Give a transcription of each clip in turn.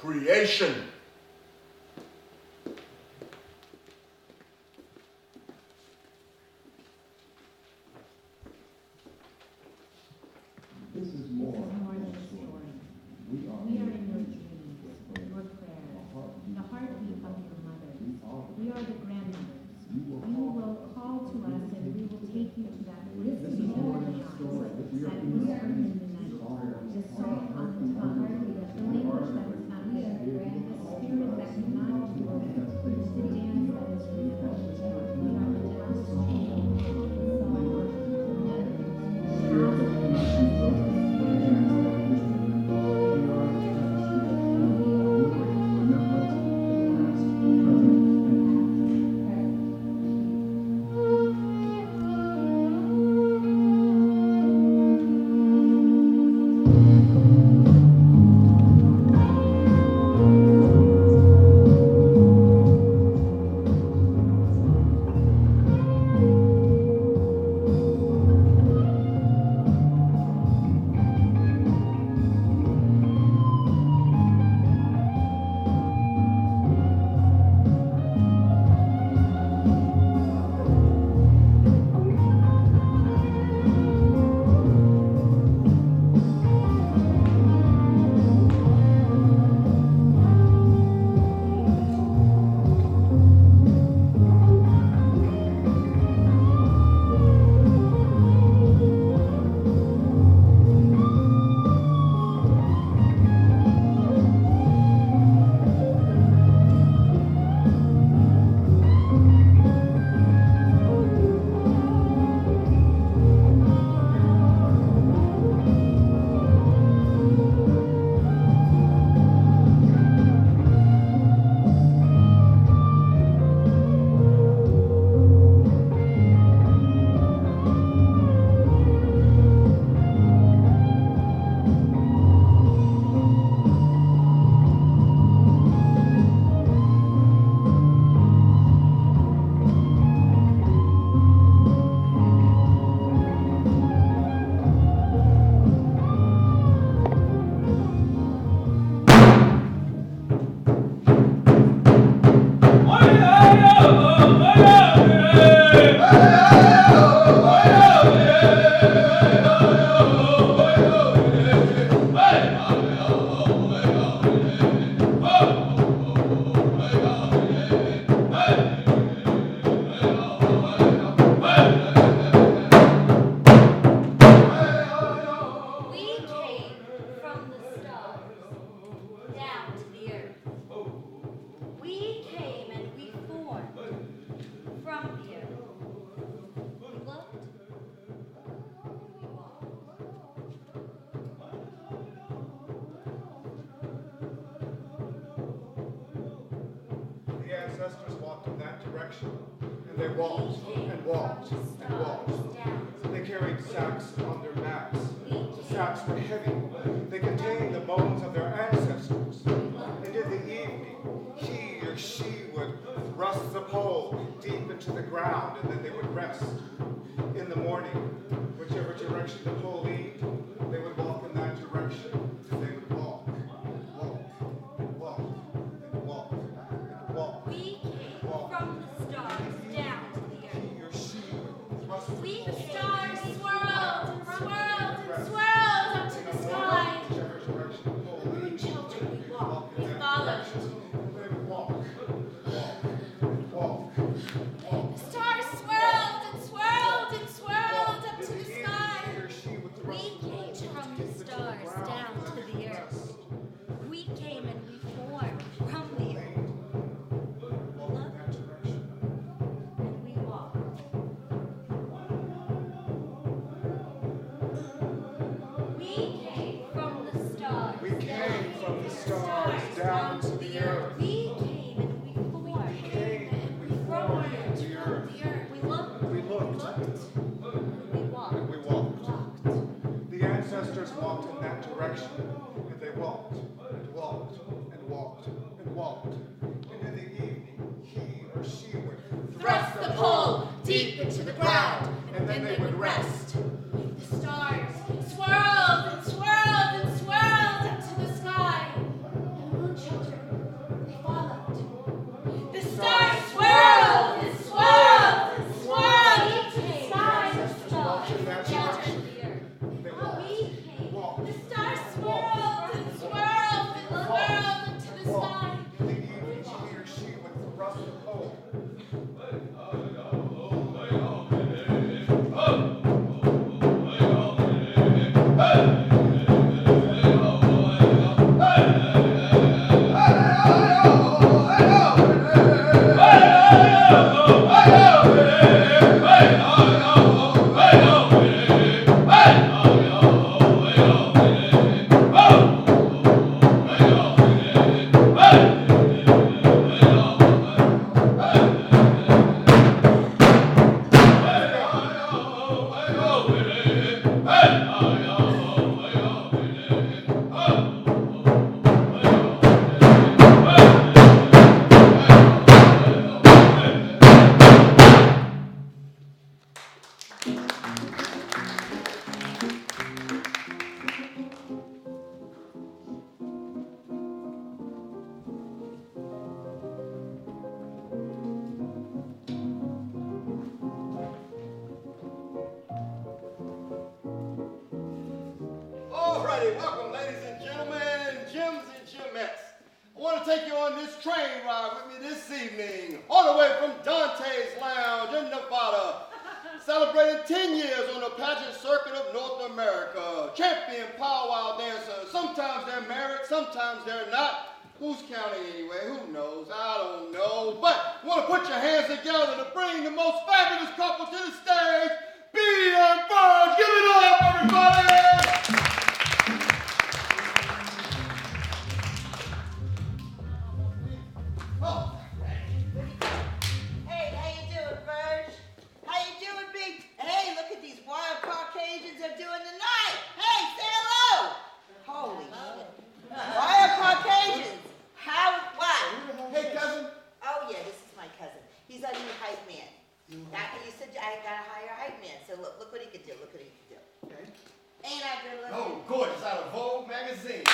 creation. This is more than a story. We are in your dreams, your prayers, the heartbeat of your mother. We are the grandmothers. You will call to us and we will take you to that listening house, that whisper in the night, the song on the tongue, the language that is not written, the spirit that cannot be broken, the dance that is remembered. We are the tapestry. Ancestors walked in that direction, and they walked and walked and walked. They carried sacks on their backs. The sacks were heavy. They contained the bones of their ancestors. And in the evening, he or she would thrust the pole deep into the ground, and then they would rest. In the morning, whichever direction the pole lead, they would walk in that direction, and they would walk, walk, walk, and walk, and walk. We came from the stars down to the earth. He or she would thrust the We, pole the stars, swirled, swirled, and swirled up to the sky. whichever direction the pole Moon lead, children we walked, in we that followed. direction, and they would walk, walk, walk, walk. The stars swirled and swirled and swirled up to the sky. He or she would We thrust the came pole from deep the into stars ground, down and to then the they would earth. rest. We came and we formed from the earth. Walk in that direction. And we walked. We came from the stars. We came from the stars down to the earth. We came and we formed. Came and we formed the earth. We looked. We looked. And we walked. And we walked. The ancestors walked in that direction, and they walked and walked and walked and walked. And in the evening, he or she would Thrust the pole deep into the ground, and then they would rest. The stars swirled and swirled and swirled up to the sky. And moon children Alrighty, welcome ladies and gentlemen, Jims and Jimettes. I want to take you on this train ride with me this evening, all the way from Dante's Lounge in Nevada, celebrating 10 years on the pageant circuit of North America. Champion powwow dancers, sometimes they're married, sometimes they're not. Who's counting anyway? Who knows? I don't know. But I want to put your hands together to bring the most fabulous couple to the stage, Beanie and Burge. Give it up, everybody! Oh. Hey, how you doing, Burge? How you doing, Big? Hey, look at these wild Caucasians are doing tonight. Hey, say hello. Holy shit. Wild Caucasians. How, what? Hey, cousin. Oh, yeah, this is my cousin. He's our new hype man. You said I gotta hire a hype man, so look what he can do. Look what he can do. Okay. Ain't I good looking? Oh, gorgeous, out of Vogue magazine.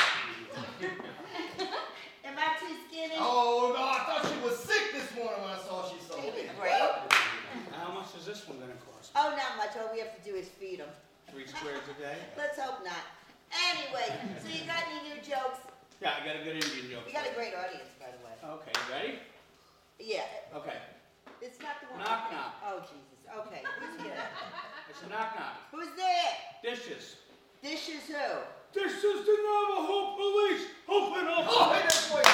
Am I too skinny? Oh, no, I thought she was sick this morning when I saw she sold Baby, it. great. How much is this one going to cost? Oh, not much. All we have to do is feed them. 3 squares a day? Let's hope not. Anyway, so you got any new jokes? Yeah, I got a good Indian joke. You got a great audience, by the way. Okay, you ready? Yeah. Okay. It's not the one. Knock, knock. Oh, Jesus. Okay. Who's here? It's a knock-knock. Who's there? Dishes. Dishes who? This is the Navajo police. Open up. Oh, hey, that's boy.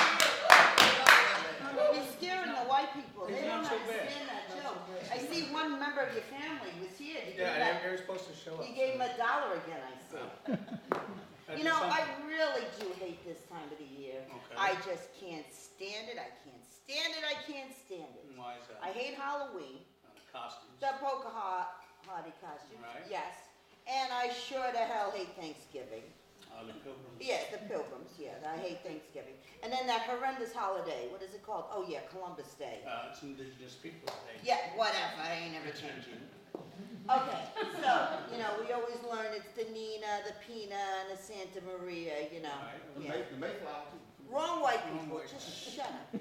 You're scaring the white people. They It's don't not so bad. understand that joke. I see one member of your family was here. You Yeah, gave they're supposed to show up. you gave him $1 again, I see. That'd You be know, I something. really do hate this time of the year. Okay. I just can't stand it. I can't stand it. I can't stand it. Why is that? I hate Halloween. Costumes. The Pocahontas costume. Right. Yes. And I sure the hell hate Thanksgiving. The pilgrims. Yeah, the Pilgrims, yeah, I hate Thanksgiving. And then that horrendous holiday, what is it called? Oh yeah, Columbus Day. It's Indigenous Peoples Day. Yeah, whatever, I ain't never changing. Okay, so, you know, we always learn it's the Nina, the Pina, and the Santa Maria, you know. Right. Yeah. The Mayflower. Wrong white Wrong people, white. just shut up.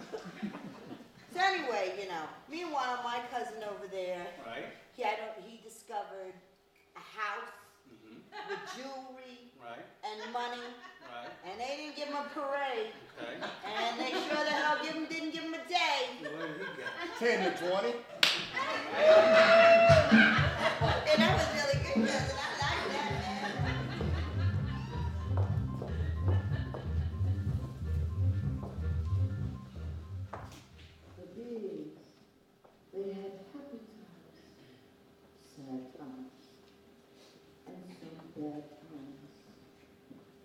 So anyway, you know, meanwhile, my cousin over there, Right. he discovered a house Mm-hmm. with jewelry Right. and money, Right. and they didn't give him a parade, Okay. and they sure the hell didn't give him a day. What did he get? 10 to 20. And that was really good, cousin. I like that, man. The beings, they had happy times, sad times, and some bad times.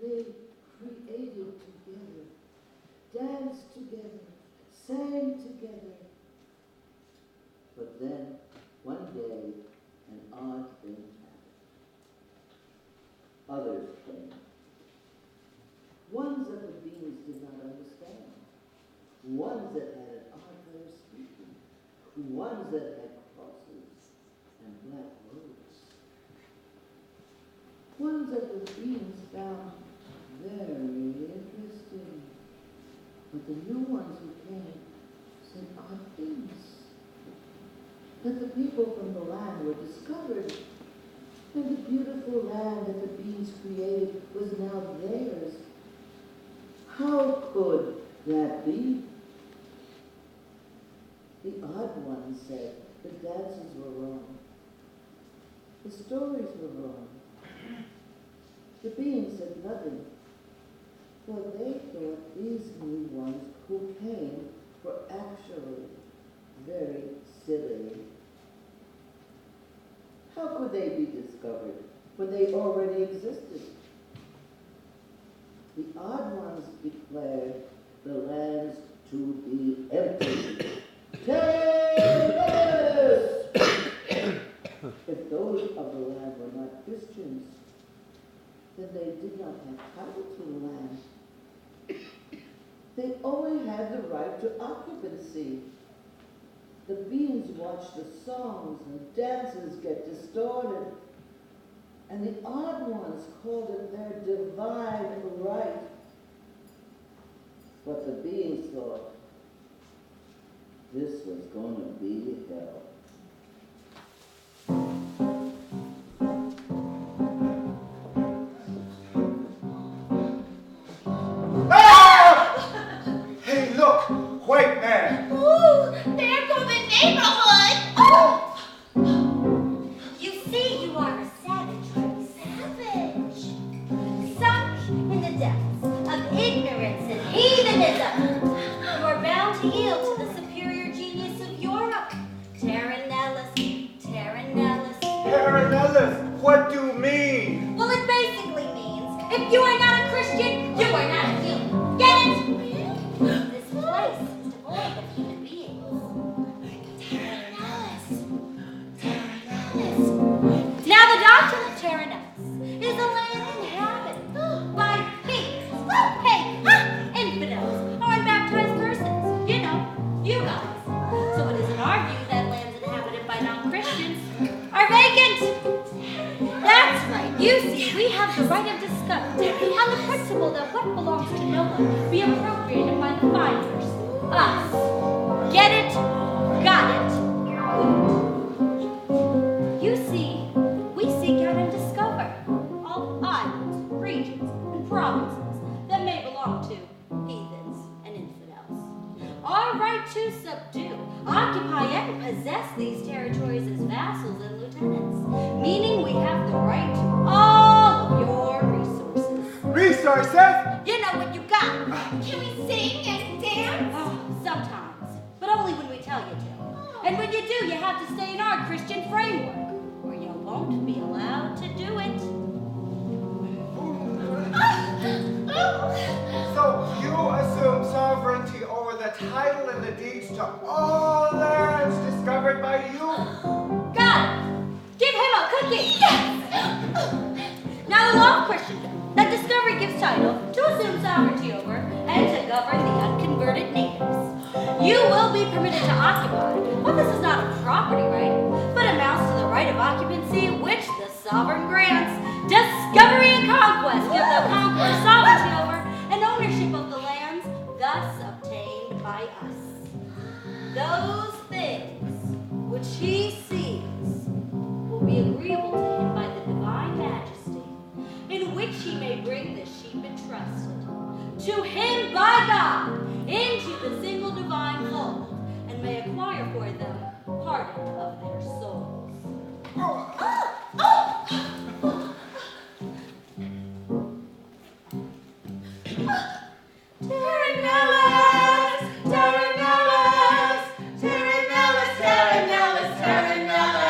They created together, danced together, sang together. But then, one day, an odd thing happened. Others came. Ones that the beings did not understand. Ones that had an odd way of speaking. Ones that had crosses and black robes. Ones that the beings found very interesting. But the new ones who came said odd things. That the people from the land were discovered, and the beautiful land that the beings created was now theirs. How could that be? The odd ones said the dances were wrong. The stories were wrong. The beings said nothing, for they thought these new ones who came were actually very silly. How could they be discovered when they already existed? The odd ones declared the lands to be empty. Terrorists! If those of the land were not Christians, then they did not have title to the land. They only had the right to occupancy. The beings watched the songs and dances get distorted, and the odd ones called it their divine right. But the beings thought this was going to be hell. Hey, look! White man! Ooh, there goes the neighborhood. Oh! You see, you are a savage. Savage. Sunk in the depths of ignorance and heathenism. You are bound to yield to the superior genius of Europe. Terranellus. Terranellus. Paranellus, what do you mean? Well, it basically means if you are not a Christian, you are not a human. Get it? This place is devoid of human beings. Terranellus. Terranellus. Now, the doctrine of Terranellus is a land inhabited by pigs, infidels, or unbaptized persons. You know, you guys. So it is in our view that lands inhabited by non-Christians are vacant. That's right. You see, we have the right of discovery on the principle that what belongs to no one be appropriated by the finders. Us. Get it? Got it. You see, we seek out and discover all islands, regions, and provinces that may belong to heathens and infidels. Our right to subdue, occupy, and possess these territories as vassals and lieutenants, meaning we have the right to all of your resources. Resources? You know what you got. Can we sing and dance? Sometimes, but only when we tell you to. And when you do, you have to stay in our Christian framework, or you won't be allowed to do it. So you assume sovereignty over the title and the deeds to all lands discovered by you? Got it. Give him a cookie. Yes. Now the law of Christendom, that discovery gives title to assume sovereignty over and to govern the unconverted natives. You will be permitted to occupy, but this is not a property right, but amounts to the right of occupancy which the sovereign grants. Discovery and conquest give the conqueror sovereignty over and ownership of the lands thus obtained by us. Those things which he sees will be agreeable to him by the divine majesty, in which he may bring the sheep entrusted to him by God into the single divine fold, and may acquire for them pardon of their souls. Terranellus! Terranellus! Terranellus! Terranellus! Terranellus!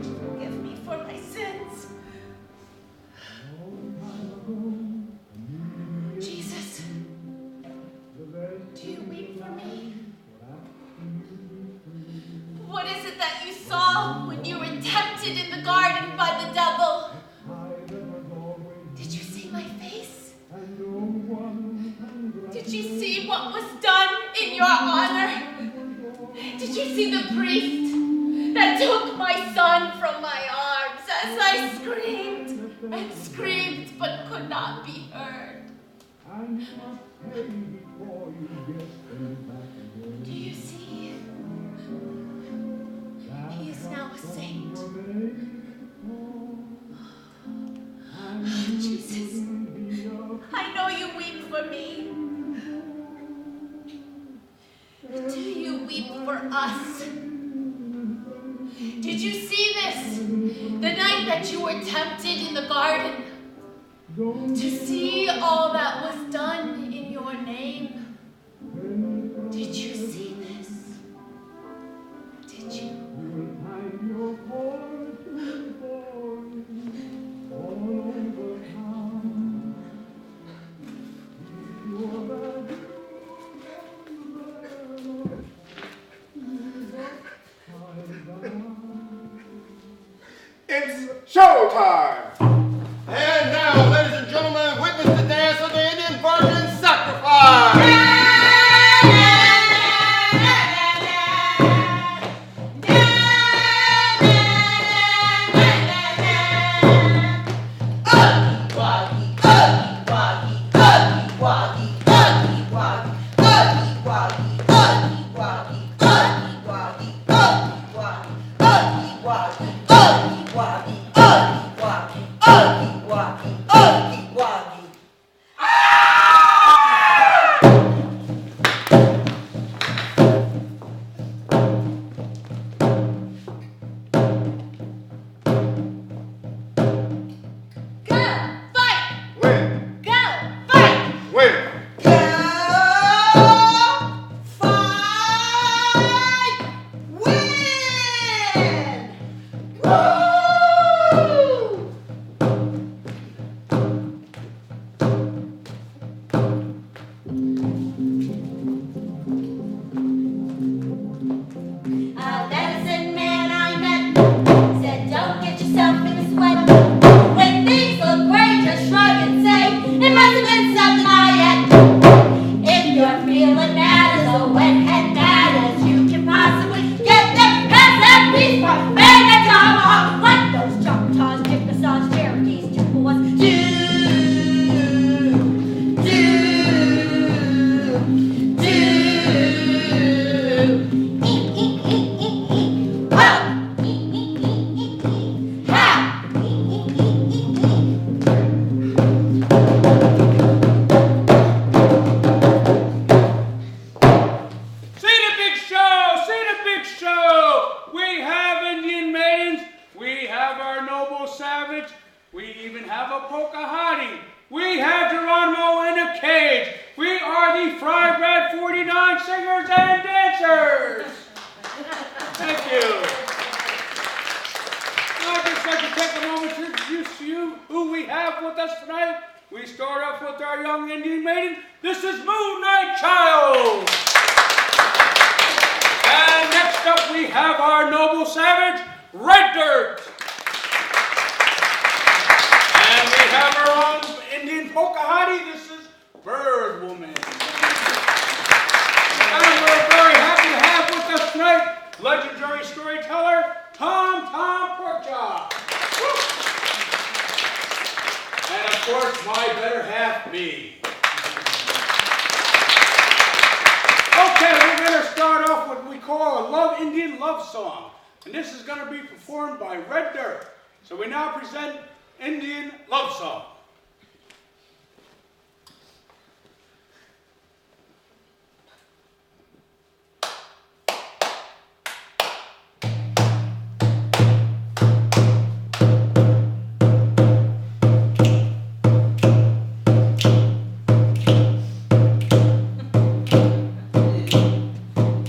Forgive me for my sins. Jesus, do you weep for me? What is it that you saw when you were tempted in the garden by the devil? Did you see my face? Did you see what was done in your honor? Did you see the priest that took my son from my arms as I screamed and screamed but could not be heard? Do you see? He is now a saint. Jesus, I know you weep for me. Do you weep for us? Did you see this? The night that you were tempted in the garden? To see all that was done in your name? Did you see this? Did you? It's showtime! And now, ladies and gentlemen, witness the dance of the Indian Virgin Sacrifice.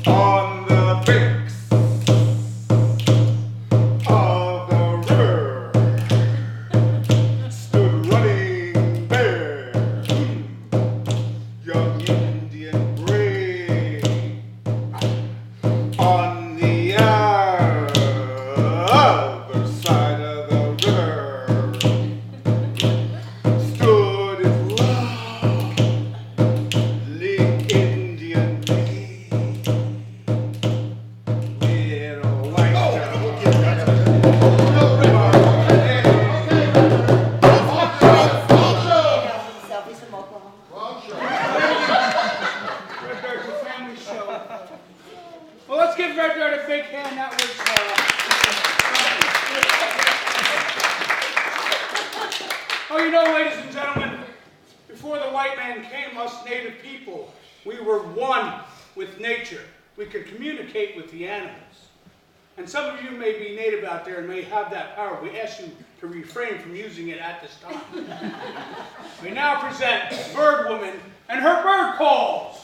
On the banks of know, ladies and gentlemen, before the white man came, us native people, we were one with nature. We could communicate with the animals. And some of you may be native out there and may have that power. We ask you to refrain from using it at this time. We now present Bird Woman and her bird calls.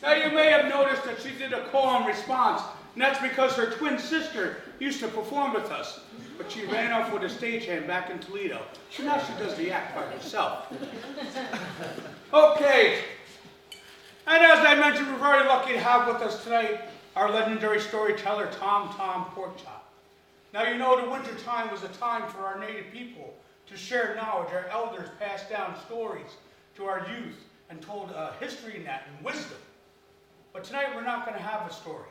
Now you may have noticed that she did a call and response, and that's because her twin sister used to perform with us, but she ran off with a stagehand back in Toledo. So now she does the act by herself. Okay, and as I mentioned, we're very lucky to have with us tonight our legendary storyteller, Tom Porkchop. Now you know the winter time was a time for our native people to share knowledge. Our elders passed down stories to our youth and told history in that and wisdom. But tonight we're not going to have a story.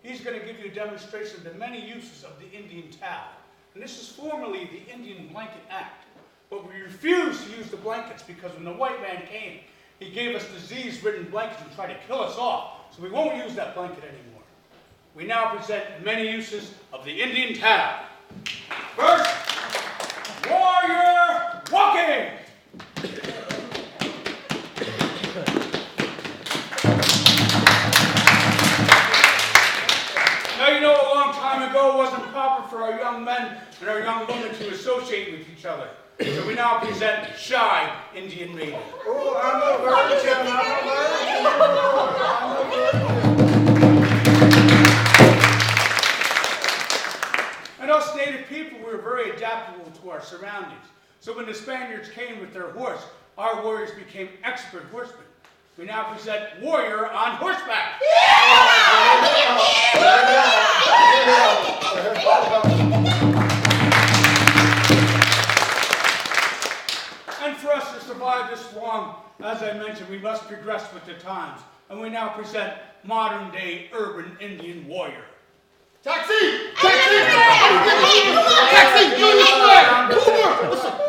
He's going to give you a demonstration of the many uses of the Indian towel. And this is formerly the Indian Blanket Act. But we refused to use the blankets because when the white man came, he gave us disease-ridden blankets and tried to kill us off. So we won't use that blanket anymore. We now present many uses of the Indian towel. First, warrior walking. Now you know a long time ago it wasn't proper for our young men and our young women to associate with each other. So we now present Shy Indian Maiden. Oh, I'm a virgin, And us native people, we were very adaptable to our surroundings. So when the Spaniards came with their horse, our warriors became expert horsemen. We now present Warrior on Horseback. And for us to survive this long, as I mentioned, we must progress with the times. And we now present modern-day urban Indian warrior. Taxi! Taxi! Taxi! Go this way! Uber!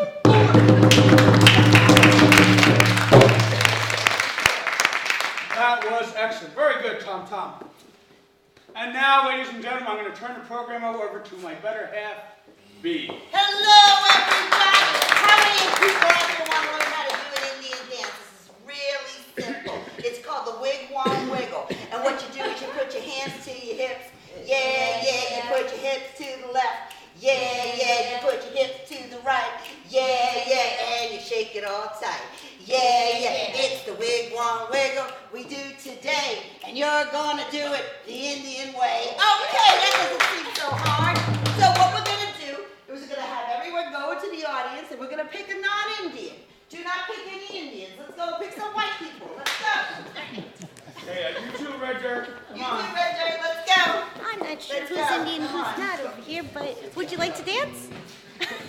That was excellent. Very good, Tom. And now, ladies and gentlemen, I'm going to turn the program over to my better half, B. Hello, everybody. How many people out here want to learn how to do an Indian dance? This is really simple. It's called the wigwam wiggle. And what you do is you put your hands to your hips. Yeah, you put your hips to the left. Yeah, you put your hips to the right. Yeah, and you shake it all tight. Yeah, it's the wigwam wiggle we do today. And you're gonna do it the Indian way. Okay, that doesn't seem so hard. So what we're gonna do is we're gonna have everyone go into the audience and we're gonna pick a non-Indian. Do not pick any Indians. Let's go pick some white people. Let's go. Hey, you too, Red Dirt. Come on. You too, Red Dirt. Let's go. I'm not sure Let's who's go. Indian and Come who's on. not over here, but would you like to dance?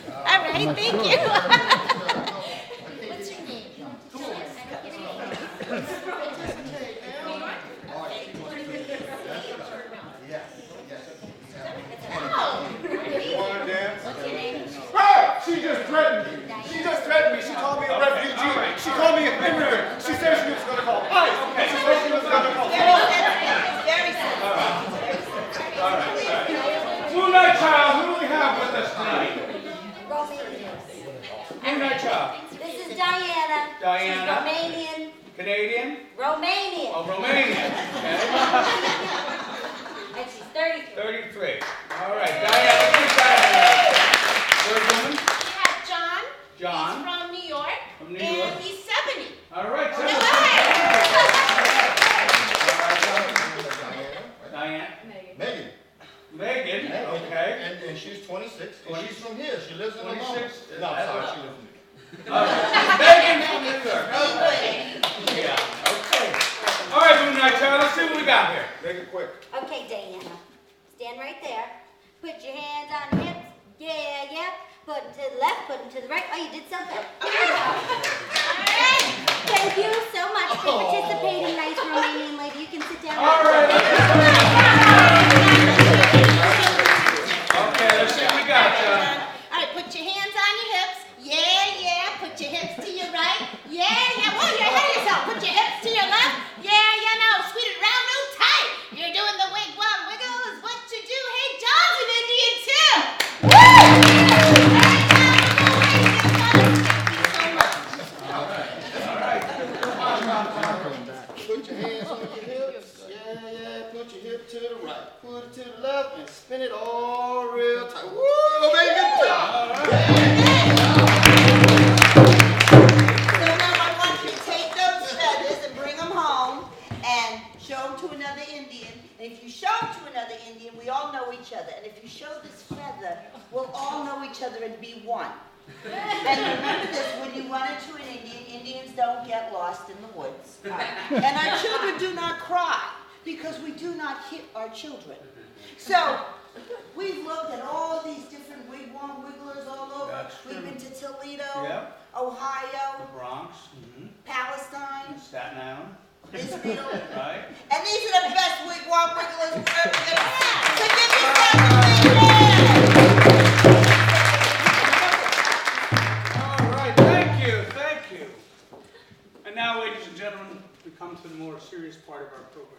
All right, thank you. What's your name? You want to dance? What's your name? Hey! She just threatened me. She called me a refugee. She called me an immigrant. She said she was going to call ICE. She said she was going to call Very simple. All right. Moonlight Child, who do we have with us tonight? Moonlight and she's 26. And she's from here. She lives in Lamont. 26? No, I'm sorry, she lives in Megan from New York. Yeah, okay. All right, Moon Knight Child, let's see what we got here. Make it quick. Okay, Diana. Stand right there. Put your hands on your hips. Yeah, yeah. Put them to the left, put them to the right. Oh, you did something. Here we go. All right. Thank you so much for participating, nice Romanian lady. You can sit down. All right. Okay, let's see what we got, All right, put your hands on your hips. Yeah, yeah. Put your hips to your right. Yeah, yeah. Whoa, you're ahead of yourself. Put your hips to your left. Yeah, yeah. Now squeeze it round, no tight. You're doing the wigwam wiggle is what you do. Hey, John's an Indian too. Woo! Put your hands on your hips. Yeah, yeah. Put your hip to the right. Put it to the left and spin it all real tight. Woo! Baby, good job. So now I want you to take those feathers and bring them home and show them to another Indian. And if you show them to another Indian, we all know each other. And if you show this feather, we'll all know each other and be one. And remember this, when you run into an Indian, Indians don't get lost in the woods. And our children do not cry because we do not hit our children. So we've looked at all these different wigwam wigglers all over. That's We've true. been to Toledo, Yep. Ohio, The Bronx, Palestine, Staten Island, Israel. right? And these are the best wigwam wigglers we're ever going to have. So give me some All right, thank you, thank you. And now, ladies and gentlemen, we come to the more serious part of our program.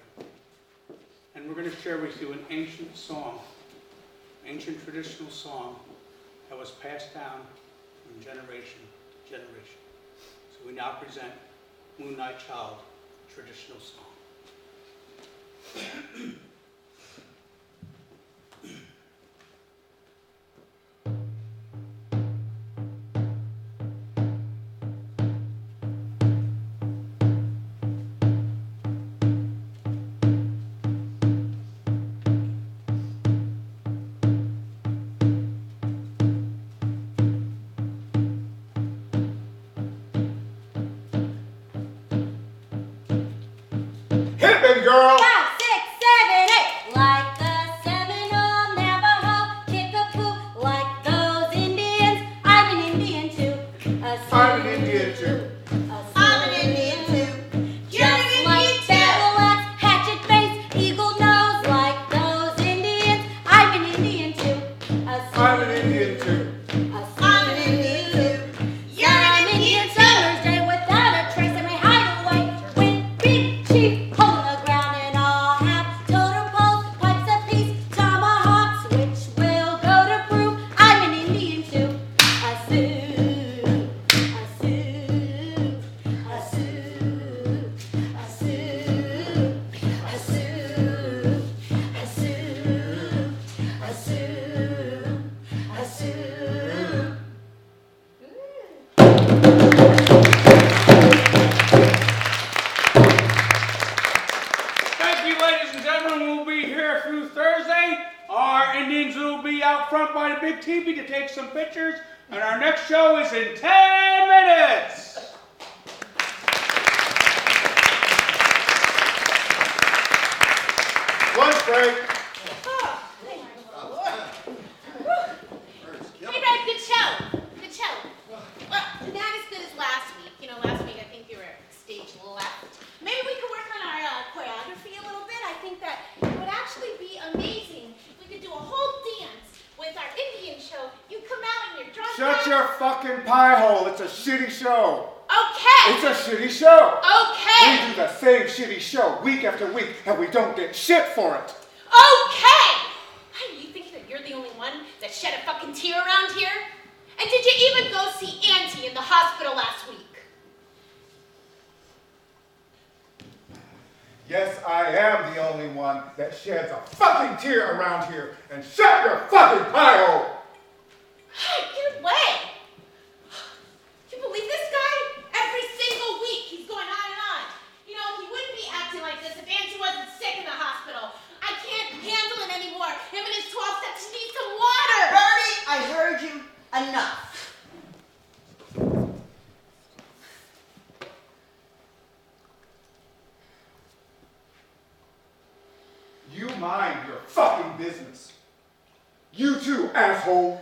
And we're going to share with you an ancient song, ancient traditional song that was passed down from generation to generation. So we now present Moon Knight Child, traditional song. Hit it, baby girl! 5, 6, 7, 8. Like the Seminole, Navajo, Kickapoo, like those Indians. I'm an Indian too. I'm an Indian too. I'm an Indian too. You're Just an like Indian too. battle axe, hatchet face, eagle nose, like those Indians. I'm an Indian too. I'm an Indian too. I'm an Indian too. You're an Some Indian Indian too. settlers stay without a trace and may hide away with big chief hole in the ground and all have totem poles, pipes apiece, tomahawks, which will go to prove I'm an Indian too. A Sioux, a Sioux, a Sioux, a Sioux, a Sioux, a Sioux, a Sioux, a Sioux. Thank you, ladies and gentlemen. We'll be here through Thursday. Our Indians will be out front by the big TV to take some pictures. And our next show is in 10 minutes. Lunch break. Hey, Red, good show. Good show. Well, not as good as last week. You know, last week I think you were stage left. Maybe we could work on our choreography a little bit. I think that it would actually be amazing if we could do a whole dance with our Indian show. You come out in your dress. Shut your fucking pie hole. It's a shitty show. Okay. It's a shitty show. Okay. We do the same shitty show week after week, and we don't get shit for it. Okay. Hey, you think that you're the only one that shed a fucking tear around here? And did you even go see Auntie in the hospital last week? Yes, I am the only one that sheds a fucking tear around here. And shut your fucking pie hole. Hey, get away! You believe this guy? Every single week he's going on and on. You know, he wouldn't be acting like this if Auntie wasn't sick in the hospital. I can't handle it anymore. Him and his 12 steps need some water. mind your fucking business. You too, asshole.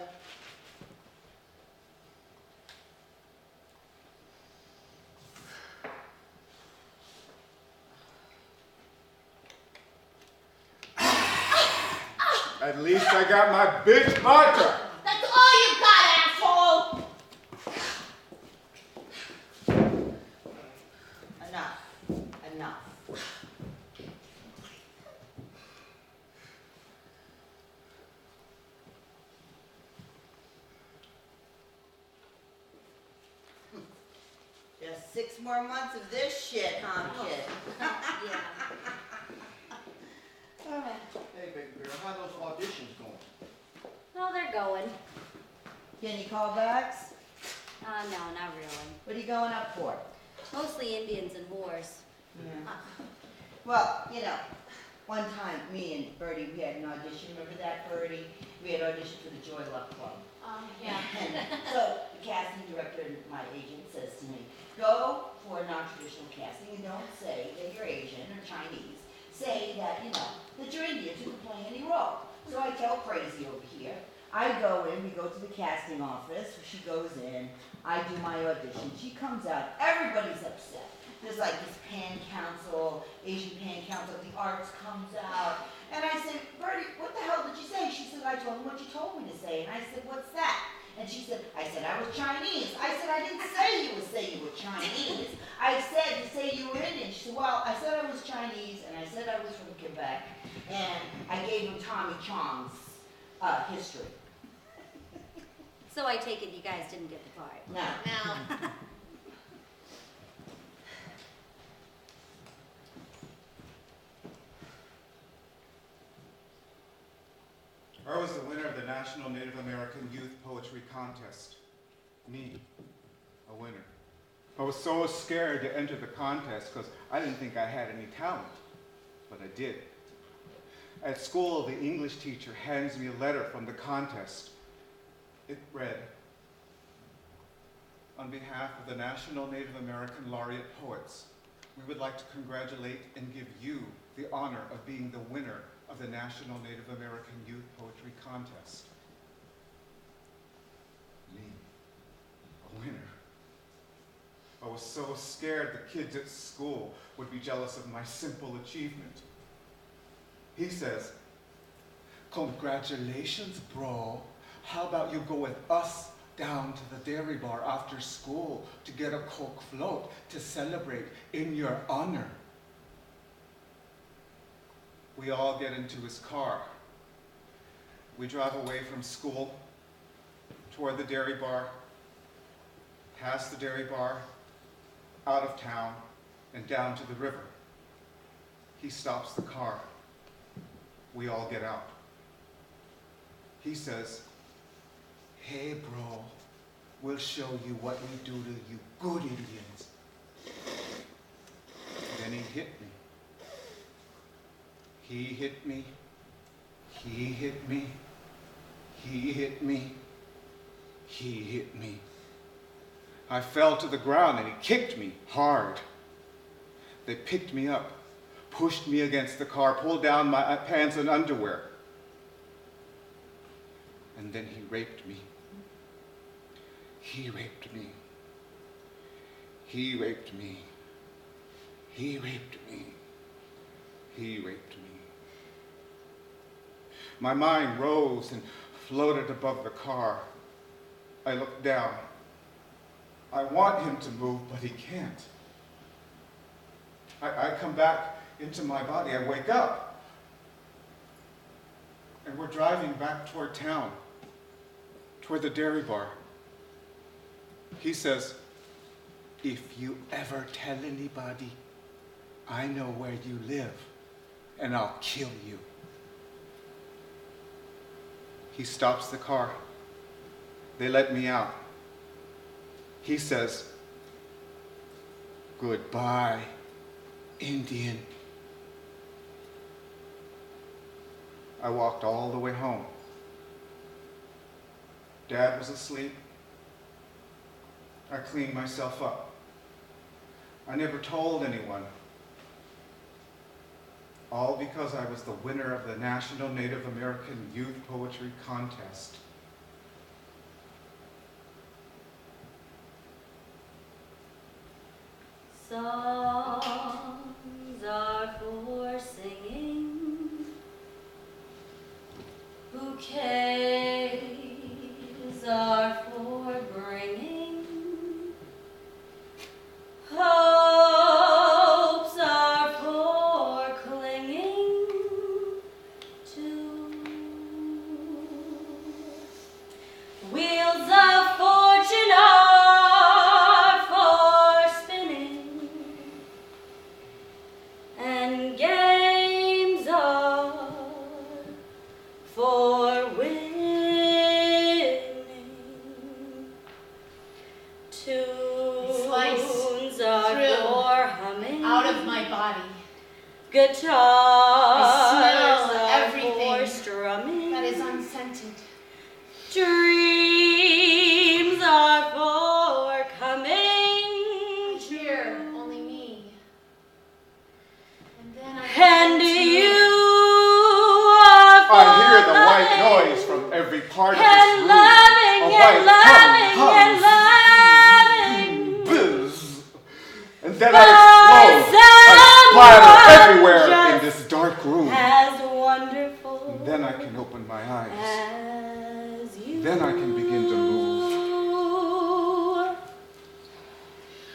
At least I got my bitch vodka. That's all you got, asshole! Enough. Enough. Just 6 more months of this shit, huh, kid? Yeah. Hey, baby girl, how those auditions going? Well, they're going. Any callbacks? No, not really. What are you going up for? Mostly Indians and whores. Yeah. Well, you know, one time, me and Bertie, we had an audition. Remember that, Bertie? We had auditioned for the Joy Luck Club. Yeah. And so the casting director and my agent says to me, go for a non-traditional casting and don't say that you're Asian or Chinese. Say that, you know, that you're Indian, you can play any role. So I tell Crazy over here. I go in, we go to the casting office, she goes in, I do my audition, she comes out, everybody's upset. There's like this Pan Council, Asian Pan Council of the Arts comes out. And I said, Bertie, what the hell did you say? She said, I told him what you told me to say. And I said, what's that? And she said, I said I was Chinese. I said, I didn't say you were Chinese. I said to say you were Indian. She said, well, I said I was Chinese, and I said I was from Quebec, and I gave him Tommy Chong's history. So I take it you guys didn't get the part. Now, Now, I was the winner of the National Native American Youth Poetry Contest. Me, a winner. I was so scared to enter the contest because I didn't think I had any talent, but I did. At school, the English teacher hands me a letter from the contest. It read, on behalf of the National Native American Laureate Poets, we would like to congratulate and give you the honor of being the winner of the National Native American Youth Poetry Contest. Me, a winner. I was so scared the kids at school would be jealous of my simple achievement. He says, congratulations, bro. How about you go with us down to the dairy bar after school to get a Coke float to celebrate in your honor? We all get into his car. We drive away from school toward the dairy bar, past the dairy bar, out of town, and down to the river. He stops the car. We all get out. He says, hey, bro, we'll show you what we do to you good Indians. Then he hit me. He hit me. He hit me. He hit me. He hit me. I fell to the ground and he kicked me hard. They picked me up, pushed me against the car, pulled down my pants and underwear. And then he raped me. He raped me. He raped me. He raped me. He raped me. My mind rose and floated above the car. I looked down. I want him to move, but he can't. I come back into my body. I wake up. And we're driving back toward town, toward the dairy bar. He says, if you ever tell anybody, I know where you live, and I'll kill you. He stops the car. They let me out. He says, goodbye, Indian. I walked all the way home. Dad was asleep. I cleaned myself up. I never told anyone. All because I was the winner of the National Native American Youth Poetry Contest. Songs are for singing, bouquets are for bringing, hopes are for clinging to, wheels of fortune are for spinning, and games are for winning. Tunes are through, for humming. Out of my body. Guitars I smell are everything for strumming. that is unscented. Dreams are for coming. I hear only me. And then And you are for I hear the white loving, noise from every part of and this room. loving, A and white loving, hum, and loving. Buzz. And then By I splatter everywhere in someone this dark room. as wonderful Then I can open my eyes. as you. Then I can begin to move.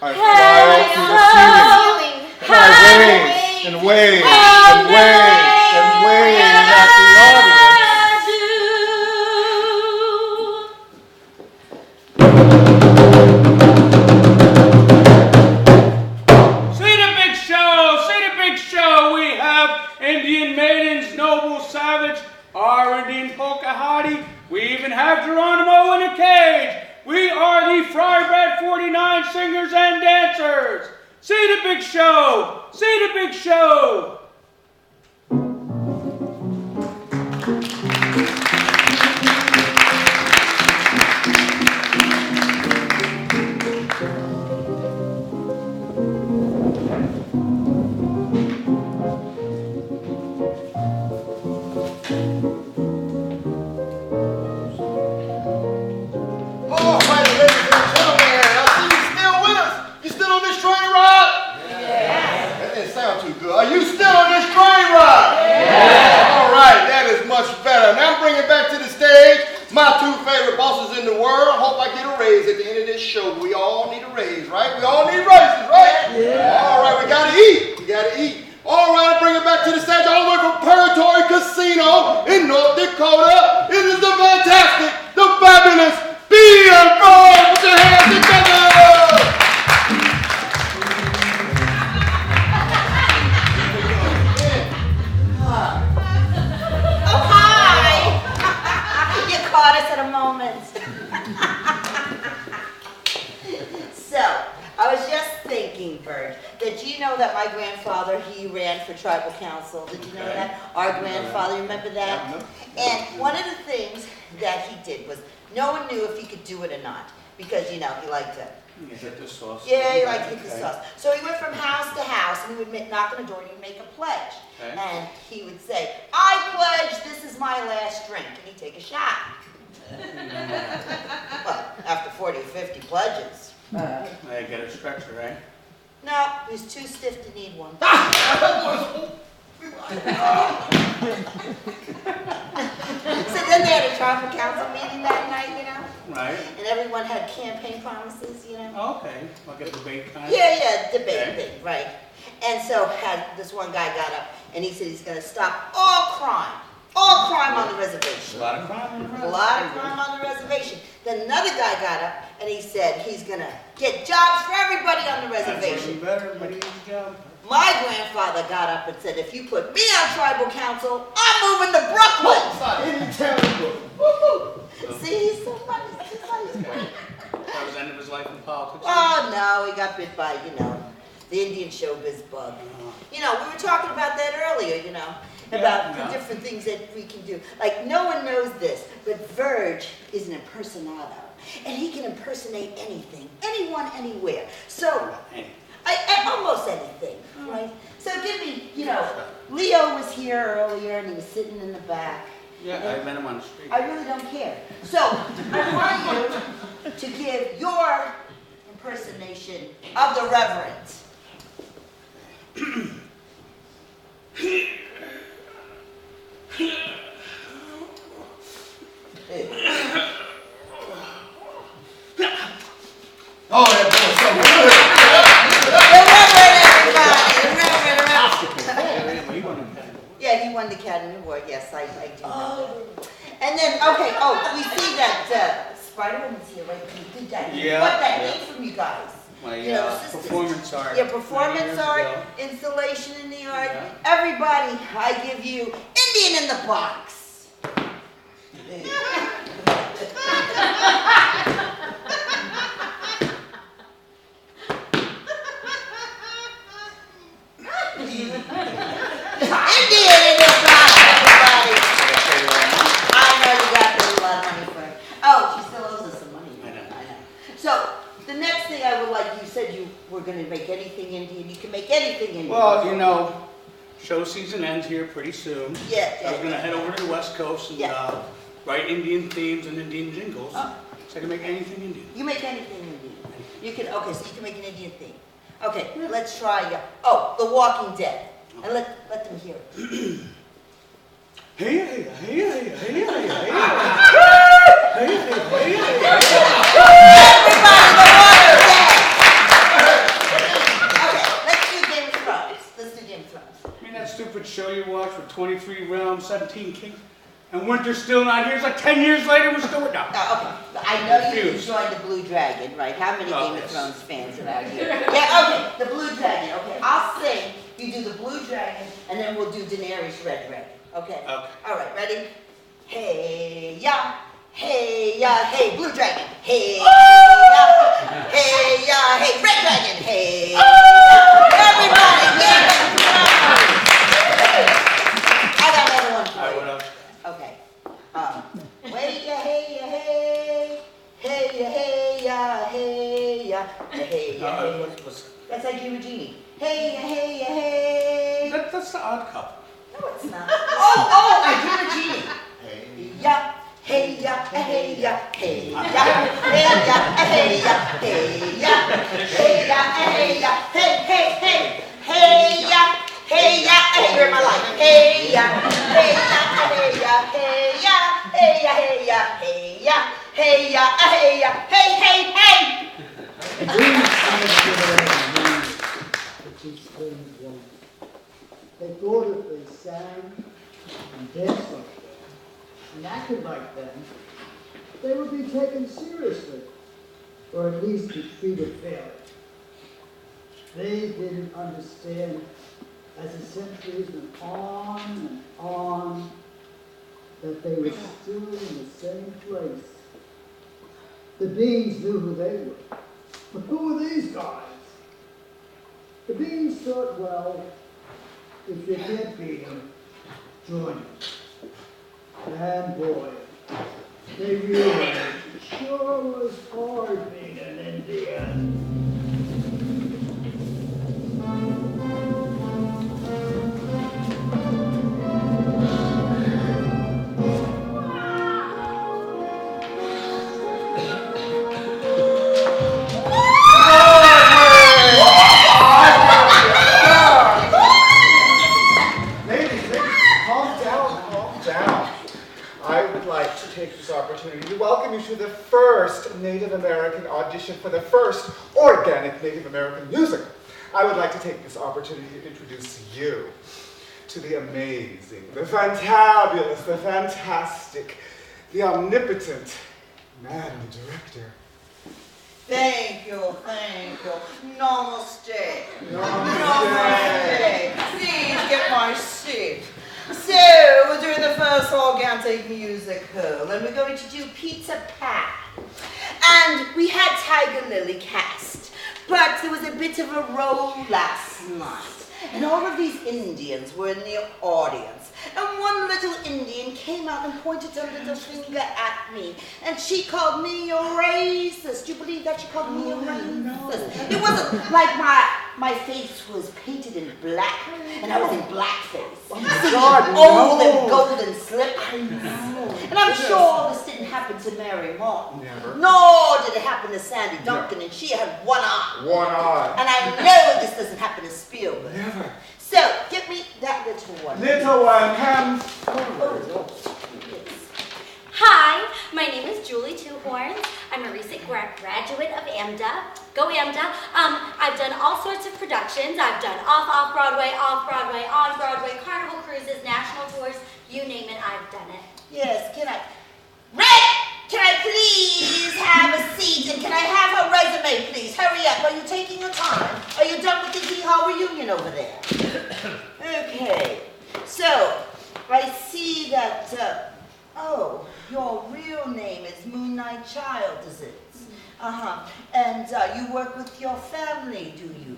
I And fly up to the ceiling. feeling And I wave and wave and wave and wave at the audience. See the big show! See the big show! We have Indian maidens, noble savage, our Indian Pocahontas. We even have Geronimo in a cage. We are the Friarbred 49 singers and dancers. See the big show! See the big show! All right, ladies and gentlemen, I see you still with us. You still on this train ride? Yeah. That didn't sound too good. Are you still on this train ride? Yeah. All right, that is much better. Now I'm bringing back to the stage my two favorite bosses in the world. Hope I get a raise at the end of this show. We all need a raise, right? We all need raises, right? Yeah. All right, we gotta eat. We gotta eat. All right, I'm bringing back to the stage all the way from Purgatory Casino in North Dakota. It is the fantastic, the fabulous B&B. Put your hands together. Oh, hi! You caught us at a moment. So, I was just thinking, Bert, that you know that my grandfather, he ran for tribal council. Did you know that? Our grandfather, remember that? And one of the things that he did was no one knew if he could do it or not. Because, you know, he liked to. You hit the sauce. Yeah, he liked to hit the sauce. So he went from house to house and he would knock on the door and he would make a pledge. Okay. And he would say, I pledge this is my last drink. And he'd take a shot. Well, after 40 or 50 pledges. I get a stretcher, right? No, he was too stiff to need one. So then they had a tribal council meeting that night, you know? Right. And everyone had campaign promises, you know? Okay. Like a debate kind. Yeah, debate Okay. thing, right. And so this one guy got up and he said he's gonna stop all crime on the A reservation. lot of crime. A lot of crime on the reservation. Then another guy got up and he said he's gonna get jobs for everybody on the That's even reservation. better. Everybody needs a job. My grandfather got up and said, if you put me on tribal council, I'm moving to Brooklyn. See, he's so funny. He's great. That was the end of his life in politics. Oh no, he got bit by, you know, the Indian showbiz bug. You know, we were talking about that earlier, you know, about the different things that we can do. Like, no one knows this, but Verge is an impersonato. And he can impersonate anything, anyone, anywhere. So, Almost anything, right? So give me, Leo was here earlier and he was sitting in the back. Yeah, I met him on the street. I really don't care. So I want you to give your impersonation of the Reverend. Oh, that boy's so good. The Reverend, everybody. Yeah, he won the Academy Award. Yes, I do know that. And then, okay, we see that Spider-Woman's here, right? You did that. Yeah, What that yeah. need from you guys? My Assistance. performance art. Yeah, performance 9 years art, ago. installation in the art. Yeah. Everybody, I give you Indian in the box. Indian in the box, everybody. I know you got a lot of money for it. Oh, she still owes us some money. I know. So, the next thing I would like, you said you were going to make anything Indian. You can make anything Indian. Well, show season ends here pretty soon. Yeah, I was going to head over to the West Coast and Yeah. write Indian themes and Indian jingles. Oh. So I can make anything Indian. You make anything Indian. You can, okay, so you can make an Indian theme. Okay, let's try, The Walking Dead. And let them hear it. Hey, hey, hey, hey, hey, hey, hey. That stupid show you watch with 23 realms, 17 kings, and winter's still not here. It's like 10 years later, we're still not. Okay, I know you Confused. joined the Blue Dragon, right? How many Game of yes. Thrones fans are out here? Yeah, okay, the Blue Dragon. Okay, I'll sing. You do the Blue Dragon, and then we'll do Daenerys Red Dragon. Okay? Okay. All right, ready? Hey ya, hey, Blue Dragon. Hey ya, hey, Red Dragon. Hey ya, everybody, Game of Thrones. I got another one for All right, you. what else? Okay. Hey ya, hey ya, hey. Hey ya, hey ya, hey ya. Hey ya, hey ya. That's like you, Genie. Hey ya, hey ya, hey. That's the Odd Couple. No, it's not. Oh, I do a Genie. Hey ya, hey ya, hey ya, hey ya, hey ya, hey ya, hey ya, hey ya, hey ya, hey, hey ya. Hey ya, hey, you're in my life. Hey ya, hey ya, hey ya, hey ya, hey ya, hey ya, hey ya, hey ya, hey ya, hey. They thought if they sang and danced like that and acted like them, they would be taken seriously, or at least be treated fairly. They didn't understand, as the centuries went on, that they were still in the same place. The beings knew who they were. But who were these guys? The beings thought, well, if you can't beat them, join them. And boy, they realized it sure was hard being an Indian. To welcome you to the first Native American audition for the first organic Native American musical. I would like to take this opportunity to introduce you to the amazing, the fantabulous, the fantastic, the omnipotent Madam Director. Thank you. Namaste. Namaste. Please get my seat. So, we're doing the first organic musical, and we're going to do Pizza Pat. And we had Tiger Lily cast, but there was a bit of a row last night. And all of these Indians were in the audience. And one little Indian came out and pointed a little finger at me. And she called me a racist. Do you believe that she called me a racist? It wasn't like my my face was painted in black, and I was in blackface. Oh my God, Old no. and golden slip. And I'm sure all this didn't happen to Mary Martin. Never. Nor did it happen to Sandy Duncan, and she had one eye. One eye. And I know this doesn't happen to Spielberg. Never. So, get me that little one. Little one, come Oh, Hi, my name is Julie Two Horns. I'm a recent graduate of AMDA. Go AMDA. I've done all sorts of productions. I've done off-Broadway, on Broadway, Carnival Cruises, national tours, you name it, I've done it. yes, can I? Red, can I please have a seat? And can I have her resume, please? Hurry up. Are you taking your time? Are you done with the Hee Haw reunion over there? Okay. So, I see that, oh, your real name is Moonlight Child, is it? Uh-huh. And you work with your family, do you?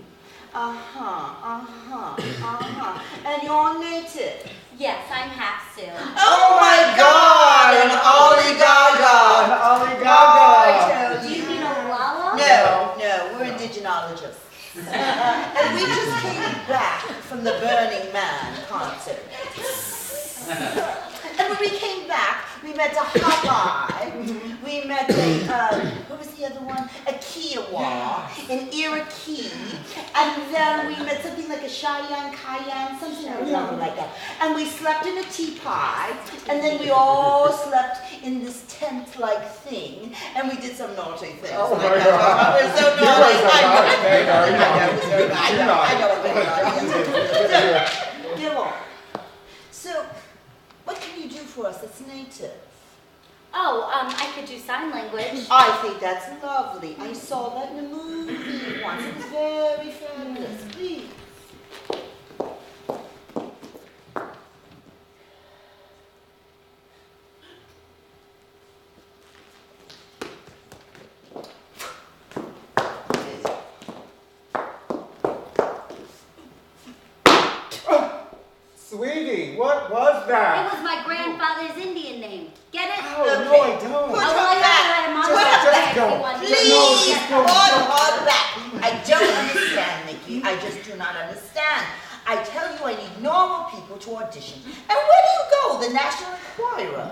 And you're native? Yes, I'm half Sioux. Oh my God! An Ollie Gaga! Ollie I Do tell you you. mean a Lala? No, we're indigenologists. And we just came back from the Burning Man concert. And when we came back, we met a Hawkeye, we met a, what was the other one? A Kiowa, an Iroquois, and then we met something like a Cheyenne, Cayenne, something like that. And we slept in a teapot, and then we all slept in this tent-like thing, and we did some naughty things. Oh my God. We're so You naughty. I know. Give on. So, what can you do for us that's native? Oh, I could do sign language. I think that's lovely. I saw that in a movie once. It was very fabulous. Please. Sweetie, what was that? It was my grandfather's Indian name. Get it? Oh, no, I don't. Put Oh, her well, back. yeah, Mom, Put her just back. go. everyone. Please, No, put her back. I don't understand, Nikki. I just do not understand. I tell you, I need normal people to audition. And where do you go? The National Enquirer?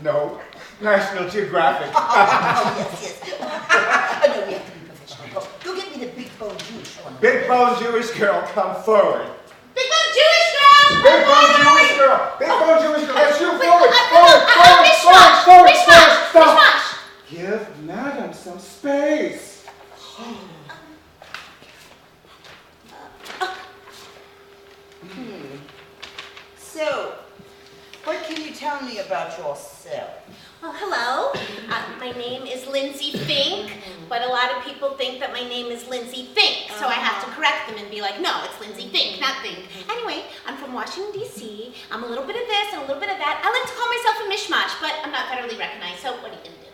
No, National Geographic. Oh, yes. Oh, no, we have to be professional. Go get me the big bone Jewish one. Big bone Jewish girl, come forward. Big Bone Jewish girl! Big bone Jewish girl. Big bone Jewish girl. Let's shoot forward. Mishmash! Forward. Mishmash! Stop. Mishmash! Give madam some space. So, what can you tell me about yourself? Well, hello. My name is Lindsay Fink, but a lot of people think that my name is Lindsay Fink, so I have to correct them and be like, no, it's Lindsay Fink, not Fink. Anyway, I'm from Washington, D.C. I'm a little bit of this and a little bit of that. I like to call myself a mishmash, but I'm not federally recognized, so what are you going to do?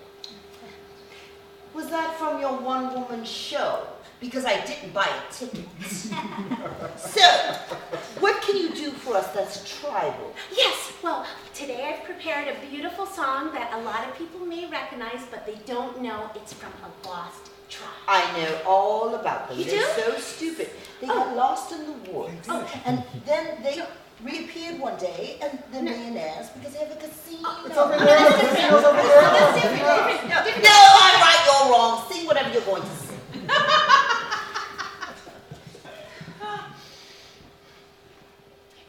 Was that from your one-woman show? Because I didn't buy a ticket. So, what can you do for us that's tribal? Yes, well, today I've prepared a beautiful song that a lot of people may recognize, but they don't know it's from a lost tribe. I know all about them. You They're do? so stupid. They got lost in the woods. And then they reappeared one day, and they're millionaires because they have a casino. It's over there. The casino's over there. No, I'm right, you're wrong. Sing whatever you're going to sing.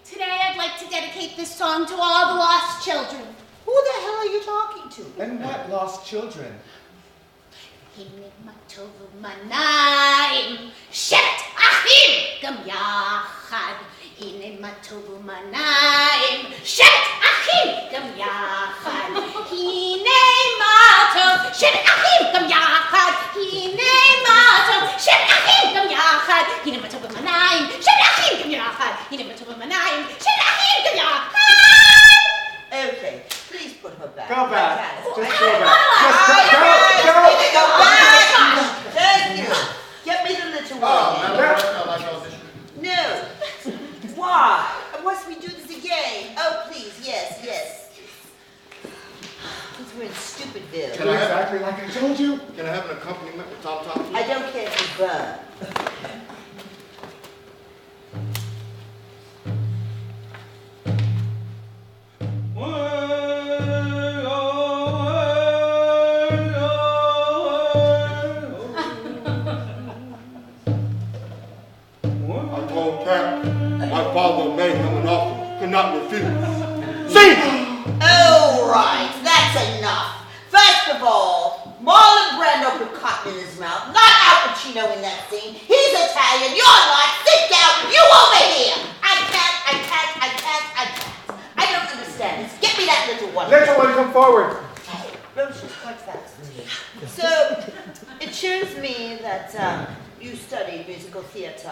Today I'd like to dedicate this song to all the lost children. Who the hell are you talking to? And what lost children? הנה מה טוב ומה נעים, שבט אחים גם יחד. הנה מה טוב ומה נעים, שבט אחים גם יחד. הנה מה טוב, שבט אחים גם יחד. הנה מה טוב, שבט אחים גם יחד. הנה מה טוב ומה נעים, שבט אחים גם יחד. הנה מה טוב ומה נעים, שבט אחים גם יחד. Okay, please put her back. Go back. I Just got it. go back. Just Go go. back. Thank you. Get me the little one. No. Why? Must we do this again? Oh, please. Yes. Because we're in Stupidville. Can I have- Exactly like I told you. Can I have an accompaniment with Tom Tom? I don't care if you burn. All right, that's enough. First of all, Marlon Brando put cotton in his mouth, not Al Pacino in that scene. He's Italian, you're not. Sit down, you over here. I can't. I don't understand this. Get me that little one. Little one, come forward. Roach, quite fast. So, it shows me that you studied musical theater.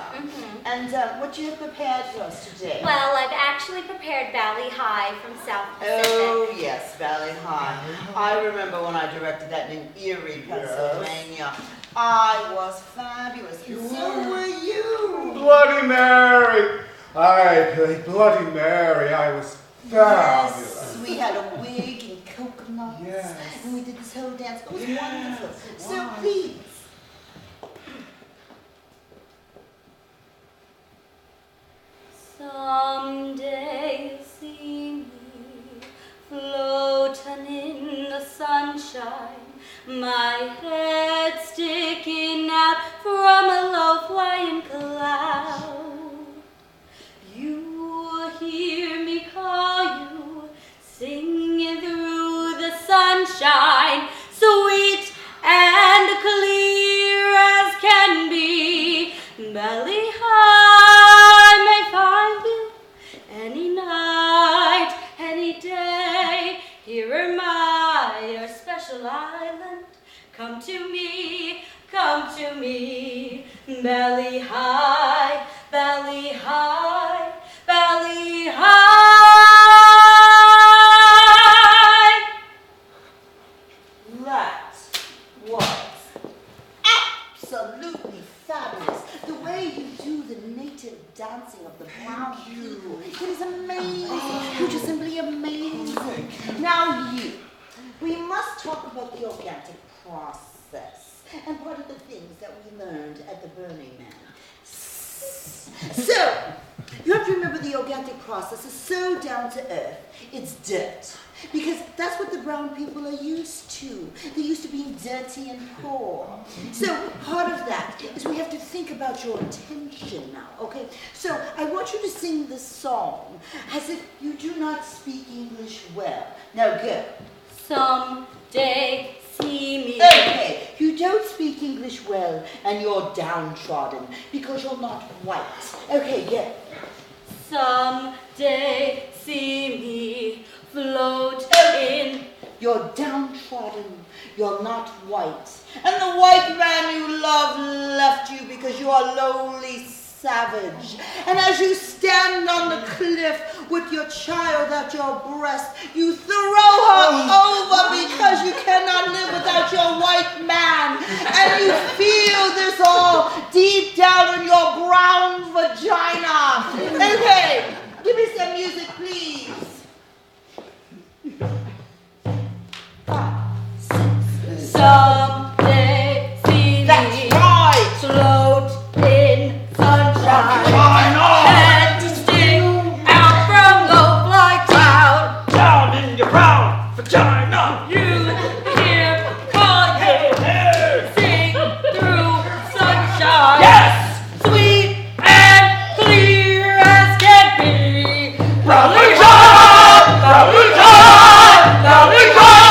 And what you have prepared for us today? Well, I've actually prepared Valley High from South Pacific. Oh, yes, Valley High. I remember when I directed that in Erie, Pennsylvania. I was fabulous. And so were you. Bloody Mary. I played Bloody Mary. I was fabulous. Yes, we had a wig and coconuts. Yes. And we did this whole dance. It was wonderful. So please. Someday see me floating in the sunshine, my head sticking out from a low-flying cloud. You hear me call you, singing through the sunshine, sweet and clear as can be. Valley High may find you any night, any day. Here am I, your special island. Come to me, Valley High, Valley High, Valley High. That was absolutely fabulous. The way you do the native dancing of the brown people. It is amazing. You're just simply amazing. Now we must talk about the organic process and part of the things that we learned at the Burning Man. So, you have to remember the organic process is so down to earth, it's dirt. Because that's what the brown people are used to. They're used to being dirty and poor. So part of that is we have to think about your intention now, okay? So I want you to sing this song as if you do not speak English well. Now go. Someday see me. Okay, you don't speak English well and you're downtrodden because you're not white. Okay, go. Someday see me float in. You're downtrodden. You're not white. And the white man you love left you because you are lowly savage. And as you stand on the cliff with your child at your breast, you throw her over because you cannot live without your white man. And you feel this all deep down in your brown vagina. Okay, give me some music, please. 5, 6, Someday see That's me right. float in sunshine and stick out from low fly cloud. Down in your brown vagina. You hear calling, sing through sunshine. Yes! Sweet and clear as can be. Valley High! Valley High! Valley High!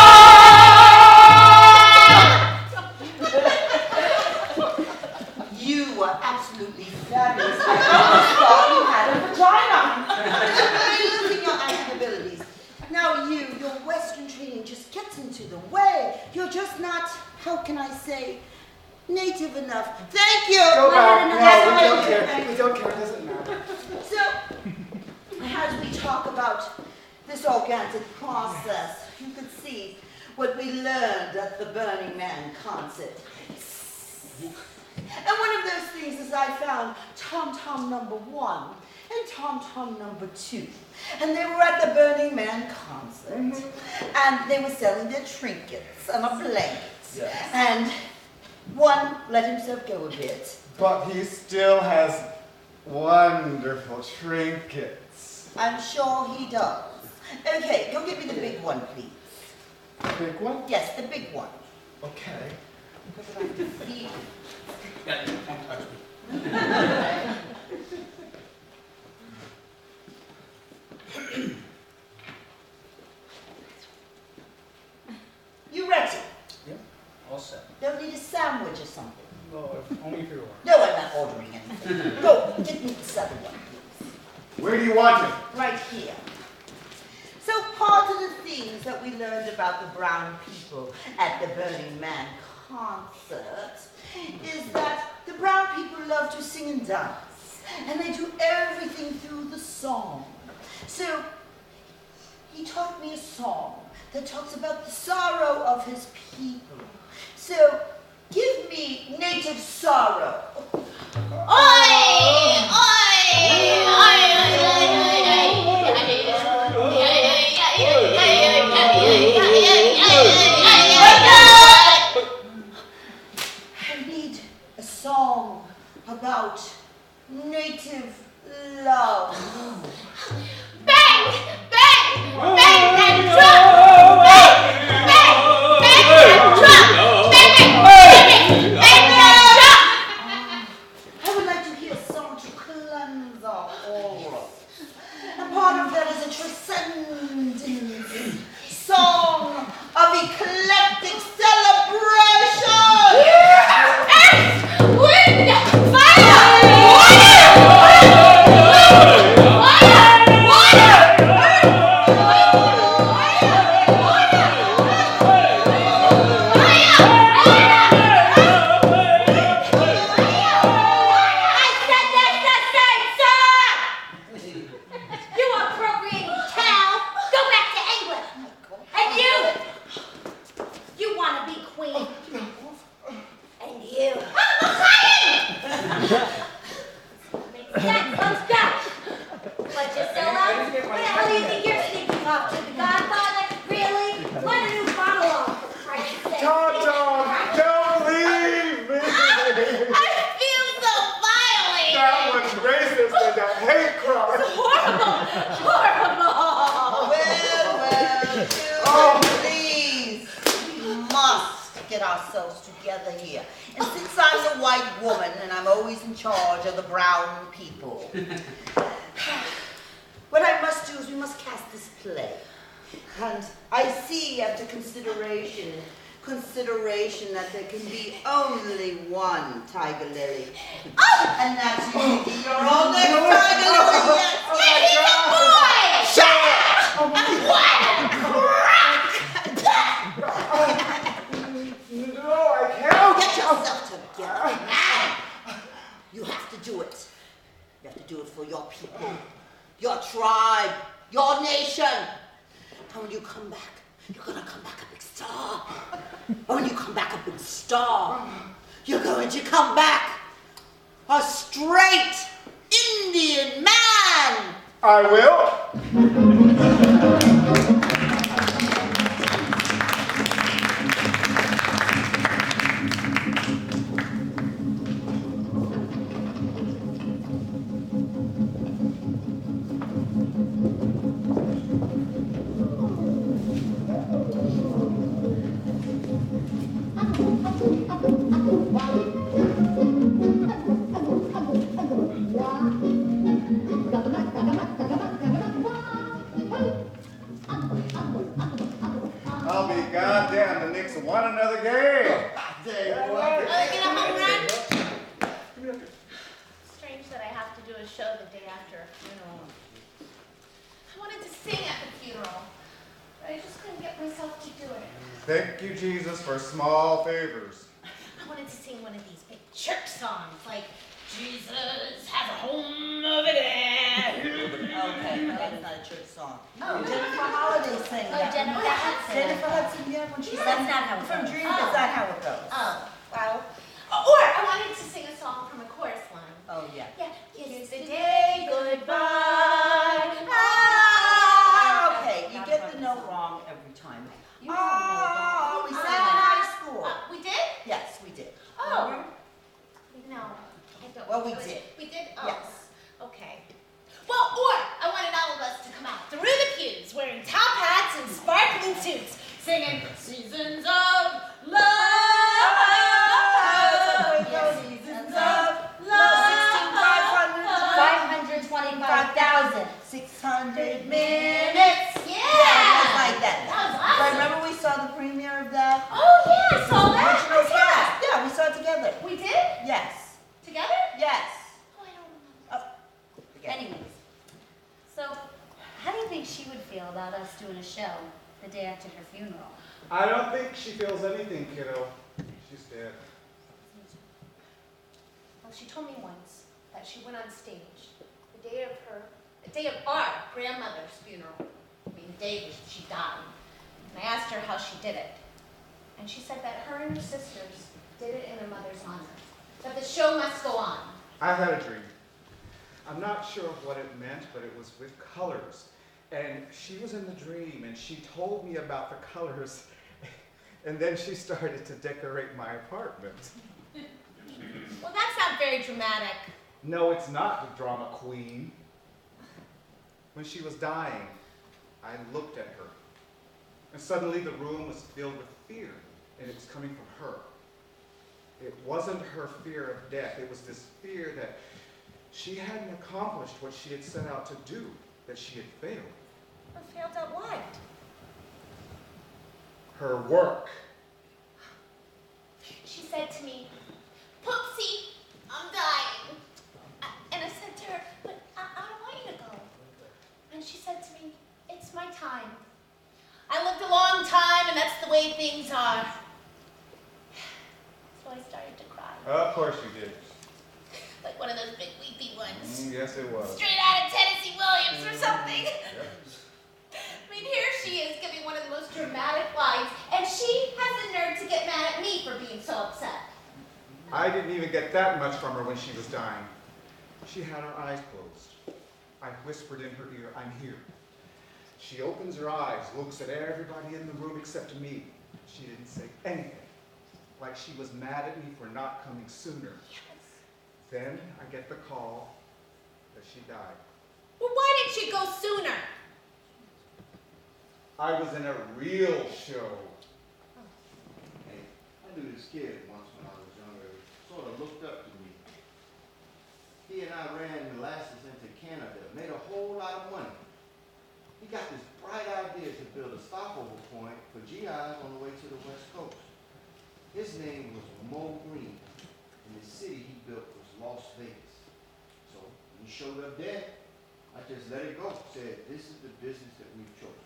You were absolutely fabulous. I almost thought you had a vagina. You're losing your acting abilities. Now your Western training just gets into the way. You're just not, how can I say, native enough. Thank you. Go back. Yes, No, we don't I- care. We don't care. It doesn't matter. So, as we talk about this organic process, you can see what we learned at the Burning Man concert. And one of those things is I found Tom Tom number 1 and Tom Tom number 2. And they were at the Burning Man concert. And they were selling their trinkets and a blanket. Yes. And one let himself go a bit. But he still has wonderful trinkets. I'm sure he does. Okay, go get me the big one, please. The big one? Yes, the big one. Okay. Because I have to feed him. Yeah, you can't touch me. Get me this other one, please. Where do you want it? Right here. So part of the things that we learned about the brown people at the Burning Man concert is that the brown people love to sing and dance, and they do everything through the song. So he taught me a song that talks about the sorrow of his people. So give me Native Sorrow. I need a song about native love. Bang! Bang! Bang and drop! Bang! Bang! Bang and drop! Bang! Bang! Bang and drop! I would like to hear a song to cleanse our aura. And part of that is a transcendent song of eclectic celebration. Earth! Wind! Fire! Consideration that there can be only one tiger lily. And that's you. You're all next tiger lily. Yes, he's a boy! Shut up! What a No, I can't. Get yourself together now. You have to do it. You have to do it for your people, your tribe, your nation. And when you come back, you're gonna come back a big star. And when you come back a big star, you're going to come back a straight Indian man. I will. I'll be goddamn, the Knicks won another game. Get a home run? Strange that I have to do a show the day after a funeral. I wanted to sing at the funeral, but I just couldn't get myself to do it. Thank you, Jesus, for small favors. I wanted to sing one of these big church songs, like Jesus has a home over there. Okay, that's not a church song. Oh. Jennifer Holliday sang that. Jennifer Hudson. Jennifer Hudson, yeah, when she That's sang not how it from goes. Dream, Oh. that's not how it goes. Oh, well. Or I wanted to sing a song from a chorus line. Oh, yeah. Yeah. Yesterday, goodbye. Ah, okay, you get the note wrong every time. Oh, we sang in high school. We did? Yes, we did. Oh. No, I don't. Well, we did. We did? Oh. Yes. Okay. Well, or I wanted all of us to come out through the pews wearing top hats and sparkling suits, singing Seasons of Love. Seasons of love. 525,000. 600 minutes. Yeah. Just like that. That was awesome. Remember we saw the premiere of that? Oh, yeah, I saw that. Original I saw that. cast. Yeah, we saw it together. We did? Yes. Together? Yes. Oh, I don't remember. doing a show the day after her funeral. I don't think she feels anything, kiddo. She's dead. Well, she told me once that she went on stage the day of our grandmother's funeral. I mean, the day she died. And I asked her how she did it. And she said that her and her sisters did it in her mother's honor. That the show must go on. I had a dream. I'm not sure what it meant, but it was with colors. And she was in the dream, and she told me about the colors. And then she started to decorate my apartment. Well, that's not very dramatic. No, it's not, the drama queen. When she was dying, I looked at her. And suddenly the room was filled with fear, and it was coming from her. It wasn't her fear of death. It was this fear that she hadn't accomplished what she had set out to do, that she had failed. Well, failed at what? Her work. She said to me, Poopsie, I'm dying. And I said to her, but I don't want you to go. And she said to me, it's my time. I lived a long time, and that's the way things are. So I started to cry. Of course you did. Like one of those big weepy ones. Yes, it was. Straight out of Tennessee Williams or something. I mean, here she is giving one of the most dramatic lines, and she has the nerve to get mad at me for being so upset. I didn't even get that much from her when she was dying. She had her eyes closed. I whispered in her ear, I'm here. She opens her eyes, looks at everybody in the room except me. She didn't say anything, like she was mad at me for not coming sooner. Yes. Then I get the call that she died. Well, why didn't she go sooner? I was in a real show. Hey, I knew this kid once when I was younger. Sort of looked up to me. He and I ran molasses into Canada, made a whole lot of money. He got this bright idea to build a stopover point for GIs on the way to the West Coast. His name was Mo Green, and the city he built was Las Vegas. So when he showed up there, I just let it go. Said, this is the business that we've chosen.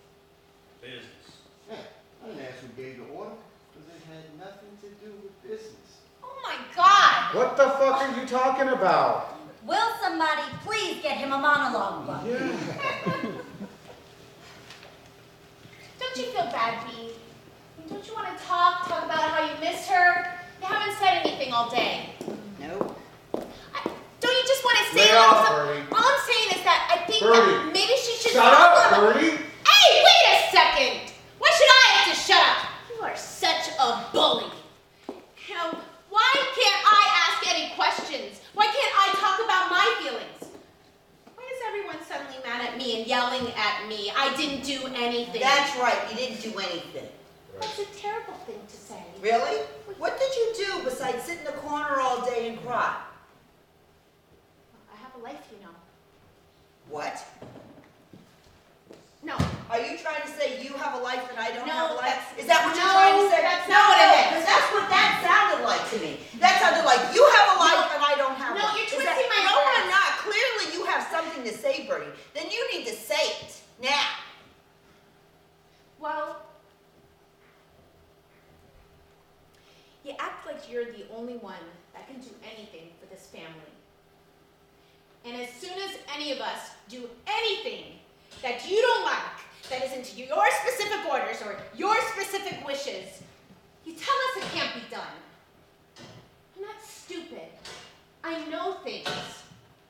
Business. Yeah, I didn't ask who gave the order, because it had nothing to do with business. Oh my God! What the fuck are you talking about? Will somebody please get him a monologue book? Yeah. Don't you feel bad, Bee? I mean, don't you want to talk about how you miss her? You haven't said anything all day. Nope. Don't you just want to say Lay a little off, something? Bertie. All I'm saying is that I think Bertie. that maybe she should Shut talk up, about- Bertie! Hey, wait a second! Why should I have to shut up? You are such a bully. You know, why can't I ask any questions? Why can't I talk about my feelings? Why is everyone suddenly mad at me and yelling at me? I didn't do anything. That's right, you didn't do anything. That's a terrible thing to say. Really? What did you do besides sit in the corner all day and cry? I have a life, you know. What? No. Are you trying to say you have a life and I don't No, have a life? that's- Is that what you're no, trying to say? that's not what I meant. Because that's what that sounded like to me. That sounded like you have a life and I don't have No, one. you're Is twisting my No, words. I'm not. Clearly you have something to say, Bertie. Then you need to say it. Now. Well, you act like you're the only one that can do anything for this family. And as soon as any of us do anything that you don't like, that isn't to your specific orders or your specific wishes, you tell us it can't be done. I'm not stupid. I know things.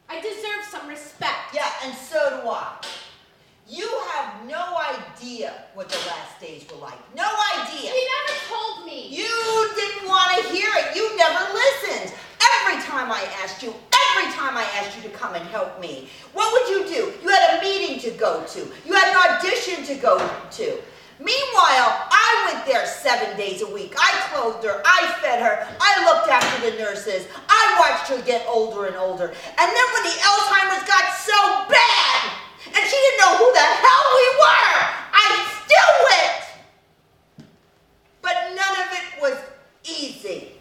I deserve some respect. Yeah, and so do I. You have no idea what the last days were like. No idea. You never told me. You didn't want to hear it. You never listened. Every time I asked you to come and help me, what would you do? You had a meeting to go to. You had an audition to go to. Meanwhile, I went there 7 days a week. I clothed her. I fed her. I looked after the nurses. I watched her get older and older. And then when the Alzheimer's got so bad, and she didn't know who the hell we were, I still went. But none of it was easy.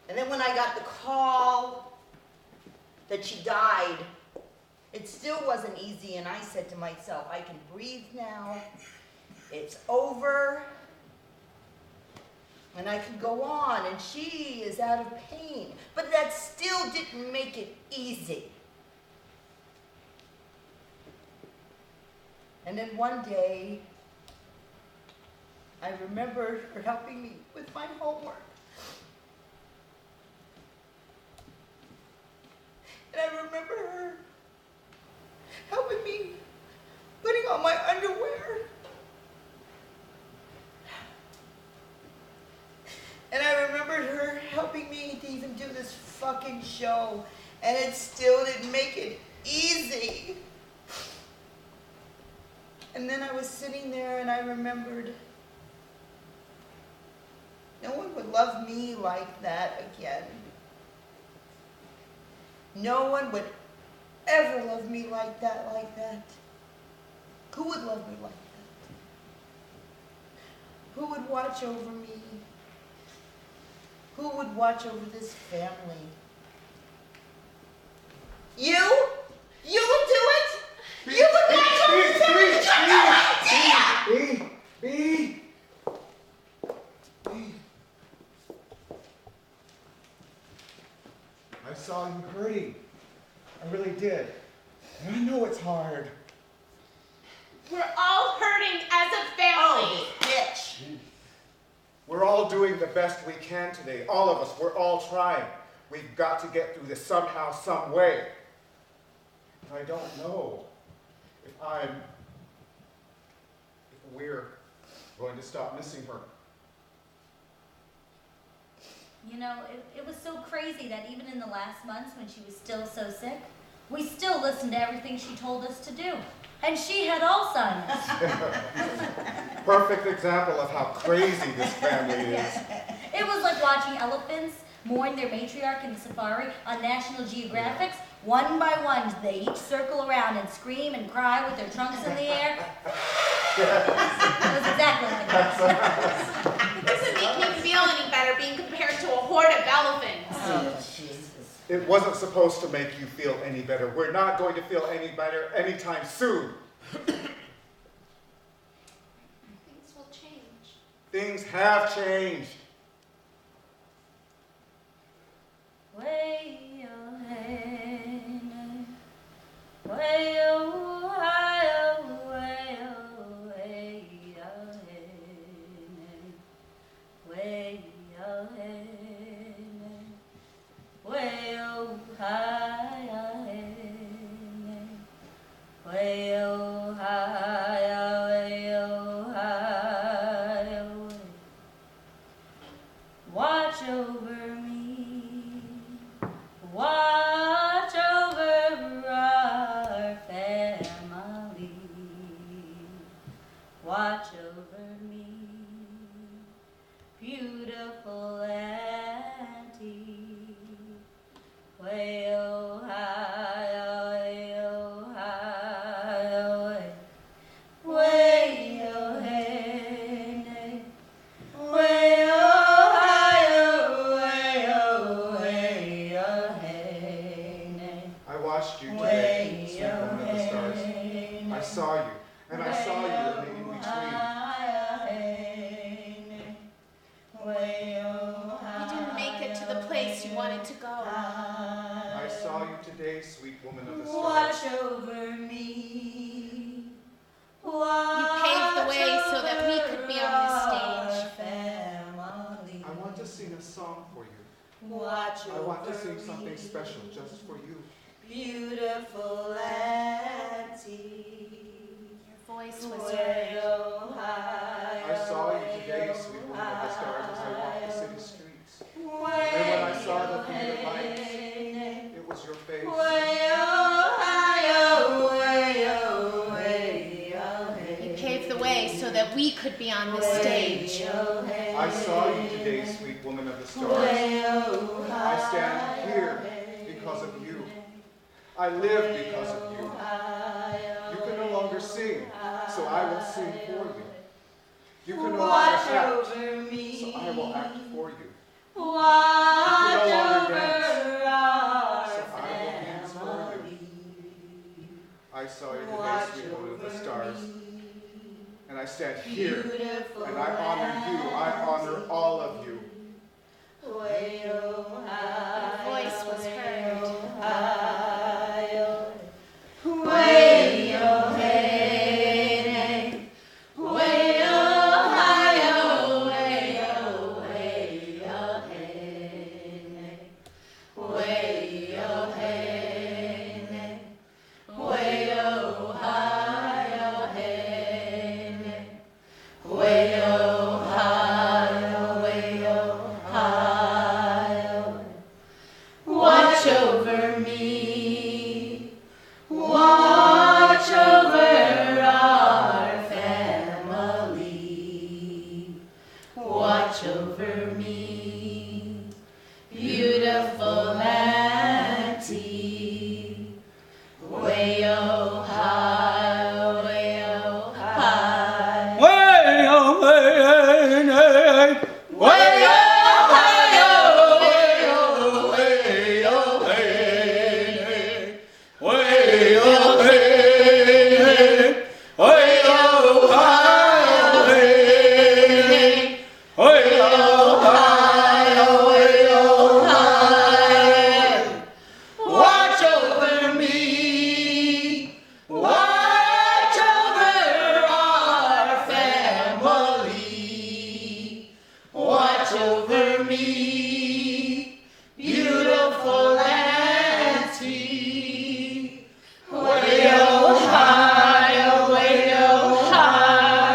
And then when I got the call, that she died. It still wasn't easy, and I said to myself, I can breathe now. It's over. And I can go on, and she is out of pain. But that still didn't make it easy. And then one day, I remember her helping me with my homework. And I remember her helping me putting on my underwear. And I remembered her helping me to even do this fucking show. And it still didn't make it easy. And then I was sitting there and I remembered no one would love me like that again. No one would ever love me like that, Who would love me like that? Who would watch over me? Who would watch over this family? You? You would do it? You would watch over this family? You have no idea! B. I saw you hurting. I really did. And I know it's hard. We're all hurting as a family. Oh, bitch. We're all doing the best we can today. All of us, we're all trying. We've got to get through this somehow, some way. And I don't know if we're going to stop missing her. You know, it was so crazy that even in the last months when she was still so sick, we still listened to everything she told us to do. And she had Alzheimer's. Perfect example of how crazy this family is. It was like watching elephants mourn their matriarch in the safari on National Geographic. One by one, they each circle around and scream and cry with their trunks in the air. It was exactly like that. It doesn't make me feel any better being compared to a horde of elephants. Oh, Jesus. It wasn't supposed to make you feel any better. We're not going to feel any better anytime soon. Things will change. Things have changed. Way oh hey, way oh hi oh way oh hey oh hey, way oh hey, way oh hi oh hey, way oh hi oh way oh hi oh. Watch over me, watch over our family, watch over me, beautiful auntie, way oh hi, way oh hi, way oh hey, nay. Way oh hi oh way oh way oh hey nay. I watched you today, sweet woman of the stars. I saw you, and I saw you in the in-between. You didn't make it to the place you wanted to go. I saw you today, sweet woman of the Watch stars. over me. You paved the way so that we could be on this stage. Family. I want to sing a song for you. Watch I want to over sing something me. special just for you. Beautiful auntie. Your voice was Way heard. oh hi, I saw you today, oh, sweet woman of the stars, as I walked the city streets. Way And when I saw the theater oh, lights, hey, it was your face. way oh hi, oh way oh way oh hey. You paved the way so that we could be on this stage. I saw you today, sweet woman of the stars. oh, I stand here because of you. I live because of you. You can no longer sing, so I will sing for you. You can no longer Watch act, over me. so I will act for you. Watch You can no longer over dance, our so I will dance I saw you today, sweet woman of the stars. And I stand here, and I honor you. I honor all of you. Her voice was heard. Watch over me, watch over our family, watch over me, beautiful auntie, way-oh high, way-oh high. Way-oh, way-oh, way-oh. Watch over me, watch over our family, watch over me, beautiful auntie, way-oh high, way-oh high.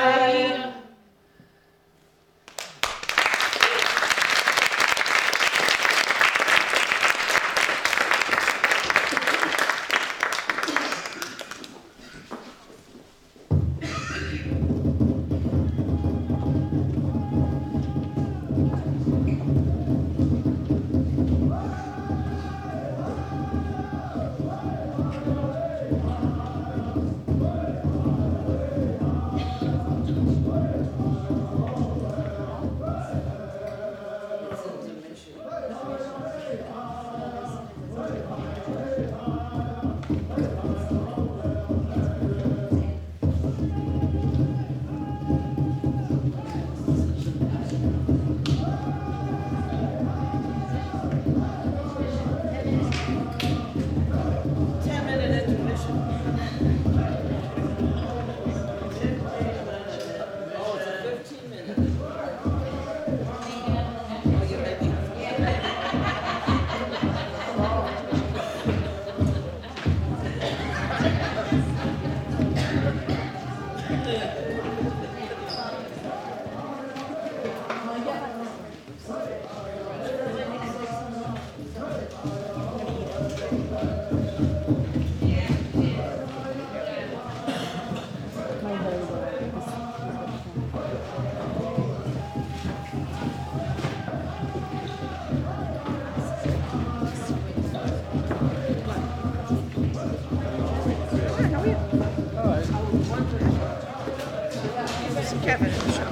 Kevin in the show.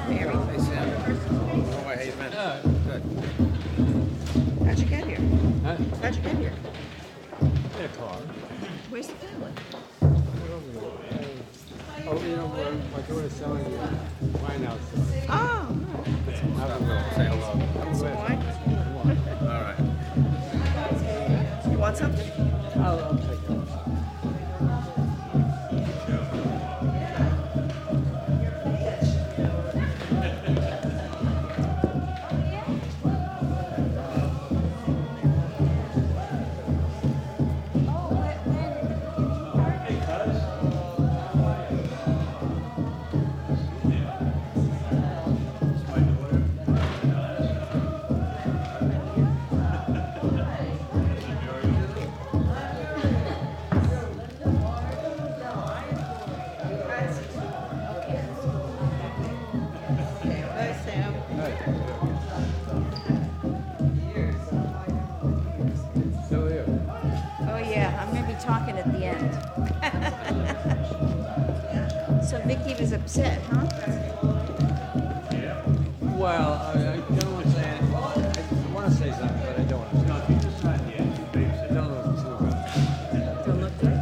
Mary. Hey, Sam. Oh, hey, man. Good. How'd you get here? Huh? How'd you get here? In a car. Where's the family? Oh, you know, my daughter's selling wine outside. Oh, Say hello. some wine? All right. You want something? I'll take it. Bye, Sam. Still here. Oh yeah, I'm gonna be talking at the end. So Vicky was upset, huh? Well, I don't want to say anything. I want to say something, but I don't want to say anything. I don't know what to do about it. Don't look good.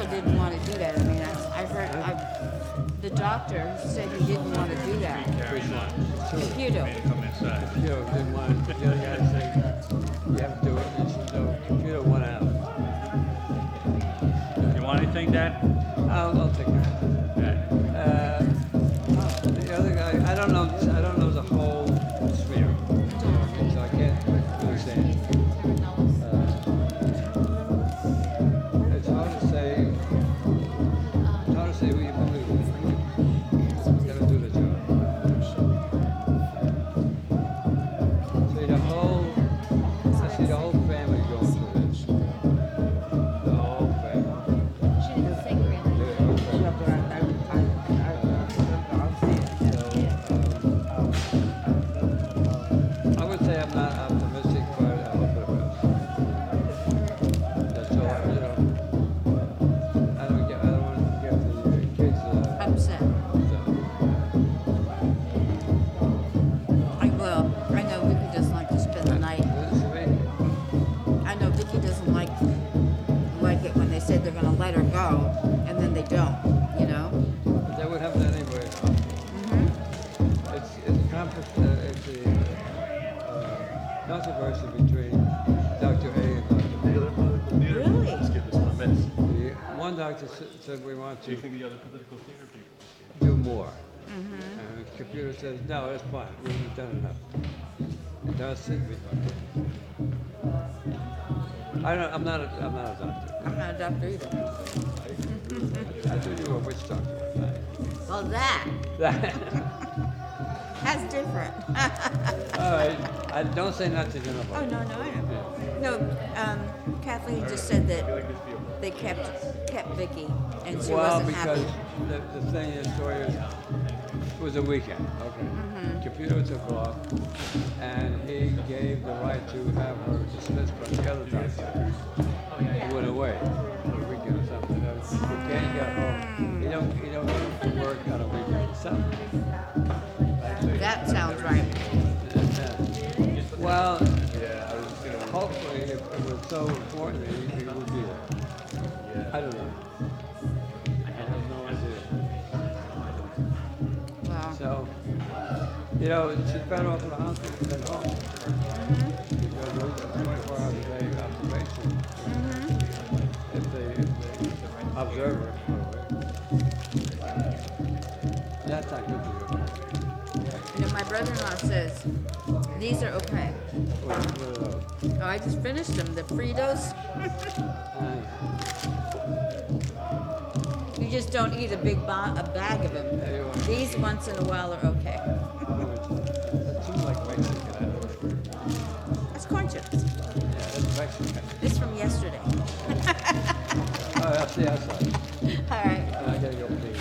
he didn't want to do that. I mean, I've heard, the doctor said he didn't want to do that. Computer. Come inside. Computer didn't want to, the other guy said, you have to do it. And so computer went out. You want anything, Dad? I'll take that. The other guy, I don't know the whole sphere, so I can't really say it. It's hard to say who you believe in. Gotta do the job. I see the whole family going through this. The whole family. She didn't sing really. I would say I'm not optimistic, but I hope for the best. That's all, I don't want to get the kids Upset. I know Vicky doesn't like to spend the night. I know Vicky doesn't like it when they say they're going to let her go, and then they don't, you know? That would happen anyway. It's a controversy between Dr. A and Dr. B. Really? The one doctor said we want to the other political theater people? do more. And the computer says, no, that's fine. We've done enough. It does seem to be I'm not a doctor. I'm not a doctor either. I thought you were a witch doctor. Well, that's different. All right. I don't say nothing to Oh, nobody. no, I know. No, Kathleen just said that they kept Vicky, and she wasn't because happy. the thing is, story is, it was a weekend, okay? Computer took off, and he gave the right to have her dismissed from the other doctor. He went away for a weekend or something. You can't get home. You don't get to work on a weekend. Something. That sounds right. Well, hopefully, if it was so important, he would be there. I don't know. I have no idea. Wow. So, she's better off in the hospital than home. Because there's a 24-hour a day observation. If they observe her, that's not good for you. My brother-in-law says these are okay. What are those? Oh, I just finished them. The Fritos. You just don't eat a bag of them. These once in a while are okay. That seems like Mexican. That's corn chips. Yeah, that's Mexican. It's from yesterday. Oh, that's the outside. All right. And I gotta go pee.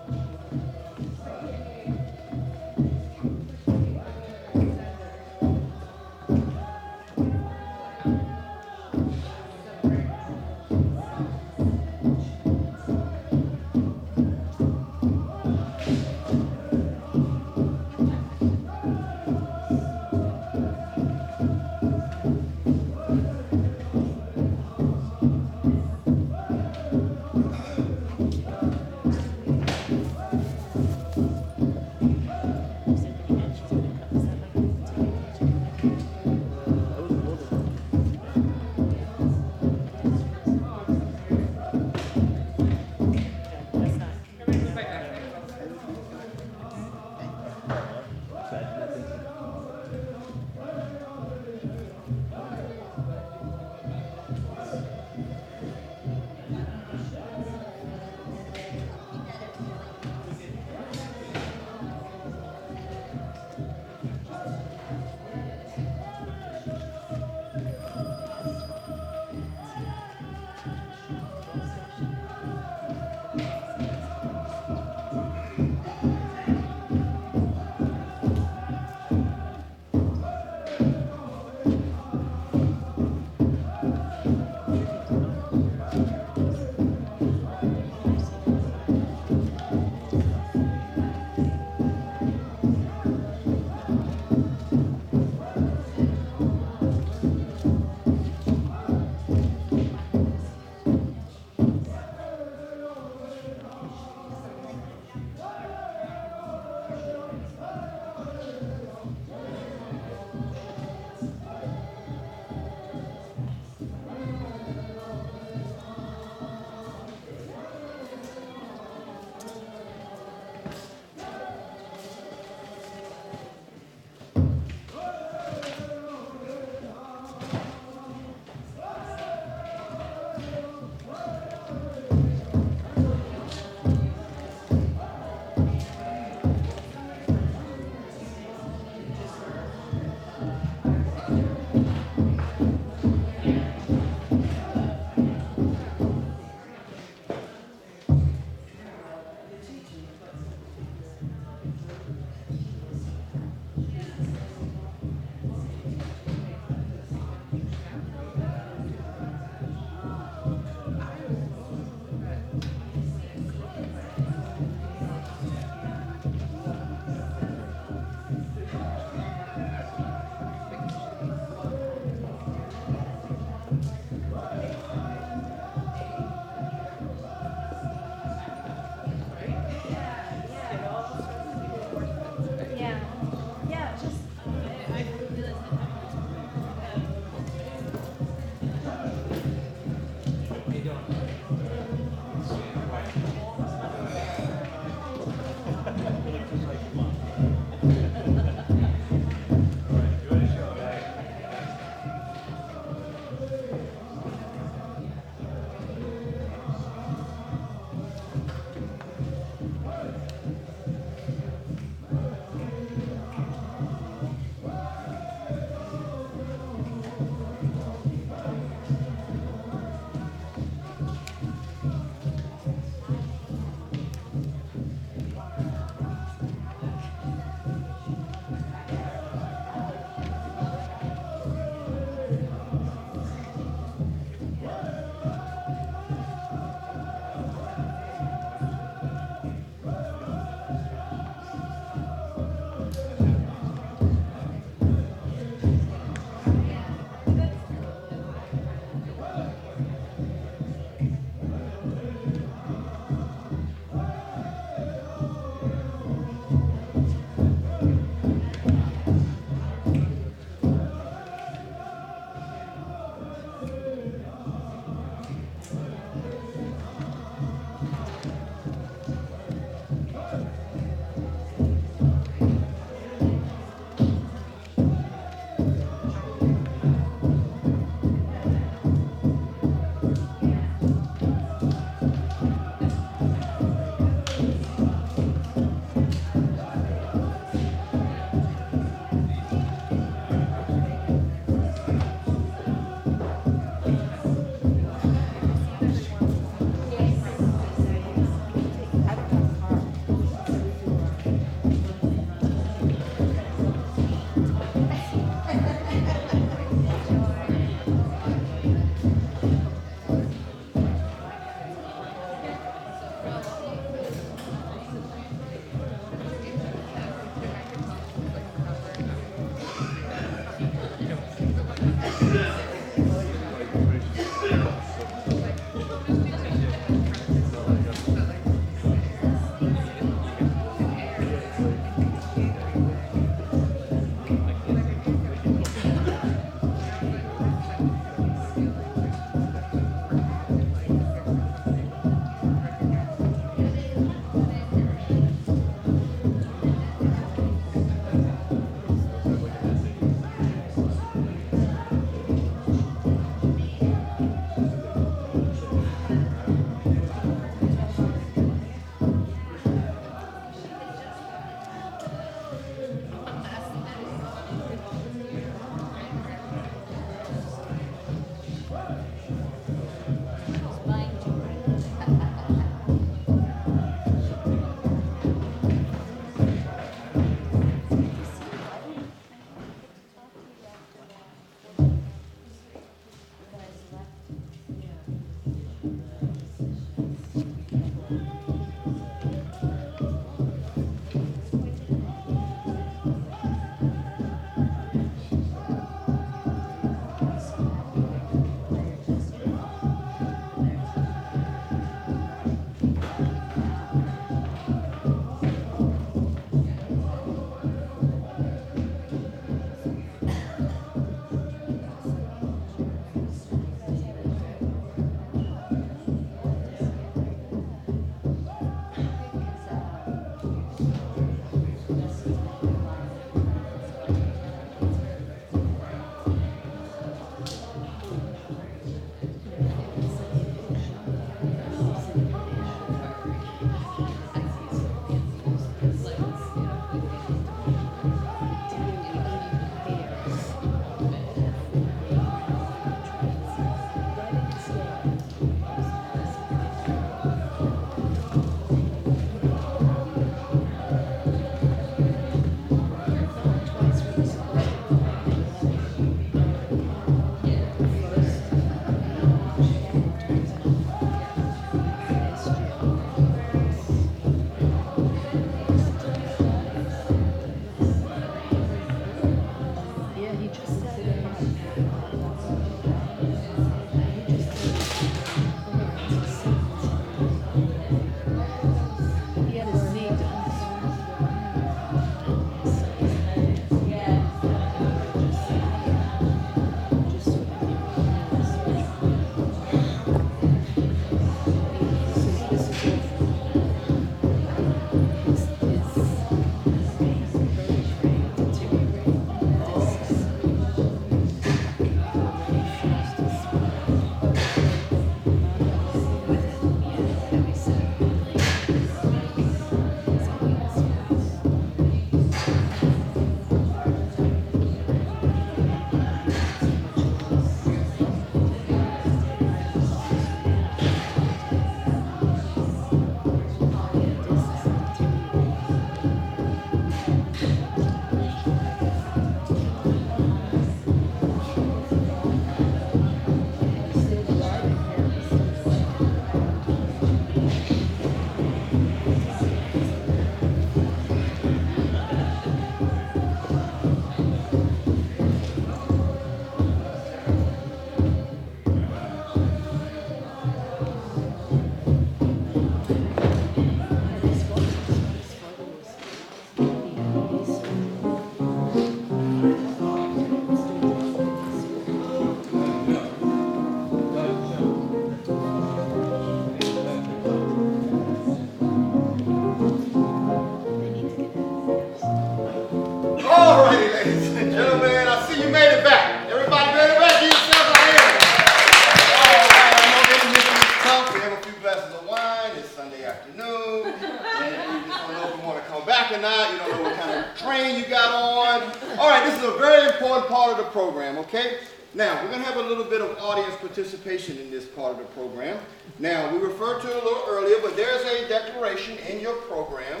important part of the program, okay? Now, we're going to have a little bit of audience participation in this part of the program. Now, we referred to it a little earlier, but there's a declaration in your program.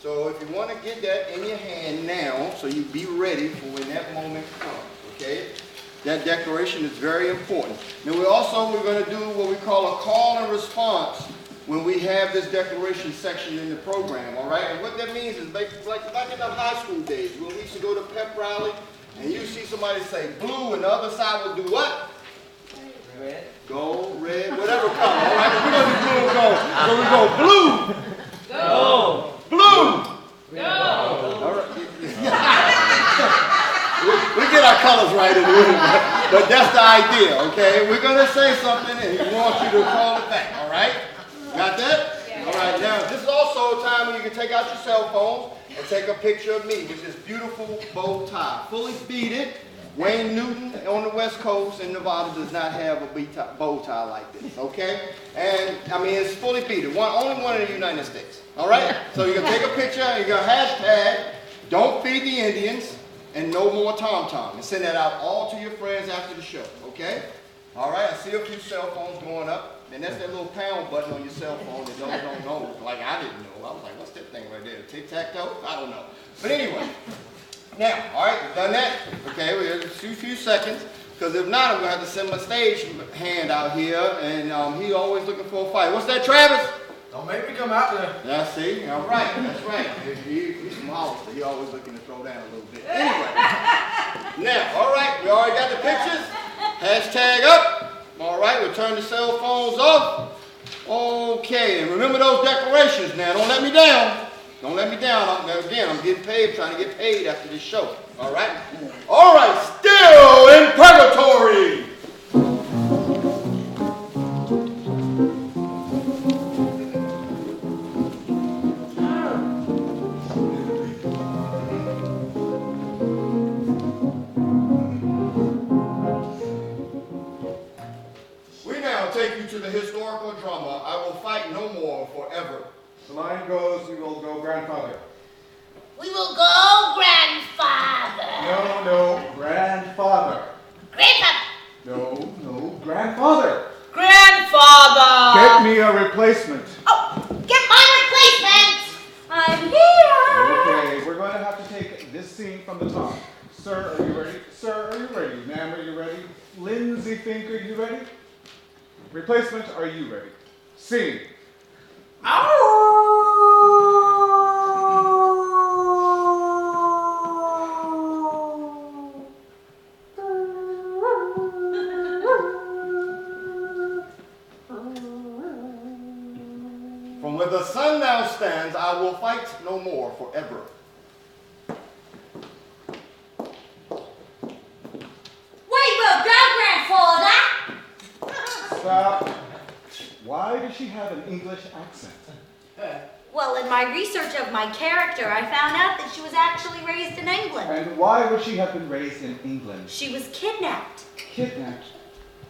So if you want to get that in your hand now, so you be ready for when that moment comes, okay? That declaration is very important. Now, we're going to do what we call a call and response when we have this declaration section in the program, all right? And what that means is like back in the high school days when we used to go to pep rally and you see somebody say blue and the other side would do what? Red. Go, red, whatever color, all right? We're going to do blue and gold. So we go blue. Go. Blue. Go. All right. we get our colors right in the room, but that's the idea, okay? We're going to say something and we want you to call it back, all right? Got that? Yeah. All right, now this is also a time when you can take out your cell phones and take a picture of me with this beautiful bow tie. Fully beaded. Wayne Newton on the West Coast in Nevada does not have a bow tie like this, okay? And, I mean, it's fully beaded. Only one in the United States, all right? So you can take a picture and you can hashtag, don't feed the Indians, and no more Tom Tom. And send that out all to your friends after the show, okay? All right, I see a few cell phones going up. And that's that little pound button on your cell phone that don't know. Like I didn't know. I was like, what's that thing right there? Tic-tac-toe? I don't know. But anyway. Now, all right, we've done that. Okay, we have a few seconds. Because if not, I'm going to have to send my stage hand out here. And he's always looking for a fight. What's that, Travis? Don't make me come out there. Yeah, see? All right, that's right. He's from Hollister. He's always looking to throw down a little bit. Anyway. Now, all right, we already got the pictures. Hashtag up. All right, we'll turn the cell phones off. Okay, and remember those declarations now. Don't let me down. Don't let me down. Again, I'm getting paid, trying to get paid after this show. All right? All right, still in purgatory. Take you to the historical drama, I will fight no more forever. The line goes, we will go grandfather. We will go, grandfather. No, grandfather. Grandpa. No, grandfather. Grandfather. Get me a replacement. Oh, get my replacement. I'm here. Okay, we're going to have to take this scene from the top. Sir, are you ready? Sir, are you ready? Ma'am, are you ready? Lindsay Fink, are you ready? Replacement, are you ready? Scene. From where the sun now stands, I will fight no more forever. We will go, grandfather. Stop. Why does she have an English accent? Well, in my research of my character, I found out that she was actually raised in England. And why would she have been raised in England? She was kidnapped. Kidnapped?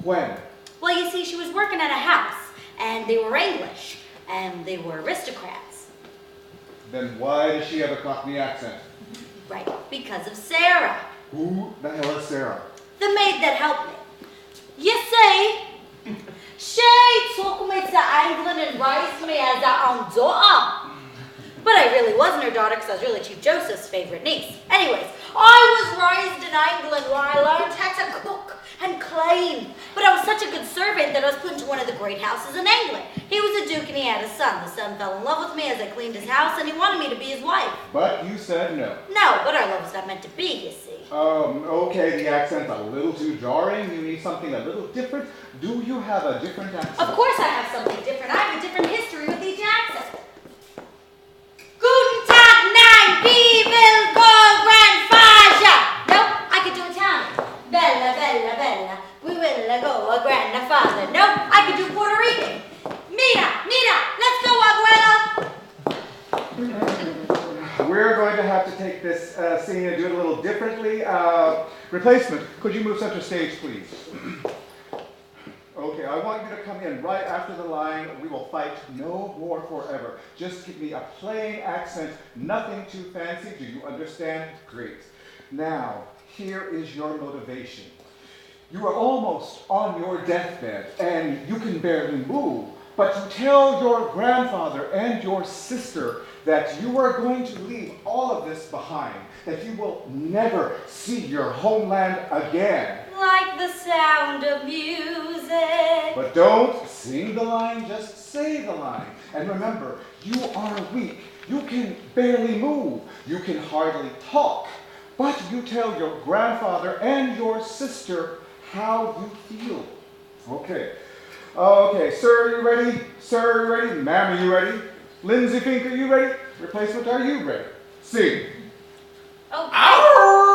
When? Well, you see, she was working at a house, and they were English, and they were aristocrats. Then why does she have a Cockney accent? Right, because of Sarah. Who the hell is Sarah? The maid that helped me. You see, she took me to England and raised me as her own daughter. But I really wasn't her daughter because I was really Chief Joseph's favorite niece. Anyways, I was raised in England where I learned how to cook and clean. But I was such a good servant that I was put into one of the great houses in England. He was a duke and he had a son. The son fell in love with me as I cleaned his house and he wanted me to be his wife. But you said no. No, but our love was not meant to be, you see. Okay, the accent's a little too jarring. You need something a little different. Do you have a different accent? Of course I have something different. I have a different history with each accent. Guten Tag, nein, wie will go, grandfather? Nope, I could do Italian. Bella, bella, bella, we will go, grandfather. Nope, I could do Puerto Rican. Mira, let's go, abuela. We're going to have to take this scene and do it a little differently. Replacement, could you move center stage, please? Okay, I want you to come in right after the line, we will fight no more forever. Just give me a plain accent, nothing too fancy. Do you understand? Great. Now, here is your motivation. You are almost on your deathbed and you can barely move, but you tell your grandfather and your sister that you are going to leave all of this behind, that you will never see your homeland again. Like the sound of music. But don't sing the line, just say the line. And remember, you are weak. You can barely move. You can hardly talk. But you tell your grandfather and your sister how you feel. Okay. Okay, sir, are you ready? Sir, are you ready? Ma'am, are you ready? Lindsay Fink, are you ready? Replacement, are you ready? Sing. Oh,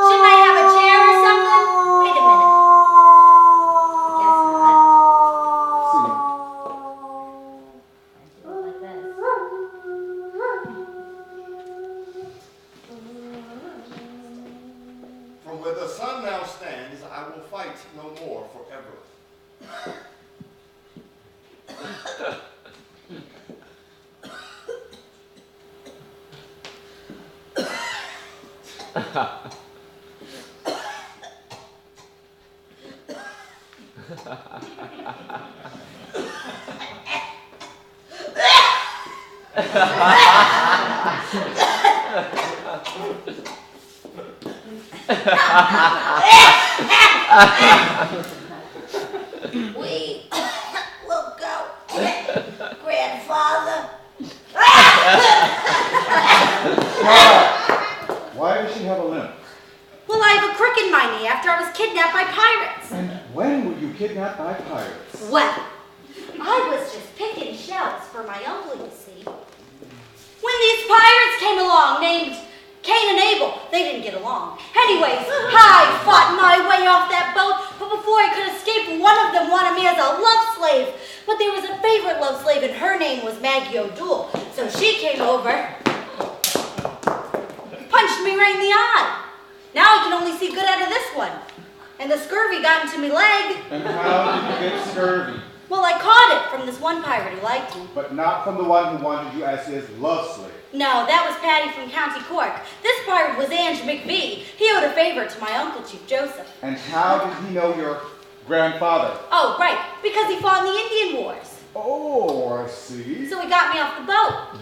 shouldn't I have a chair or something? Wait a minute. Guess not. Sing. I do it like this. From where the sun now stands, I will fight no more forever. We will go, grandfather. Why does she have a limp? Well, I have a crook in my knee after I was kidnapped by pirates. And when were you kidnapped by pirates? Well, I was just picking shells for my uncle, you see. When these pirates came along, named Cain and Abel, they didn't get along. Anyways, I fought my way off that boat, but before I could escape, one of them wanted me as a love slave. But there was a favorite love slave, and her name was Maggie O'Doul. So she came over, punched me right in the eye. Now I can only see good out of this one. And the scurvy got into my leg. And how did you get scurvy? Well, I caught it from this one pirate who liked me. But not from the one who wanted you as his love slave. No, that was Patty from County Cork. This pirate was Ange McVee. He owed a favor to my uncle, Chief Joseph. And how did he know your grandfather? Oh, right, because he fought in the Indian Wars. Oh, I see. So he got me off the boat.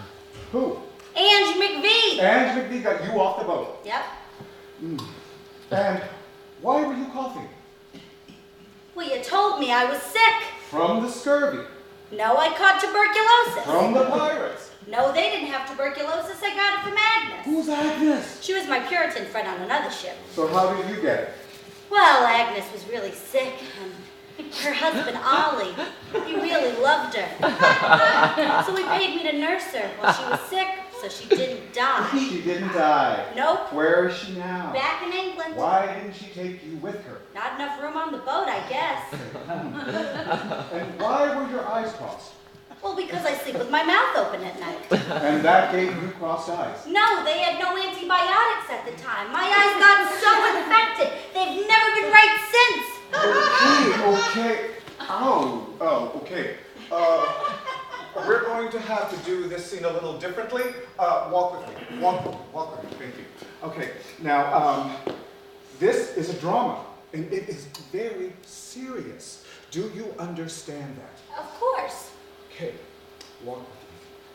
Who? Ange McVee. Ange McVee got you off the boat. Yep. And why were you coughing? Well, you told me I was sick. From the scurvy. No, I caught tuberculosis. From the pirates. No, they didn't have tuberculosis. I got it from Agnes. Who's Agnes? She was my Puritan friend on another ship. So how did you get it? Well, Agnes was really sick, and her husband, Ollie, he really loved her. So he paid me to nurse her while she was sick, so she didn't die. She didn't die. Nope. Where is she now? Back in England. Why didn't she take you with her? Not enough room on the boat, I guess. And why were your eyes crossed? Well, because I sleep with my mouth open at night. And that gave you crossed eyes. No, they had no antibiotics at the time. My eyes got so infected, they've never been right since. Okay. Okay. We're going to have to do this scene a little differently. Walk with me. Walk with me. Thank you. Okay. Now, this is a drama, and it is very serious. Do you understand that? Of course. Okay. Walk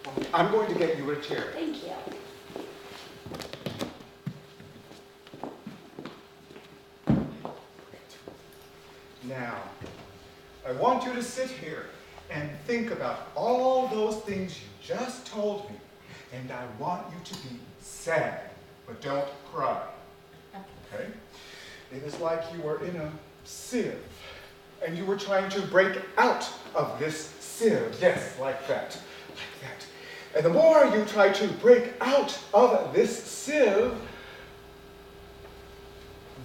with me. I'm going to get you a chair. Thank you. Now, I want you to sit here and think about all those things you just told me. And I want you to be sad, but don't cry. Okay? It is like you were in a sieve, and you were trying to break out of this sieve. Yes, like that. Like that. And the more you try to break out of this sieve,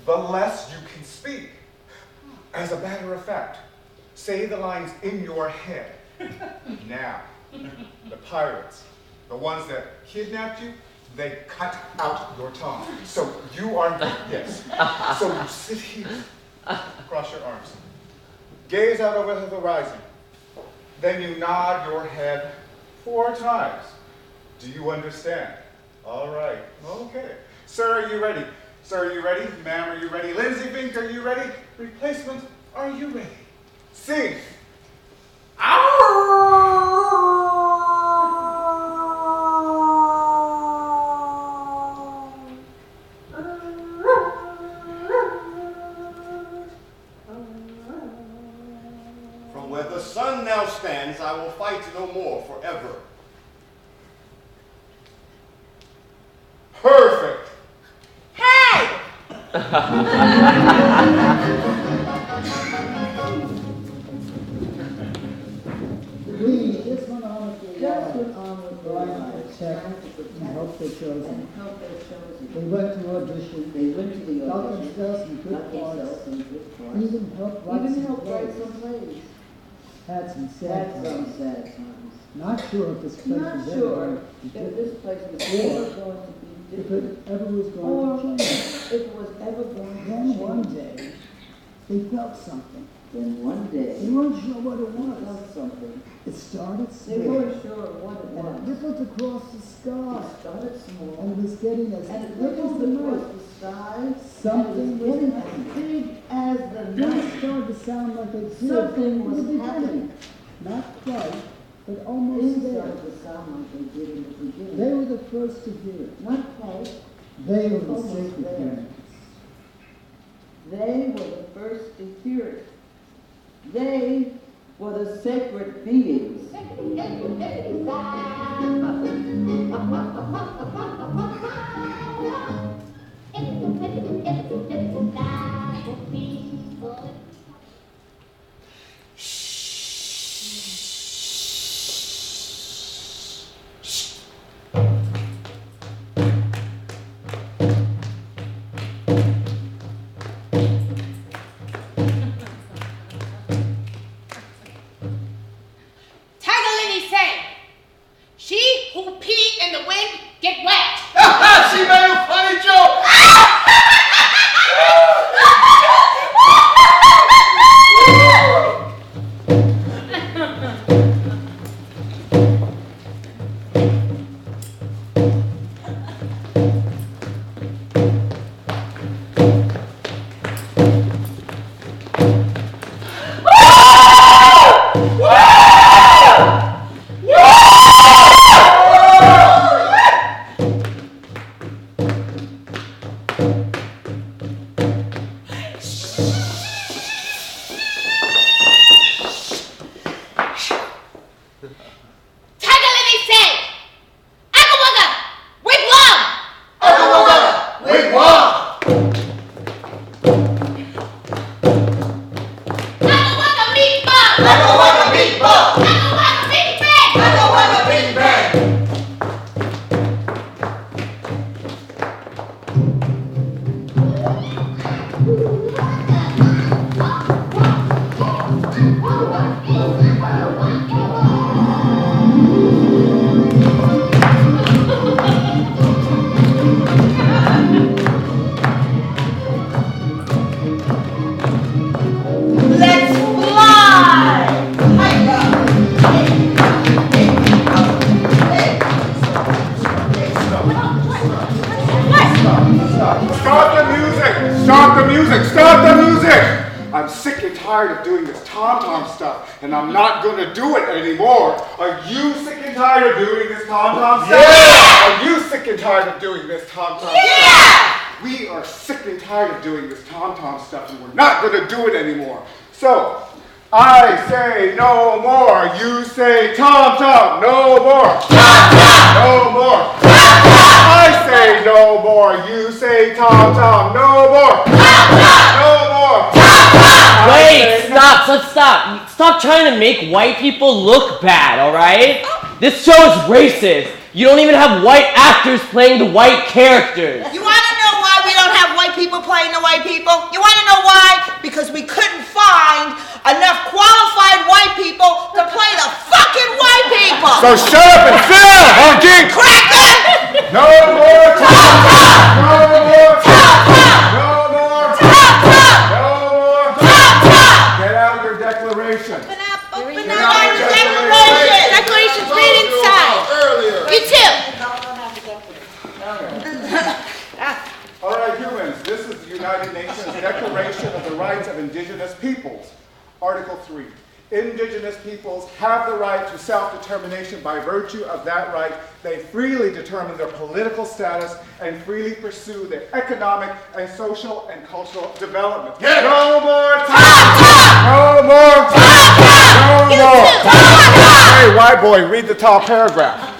the less you can speak. As a matter of fact, say the lines in your head. Now, the pirates, the ones that kidnapped you, they cut out your tongue. So you are, yes. So you sit here, cross your arms, gaze out over the horizon. Then you nod your head 4 times. Do you understand? All right. Okay. Sir, are you ready? Sir, are you ready? Ma'am, are you ready? Lindsay Fink, are you ready? Replacement, are you ready? Sing! From where the sun now stands, I will fight no more forever. Perfect! Hey! We just went on with the Brian to check and help their chosen. They went to audition. Felt themselves in good parts. Even helped write some plays. Had some sad times. Not sure if this place was ever going to be if it ever was going to change. Then one day, they felt something. Then one day, They weren't sure what it was. felt something. It started They small. weren't sure what it And was. it rippled across the sky. It started small. And it was getting as And it big as rippled the across night. the sky. Something and it was getting happening. as big as the Then it night. started to sound like it did Something in was the beginning. happening. Not quite, but almost Things there. started to sound like they did in the beginning. They were the first to hear it. Not quite. They were the Almost sacred there. parents. They were the first to hear it. They were the sacred beings. Tagalini sang, "She who pee in the wind get wet." She made a funny joke! Tagalini sang, "Aga waga, wigwam." Wigwam! Aga waga meatball. Aga waga meatball. Aga waga big bang. Aga waga bing bang! Let's fly! Stop the music! Stop the music! Stop the music! I'm sick and tired of doing this tom-tom stuff, and I'm not going to do it anymore. Are you sick and tired of doing this tom-tom stuff? Yeah! Are you sick and tired of doing this tom-tom Yeah! stuff? We are sick and tired of doing this tom-tom stuff, and we're not going to do it anymore. So, I say no more. You say tom-tom. No more. Tom-tom. No more. I say no more. You say tom-tom. No more. No more. Wait, stop. Stop trying to make white people look bad, alright? This show is racist. You don't even have white actors playing the white characters. You want to know why we don't have white people playing the white people? You want to know why? Because we couldn't find enough qualified white people to play the fucking white people. So shut up and sit down, honky! Cracker! No more tom-tom! No more tom-tom! No more tom-tom! No more tom-tom! Get out your declaration. Open up our declaration. Declaration's right inside. Earlier. You too. All right, humans, indigenous peoples. Article 3. Indigenous peoples have the right to self-determination. By virtue of that right, they freely determine their political status and freely pursue their economic and social and cultural development. No more talk! No more talk! No more! Hey, white boy, read the top paragraph.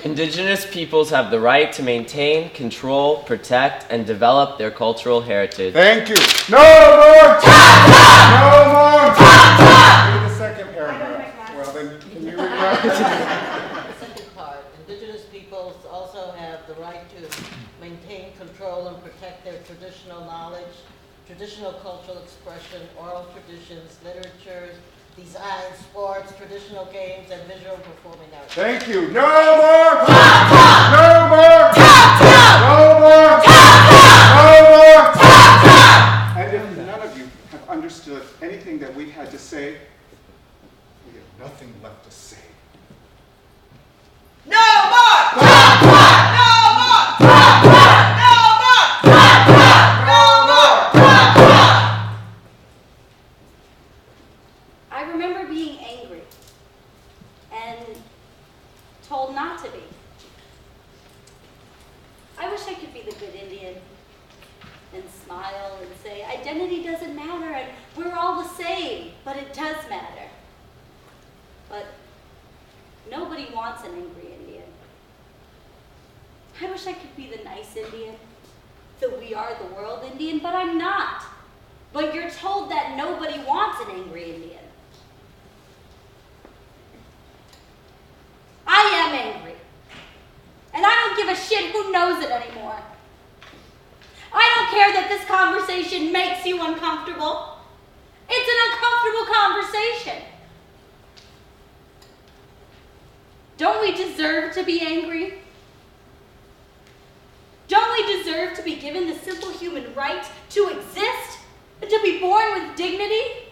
Indigenous peoples have the right to maintain, control, protect, and develop their cultural heritage. Thank you. No more talk! No more talk! Read the second paragraph. Well, then, can you read that? The second part, indigenous peoples also have the right to maintain, control, and protect their traditional knowledge, traditional cultural expression, oral traditions, literatures, design, sports, traditional games, and visual performing arts. Thank you. No more talk! No more talk! No more talk! No more talk! And if none of you have understood anything that we had to say, we have nothing left to say. No more! Talk! No more! Talk! No more! Talk! No more! Talk! I remember being angry and told not to be. I wish I could be the good Indian and smile and say, identity doesn't matter and we're all the same, but it does matter. But nobody wants an angry Indian. I wish I could be the nice Indian, the we are the world Indian, but I'm not. But you're told that nobody wants an angry Indian. I am angry. And I don't give a shit who knows it anymore. I don't care that this conversation makes you uncomfortable. It's an uncomfortable conversation. Don't we deserve to be angry? Don't we deserve to be given the simple human right to exist and to be born with dignity?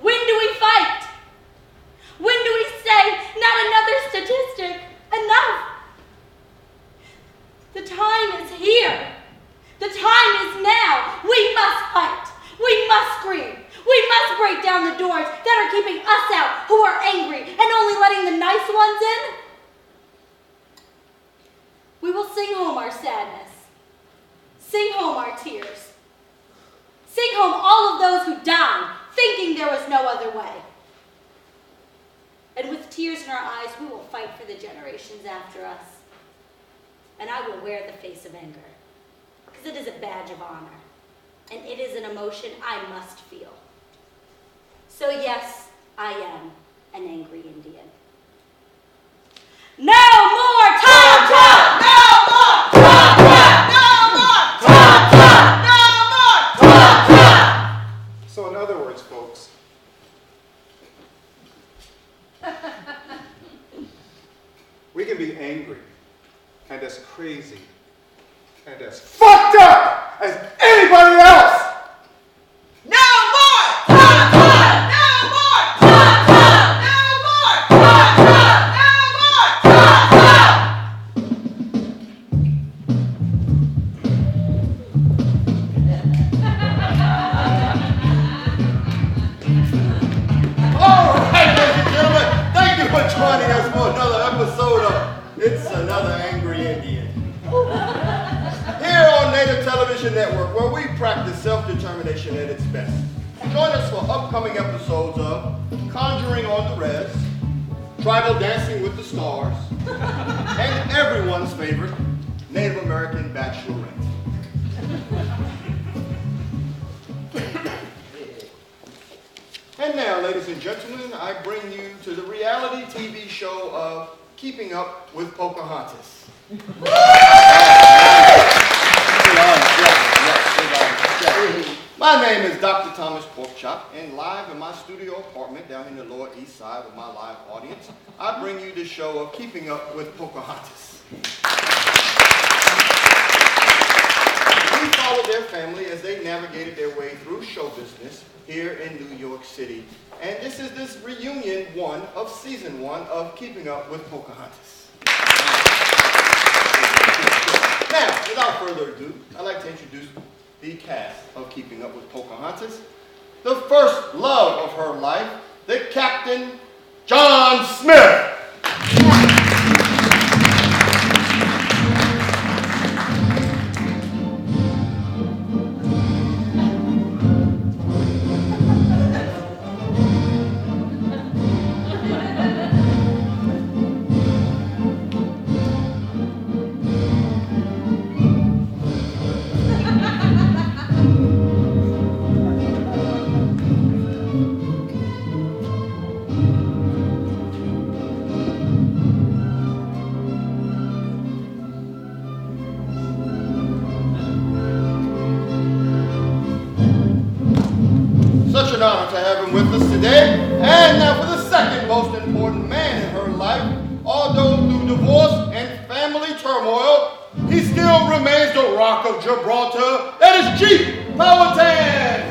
When do we fight? When do we say, not another statistic, enough? The time is here. The time is now. We must fight. We must scream. We must break down the doors that are keeping us out who are angry and only letting the nice ones in. We will sing home our sadness. Sing home our tears. Sing home all of those who died thinking there was no other way. And with tears in our eyes, we will fight for the generations after us. And I will wear the face of anger, because it is a badge of honor, and it is an emotion I must feel. So yes, I am an angry Indian. No more talk! No more talk! No more talk! No more talk! So in other words, folks, we can be angry and as crazy and as fucked up as anybody else. No more! Talk! No more! Talk! No more! Talk! No All right, ladies and gentlemen, thank you for joining us for another episode of It's Another Angry Indian. Here on Native Television Network, where we practice self-determination at its best. Join us for upcoming episodes of Conjuring on the Res, Tribal Dancing with the Stars, and everyone's favorite, Native American Bachelorette. And now, ladies and gentlemen, I bring you to the reality TV show of Keeping Up with Pocahontas. My name is Dr. Thomas Porkchop, and live in my studio apartment down in the Lower East Side with my live audience, I bring you the show of Keeping Up with Pocahontas. We followed their family as they navigated their way through show business here in New York City. And this is this reunion one of season one of Keeping Up with Pocahontas. Now, without further ado, I'd like to introduce the cast of Keeping Up with Pocahontas, the first love of her life, the Captain John Smith. Such an honor to have him with us today. And now for the second most important man in her life, although through divorce and family turmoil, he still remains the Rock of Gibraltar. That is Chief Powhatan.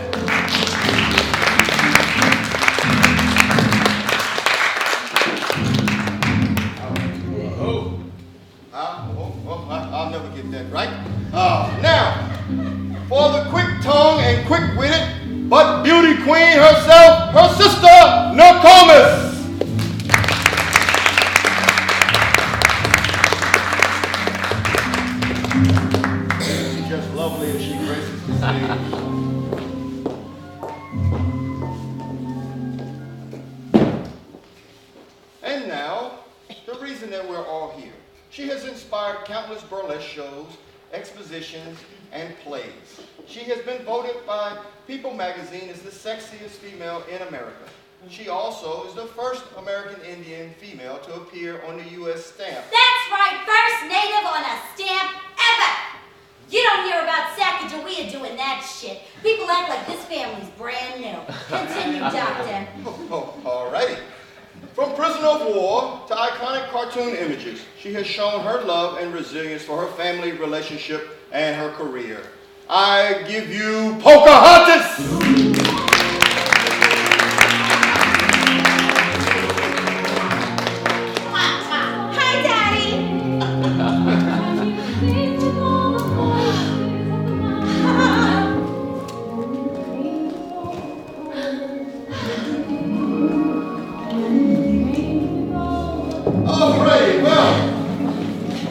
I'll never get that right. Now, for the quick tongue and quick-witted, but beauty queen herself, her sister, Nokomis. She's just lovely as she graces the stage. And now, the reason that we're all here. She has inspired countless burlesque shows, expositions, and plays. She has been voted by People magazine as the sexiest female in America. She also is the first American Indian female to appear on the U.S. stamp. That's right, first native on a stamp ever. You don't hear about Sacagawea doing that shit. People act like this family's brand new. Continue, Doctor. Alrighty. From prisoner of war to iconic cartoon images, she has shown her love and resilience for her family, relationship, and her career. I give you Pocahontas! Hi, Daddy. Alrighty, well,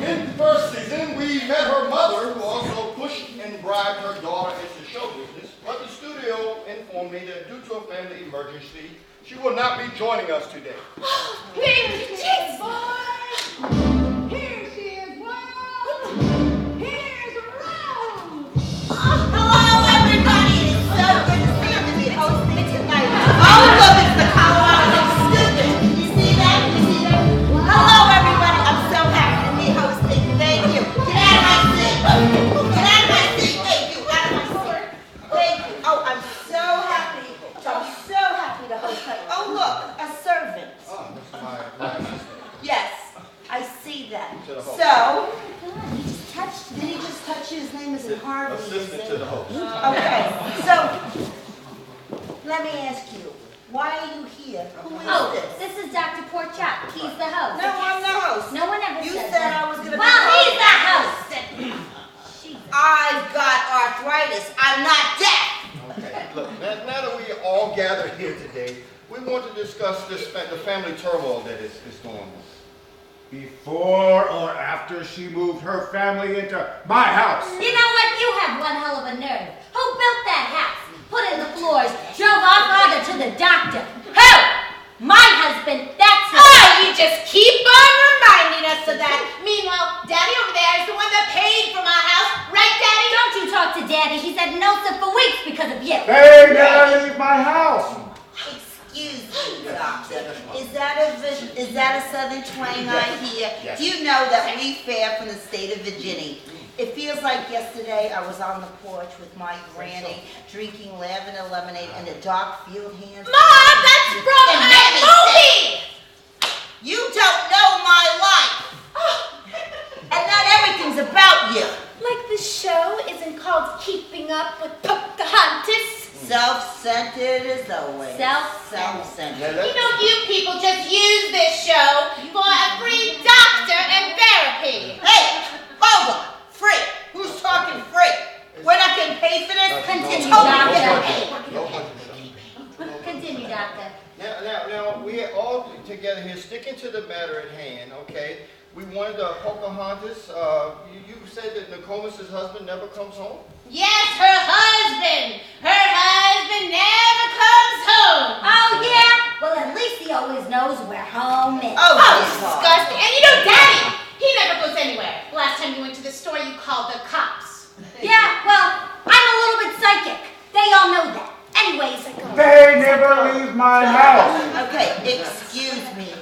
in the first season, we met her mother, who also pushed and bribed her daughter into show business, but the studio informed me that due to a family emergency, she will not be joining us today. Here she is, boys! Here she is, world! Here's Rose! Hello, everybody! It's so good to see you to be hosting tonight. Oh, look, it's the Colorado student. You see that? You see that? Hello, everybody. I'm so happy to be hosting. Thank you. Get out of my seat. Get out of my seat. Thank you. Out of my seat. Thank you. Oh, I'm so happy. I'm so happy to host her. Oh, look, a servant. Oh, that's my assistant. Yes, I see that. To the host. So, did he just touch you? His name isn't Harvey, is Assistant it? to the host. Okay, so, let me ask you, why are you here? Who is Oh, this? this is Dr. Porkchop. He's the host. No, I'm the host. No one ever You said said that. I was gonna be Well, he's the host. I've got arthritis. I'm not deaf. Okay, look, now that we all gathered here today, we want to discuss the family turmoil that is going on. Before or after she moved her family into my house. You know what? You have one hell of a nerve. Who built that house? Put in the floors, drove our father to the doctor. Who? My husband. That's it. Oh, you just keep on reminding us of that. Meanwhile, Daddy over there is the one that paid for my house. Right, Daddy? Don't you talk to Daddy. He's had Nelson for weeks because of you. They never leave my house. Excuse me, doctor. Is that a southern twang I hear? Yes. Do you know that we fare from the state of Virginia? It feels like yesterday I was on the porch with my granny drinking lavender lemonade and the dark field hands. Mom, that's from a movie! You don't know my life. And not everything's about you. Like the show isn't called Keeping Up with Pocahontas. Self-centered as always. Self-centered. You know, you people just use this show for a free doctor and therapy. Hey, hold on. Free. Who's talking free? We're not getting paid for this? Continue, Totally Doctor. getting paid. Continue, Doctor. Now, we are all together here, sticking to the matter at hand, okay? We wanted Pocahontas, you said that Nokomis' husband never comes home? Yes, her husband. Her husband never comes home. Oh, yeah? Well, at least he always knows where home is. Oh, Disgusting. And you know, Daddy, he never goes anywhere. The last time you went to the store, you called the cops. Yeah, well, I'm a little bit psychic. They all know that. Anyways, They never leave my house. Okay, excuse me.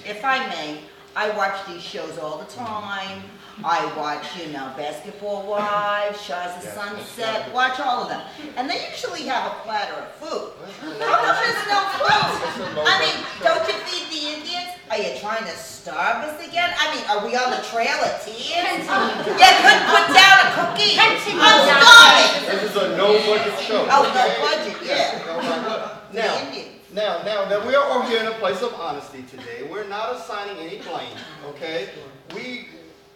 If I may, I watch these shows all the time. I watch, Basketball Wives, Shahs of Sunset, watch all of them. And they usually have a platter of food. How come there's no food? I mean, don't you feed the Indians? Are you trying to starve us again? I mean, are we on the trail of tears? You couldn't put down a cookie? I'm starving! This is a no-budget show. Oh, no budget, yeah. Now that we are all here in a place of honesty today, we're not assigning any blame, okay?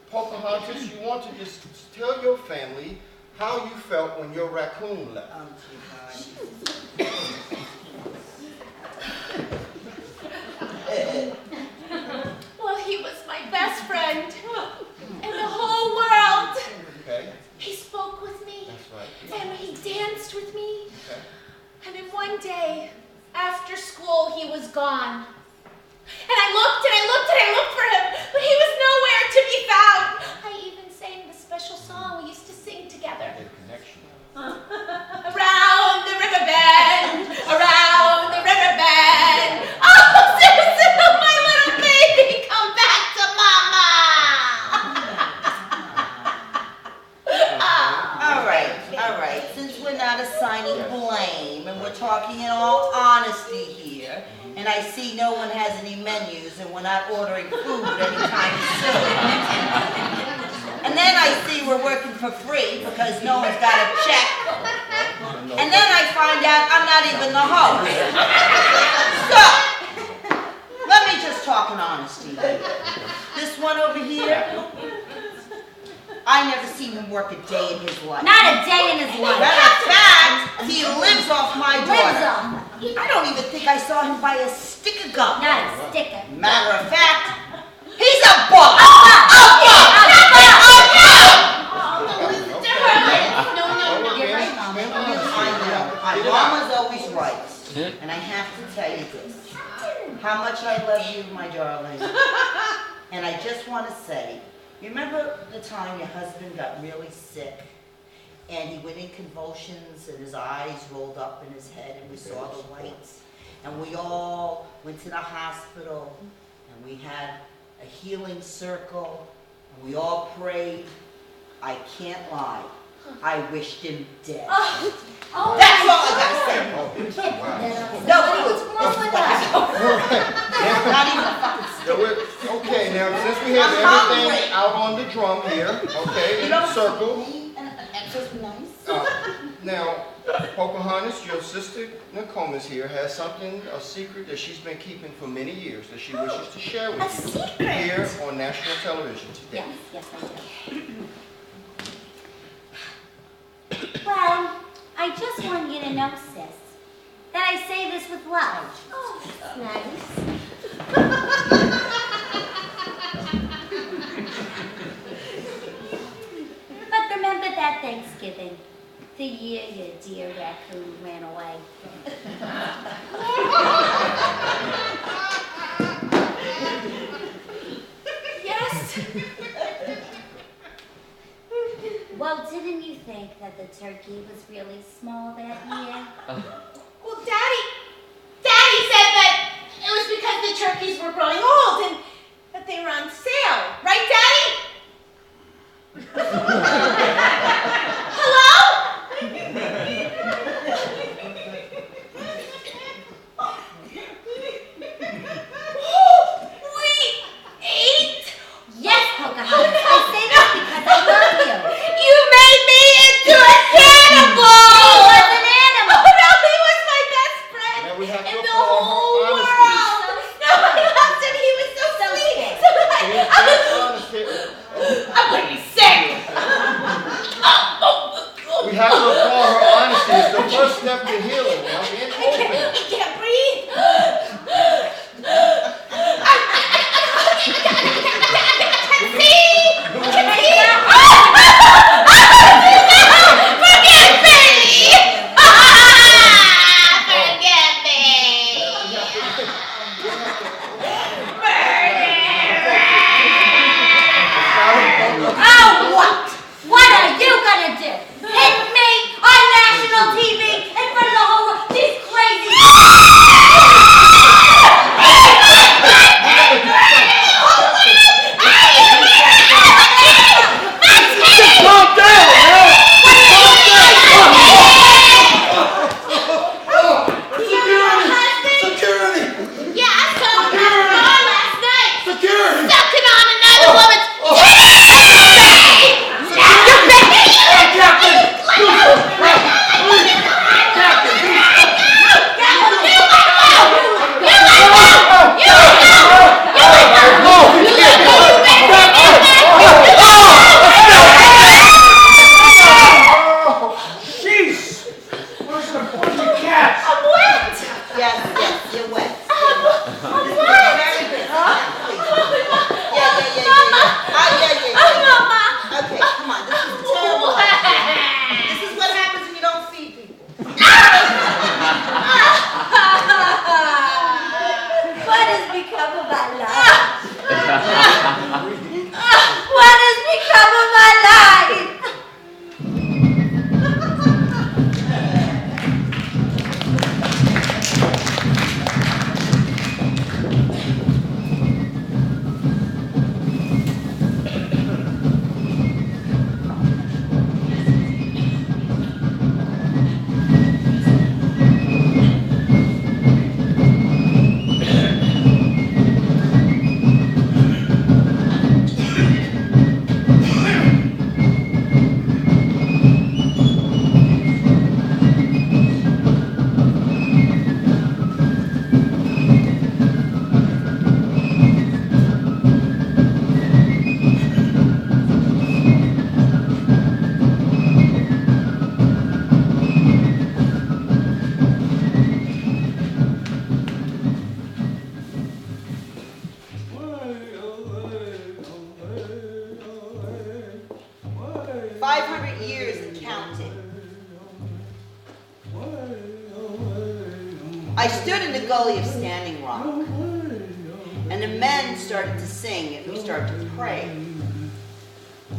Pocahontas, you want to just tell your family how you felt when your raccoon left. Well, he was my best friend in the whole world. Okay. He spoke with me. That's right. And he danced with me. Okay. And then one day, after school, he was gone. And I looked and I looked and I looked for him, but he was nowhere to be found. I even sang the special song we used to sing together. Around the river bend, around the river bend. Oh, Susan, my little baby, come back to mama. All right. Since we're not assigning blame and we're talking in all honesty here, and I see no one has any menus and we're not ordering food anytime soon. And then I see we're working for free because no one's got a check. And then I find out I'm not even the host. So, let me just talk in honesty here. This one over here, I never seen him work a day in his life. Not a day in his life. Matter of fact, he lives off my daughter. I don't even think I saw him buy a stick of gum. Not a sticker. Matter of fact, he's a bum. My mama's always right. And I have to tell you this. How much I love you, my darling. And I just want to say, remember the time your husband got really sick and he went in convulsions and his eyes rolled up in his head and we saw the whites? And we all went to the hospital and we had a healing circle and we all prayed. I can't lie. I wished him dead. That's all I gotta say. No food. Not even a fucking stick. Okay, now since we have everything out on the drum here, okay, in a circle. Now, Pocahontas, your sister Nokomis here has something, a secret that she's been keeping for many years that she wishes to share with you here on national television today. Yes, I do. Well, I just want you to know, sis, that I say this with love. Oh, nice. But remember that Thanksgiving, the year your dear raccoon ran away. Yes. Well, didn't you think that the turkey was really small that year? Well, Daddy said that it was because the turkeys were growing old and that they were on sale. Right, Daddy? Hello? We ate? Yes, Pocahontas. I say that because I love you. You made me into a cannibal! I stood in the gully of Standing Rock, and the men started to sing, and we started to pray.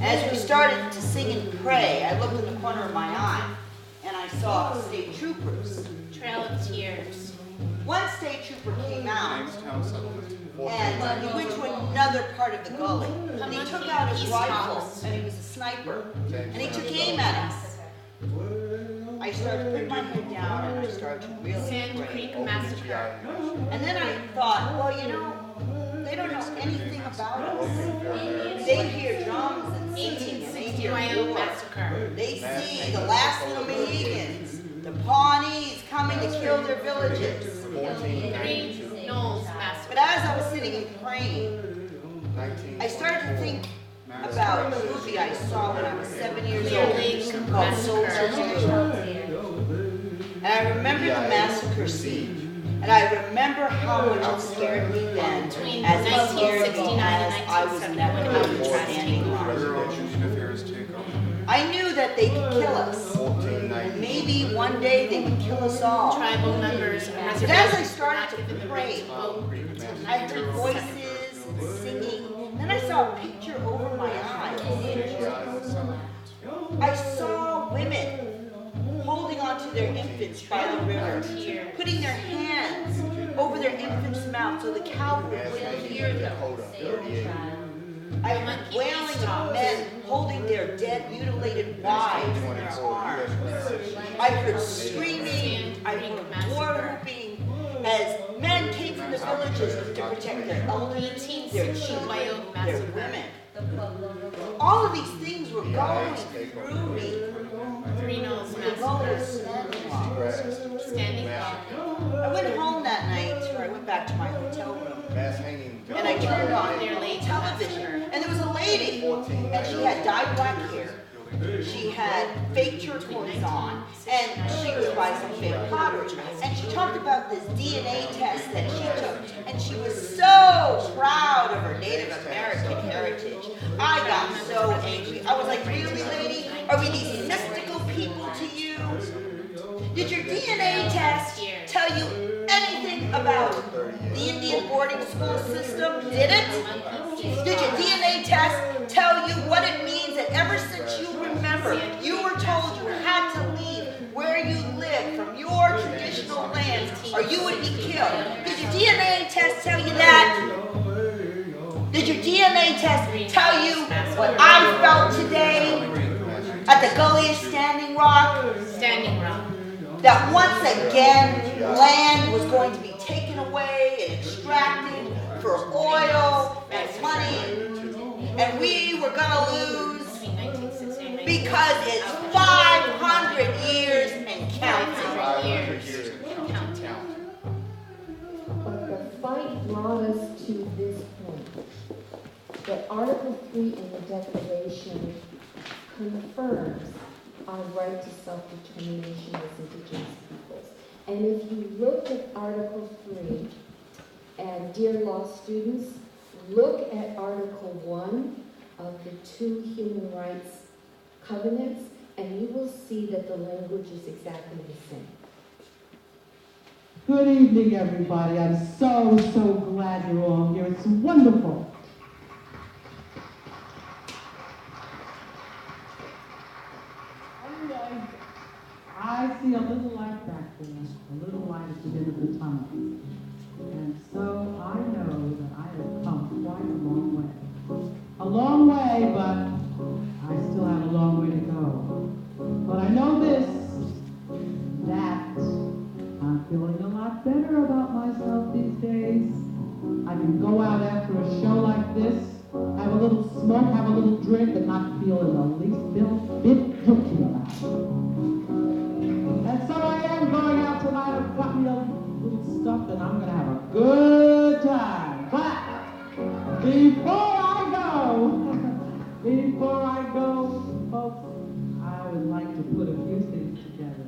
As we started to sing and pray, I looked in the corner of my eye, and I saw state troopers. Trail of Tears. One state trooper came out, and he went to another part of the gully, and he took out his rifle, and he was a sniper, and he took aim at us. I started to put my head down, and I started to really Sand pray. Creek Massacre. And then I thought, well, you know, they don't know anything about us. They hear drums and singing, and they hear Wyoming war. Massacre. They see the last little Mohegans, the Pawnees coming to kill their villages. Three Knolls Massacre. But as I was sitting and praying, I started to think about a movie I saw when I was 7 years old called Soldier 2. And I remember the massacre scene. And I remember how much it scared me then, as it scared me as I was never out Standing Rock. I knew that they could kill us. Maybe one day they would kill us all. Tribal members. But as I started to pray, I heard voices and singing. Then I saw a picture over my eyes. I saw women holding onto their infants by the river, putting their hands over their infants' mouths so the cow wouldn't hear them. I heard wailing of men holding their dead, mutilated wives in their arms. I heard screaming, I heard war whooping, as men came from the villages to protect their elderly, their children, their women. All of these things were going through me. Three Knolls The gully of Massacre. Standing Rock. I went home that night, or I went back to my hotel room, and I turned on television, and there was a lady, and she had dyed black hair. She had fake turquoise on, and she was by some fake pottery. And she talked about this DNA test that she took, and she was so proud of her Native American heritage. I got so angry. I was like, really, lady? Are we these mystical people to you? Did your DNA test tell you anything about the Indian boarding school system? Did it? Did your DNA test tell you what it means that ever since you remember, you were told you had to leave where you lived from your traditional land or you would be killed? Did your DNA test tell you that? Did your DNA test tell you what I felt today at the gully of Standing Rock? Standing Rock. That once again, land was going to be taken away and extracted for oil and money, and we were going to lose because it's 500 years and counting. But the fight brought us to this point, that Article 3 in the Declaration confirms our right to self-determination as indigenous peoples. And if you look at Article 3, and dear law students, look at Article 1 of the 2 human rights covenants, and you will see that the language is exactly the same. Good evening, everybody. I'm so glad you're all here. It's wonderful. I see a little light back there, a little light at the end of the tunnel. And so I know that I have come quite a long way. A long way, but I still have a long way to go. But I know this, that I'm feeling a lot better about myself these days. I can go out after a show like this, have a little smoke, have a little drink, and not feel in the least bit guilty about it. And so I am going out tonight. I've got me a little stuff, and I'm going to have a good time. But before I go, folks, I would like to put a few things together.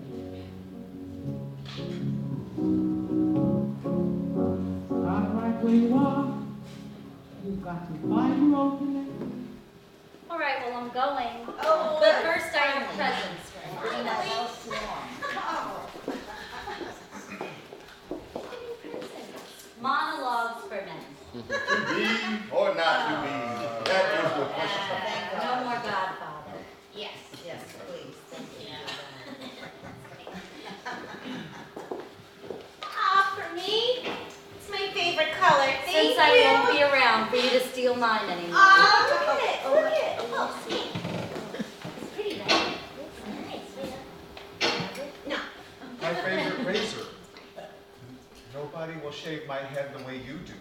Start right where you are. You've got to find your own connection. All right, well, I'm going. Oh, But first I have presents. for men. To be or not to be? That is the question. No more Godfather. Yes. Yes, please, thank you. For me, it's my favorite color. Thank Since you. I won't be around for you to steal mine anymore. Oh, look at it. Look at it. Oh, see. It's pretty, right? It's nice. No. My favorite razor. Nobody will shave my head the way you do.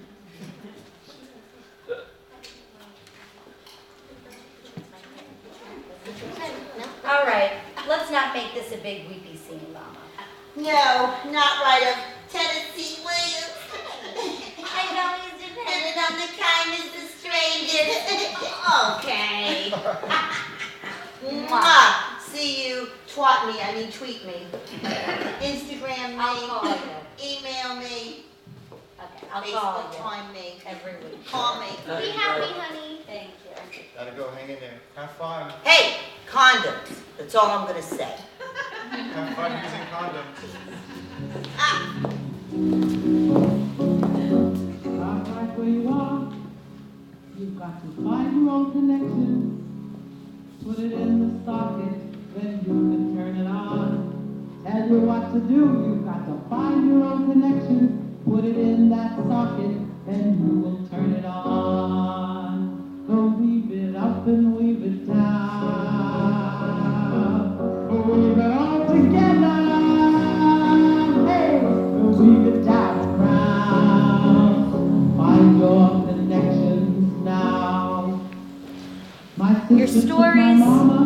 All right, let's not make this a big weepy scene, Mama. No, not right of Tennessee Williams. I know he's Depending on the kindness of strangers. Okay. Mwah. See you. Tweet me. Instagram me. I'll call you. Email me. Okay, I'll call Facebook you. time me. Every week. Call me. Be happy, honey. Thank you. Gotta go, hang in there. Have fun. Hey, condoms. That's all I'm gonna say. Have fun using condoms. Start right where you are. You've got to find your own connection. Put it in the socket, then you can turn it on. Tell you what to do. You've got to find your own connection. Put it in that socket, then you will turn it on. So weave it up and weave it down. Weave it all together. Hey, weave it down around. Find your connections now. My Your sister took my stories, mama.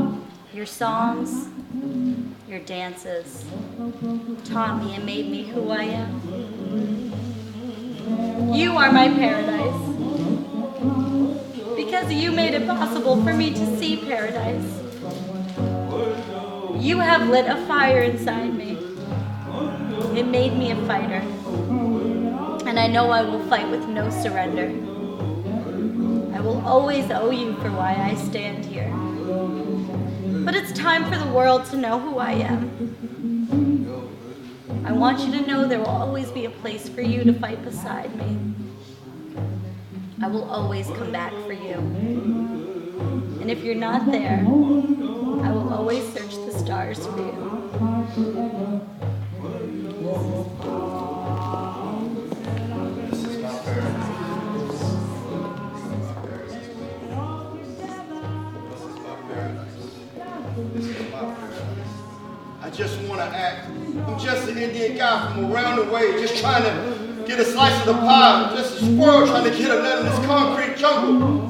your songs, your dances taught me and made me who I am. You are my paradise. Because you made it possible for me to see paradise. You have lit a fire inside me. It made me a fighter. And I know I will fight with no surrender. I will always owe you for why I stand here. But it's time for the world to know who I am. I want you to know there will always be a place for you to fight beside me. I will always come back for you. And if you're not there, I will always search the stars for you. I just want to act. I'm just an Indian guy from around the way, just trying to get a slice of the pie. I'm just a squirrel trying to get a nut in this concrete jungle.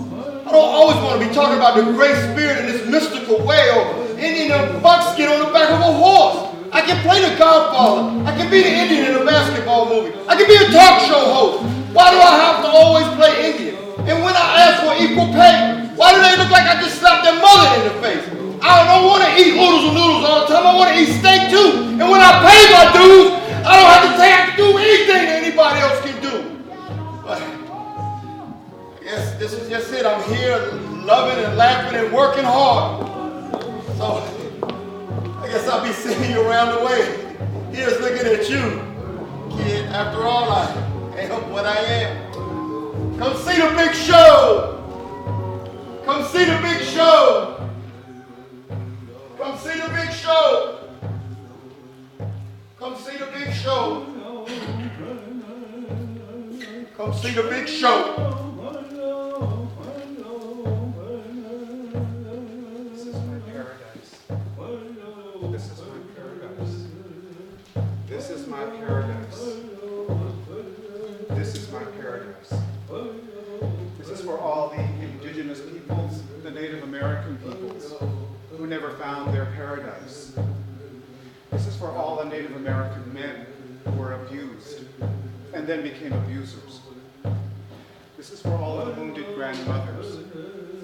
I don't always want to be talking about the great spirit in this mystical way or Indian buckskin on the back of a horse. I can play the Godfather. I can be the Indian in a basketball movie. I can be a talk show host. Why do I have to always play Indian? And when I ask for equal pay, why do they look like I just slapped their mother in the face? I don't want to eat oodles and noodles all the time. I want to eat steak too. And when I pay my dues, I don't have to say I can do anything that anybody else can do. But I guess this is just it. I'm here loving and laughing and working hard. So I guess I'll be seeing you around the way. Here's looking at you, kid. After all, I am what I am. Come see the big show. Come see the big show. Come see the big show. Come see the big show. Come see the big show. This is my paradise. This is my paradise. This is my paradise. This is my paradise. This is for all the indigenous peoples, the Native American peoples, who never found their paradise. This is for all the Native American men who were abused and then became abusers. This is for all of the wounded grandmothers,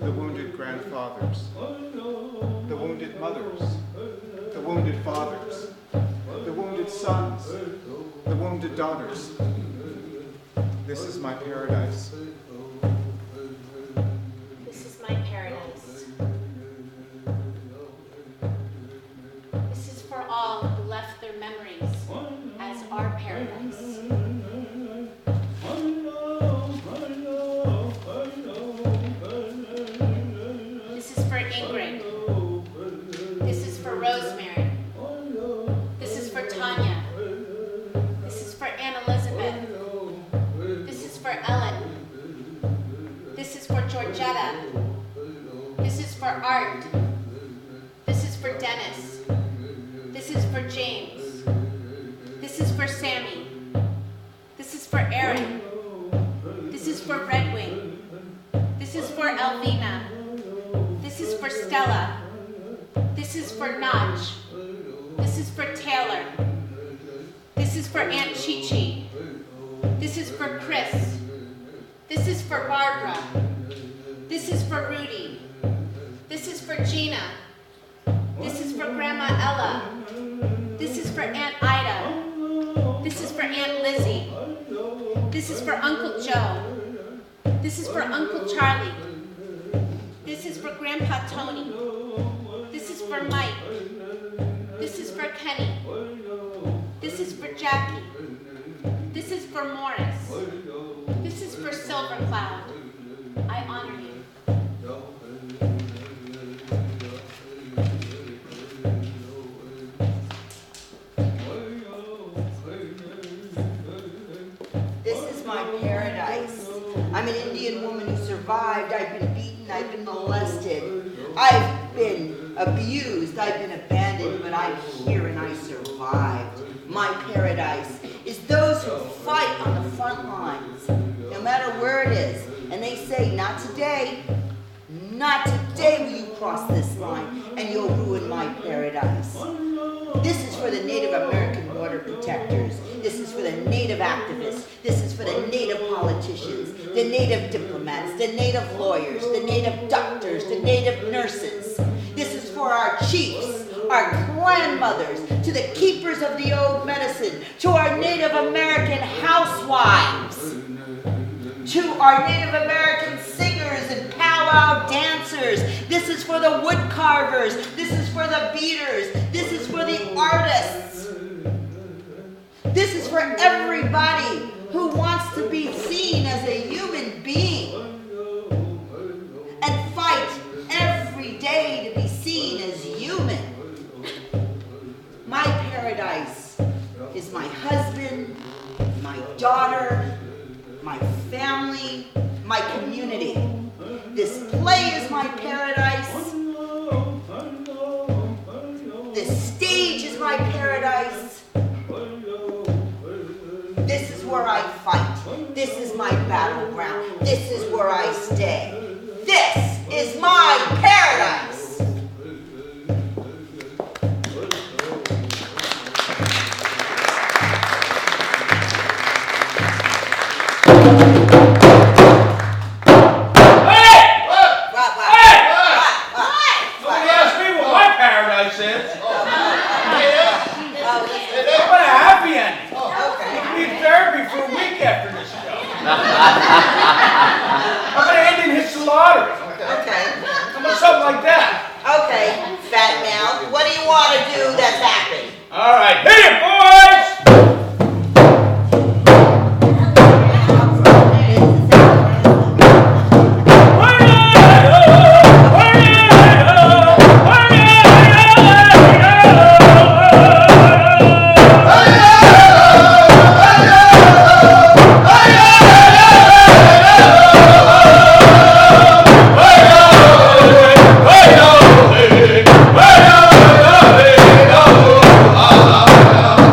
the wounded grandfathers, the wounded mothers, the wounded fathers, the wounded sons, the wounded daughters. This is my paradise. This is my paradise. This is for all who left their memories as our paradise. Art. This is for Dennis. This is for James. This is for Sammy. This is for Aaron. This is for Red Wing. This is for Elvina. This is for Stella. This is for Notch. This is for Taylor. This is for Aunt Chi-Chi. This is for Chris. This is for Barbara. This is for Rudy. This is for Gina. This is for Grandma Ella. This is for Aunt Ida. This is for Aunt Lizzie. This is for Uncle Joe. This is for Uncle Charlie. This is for Grandpa Tony. This is for Mike. This is for Kenny. This is for Jackie. This is for Morris. This is for Silver Cloud. I honor you. This is my paradise. I'm an Indian woman who survived. I've been beaten. I've been molested. I've been abused. I've been abandoned, but I'm here and I survived. My paradise is those who fight on the front lines, no matter where it is. And they say, not today. Not today will you cross this line and you'll ruin my paradise. This is for the Native American border protectors. This is for the Native activists. This is for the Native politicians, the Native diplomats, the Native lawyers, the Native doctors, the Native nurses. This is for our chiefs, our grandmothers, to the keepers of the old medicine, to our Native American housewives, to our Native American singers and powwow dancers. This is for the wood carvers. This is for the beaters. This is for the artists. This is for everybody who wants to be seen as a human being and fight every day to be seen as human. My paradise is my husband, my daughter, my family, my community. This play is my paradise. This stage is my paradise. This is where I fight. This is my battleground. This is where I stay. This is my paradise. I'm gonna end in his lottery. Okay. Something like that. Okay, fat mouth. What do you want to do that's happy? All right, hit it, boys! Oh,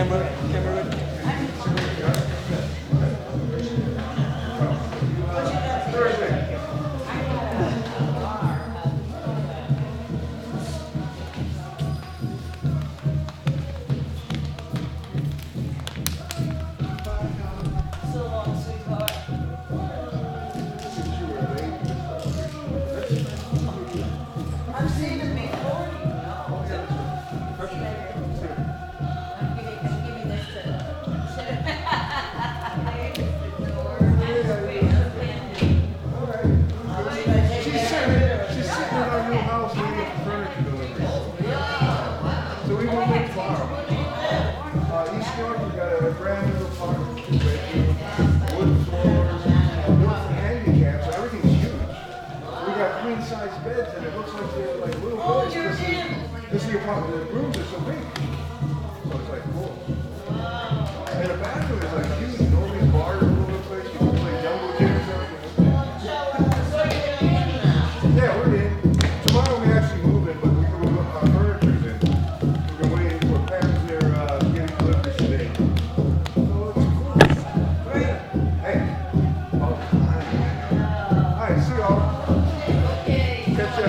So long, sweetheart. I'm saving me for you. Give me this She's sitting in our new house waiting for furniture delivery. So we moved in tomorrow. East York, we got a brand new apartment, wood floors, wood handicaps, so everything's huge. We got queen size beds and it looks like they're like little beds. This is the apartment, the rooms are so big. So it's like cool. And the bathroom is like huge, and all these bars all over the place. You can play jungle gym or something. Yeah, we're in. Tomorrow we actually move in, but we can move our furniture's in. We've been waiting for packages they're getting delivered today. So it's cool. Great. Hey. All right, see y'all. Okay. Catch ya.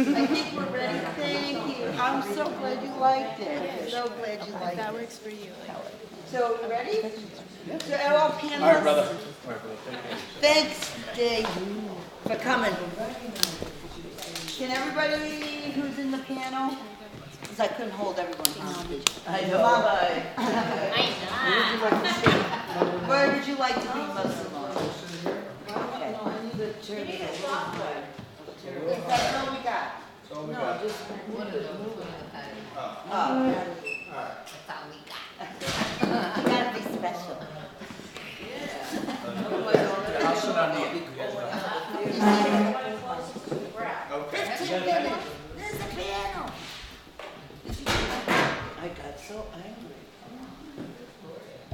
I think we're ready. Thank you. I'm so glad you liked it. So glad you liked it. That works for you. So, you ready? So, all panelists. All right, brother. Thanks, Dave, for coming. Can everybody who's in the panel? Because I couldn't hold everyone hostage. I know. Where would you like to be most alone? Okay. I need a chair. Is that all we got? No, just one of the moving. Oh, That's all we got. you gotta be special. I'll sit on the end. 15 minutes. There's a piano. I got so angry.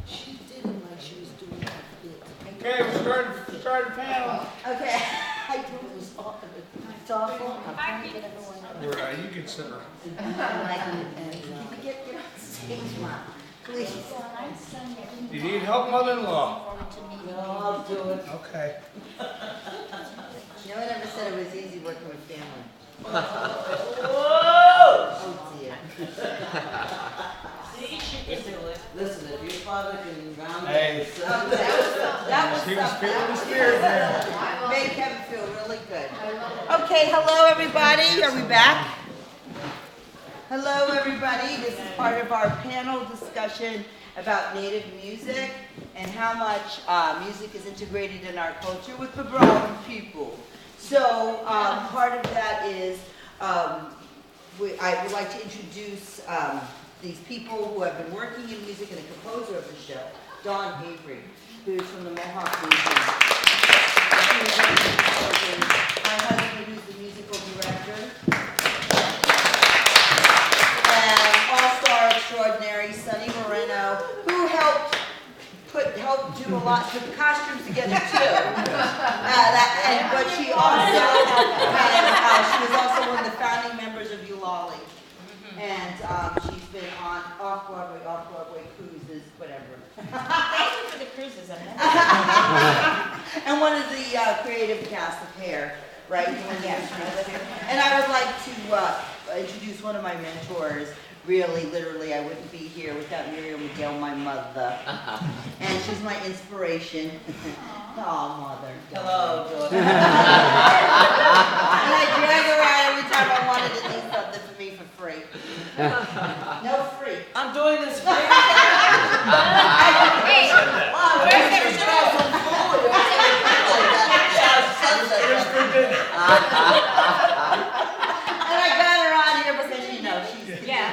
She didn't like she was doing that bit. Okay, we're starting panel. Okay. I told it was awful. It's awful. I'm trying to get everyone up. You can sit around. Get on stage, Mom. Please. You need help, mother-in-law? No, I'll do it. Okay. No one ever said it was easy working with family. Whoa! Oh, dear. See, she can do it. Listen, if your father can round Hey. it. That was He was something. feeling the spirit there. Made Kevin feel really good. Okay, hello everybody. Are we back? Hello everybody. This is part of our panel discussion about Native music and how much music is integrated in our culture with the brown people. So part of that is I would like to introduce these people who have been working in music and the composer of the show, Dawn Avery, who's from the Mohawk Nation. My husband, who's the musical director. And all-star extraordinary, Sonny Moreno, who helped do a lot, put the costumes together too. But she also she was also one of the founding members of Eulali. And she's been on off-Broadway cruises, whatever. Thank you for the cruises. And one of the creative cast of Hair, right? And I would like to introduce one of my mentors. Really, literally, I wouldn't be here without Muriel Miguel, my mother. And she's my inspiration. Oh, mother. Hello, daughter. And I drag her out every time I wanted to do something for me for free. No free. I'm doing this for you. Hey, Wow, where's you should have some food. Here's for dinner. And I got her on here because, you know, she's Yeah.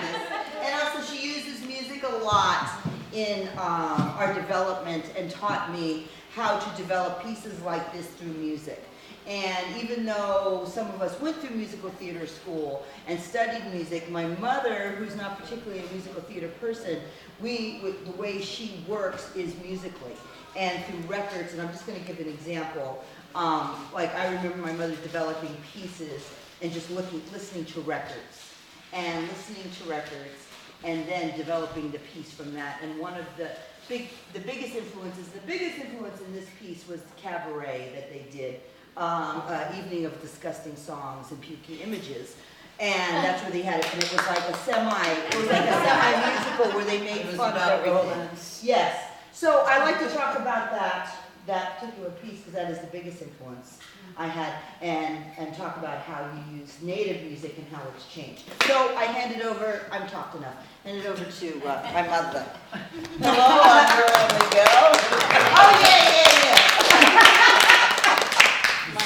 And also she uses music a lot in our development and taught me how to develop pieces like this through music. And even though some of us went through musical theater school and studied music, my mother, who's not particularly a musical theater person, the way she works is musically and through records. And I'm just going to give an example. Like I remember my mother developing pieces and just listening to records and and then developing the piece from that. And one of the biggest influence in this piece was the cabaret that they did, Evening of Disgusting Songs and Pukey Images. And that's where they had it, and it was like a semi-musical where they made fun of everything. Yes. So I like to talk about that particular piece because that is the biggest influence I had, and talk about how you use Native music and how it's changed. So I hand it over, I'm talked enough, hand it over to my mother. Hello, I'm Muriel Miguel. Oh, yeah.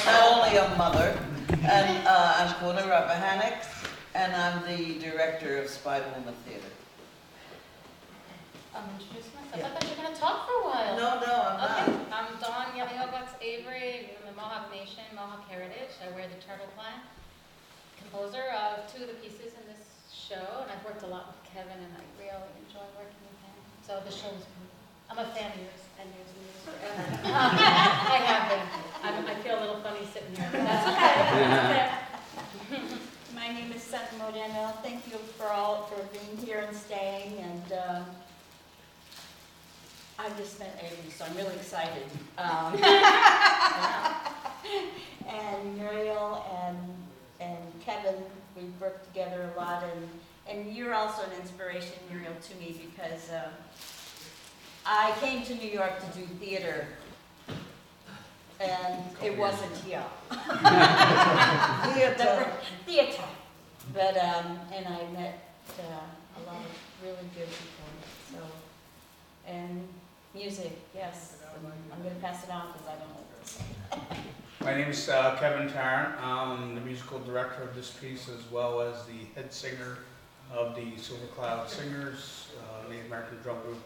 Not only a mother, and I'm Kona Rappahannock, and I'm the director of Spider Woman Theater. I'm introducing myself. I thought you were going to talk for a while. No, I'm Okay, not. I'm Dawn Yeliogox Avery from the Mohawk Nation, Mohawk Heritage. I wear the turtle plan. Composer of 2 of the pieces in this show, and I've worked a lot with Kevin, and I really enjoy working with him. So the show's I'm a fan of yours, and yours and yours forever. I have been. I feel a little funny sitting here, but that's okay. My name is Santa Moreno. Thank you for being here and staying, and I just met Avery, so I'm really excited. And Muriel and and Kevin, we've worked together a lot, and you're also an inspiration, Muriel, to me, because I came to New York to do theater, and it wasn't here. Theater. But, and I met a lot of really good people, so, and music, yes. I'm going to pass it on because I don't know what to say. My name is Kevin Tarrant. I'm the musical director of this piece as well as the head singer of the Silver Cloud Singers, Native American drum group.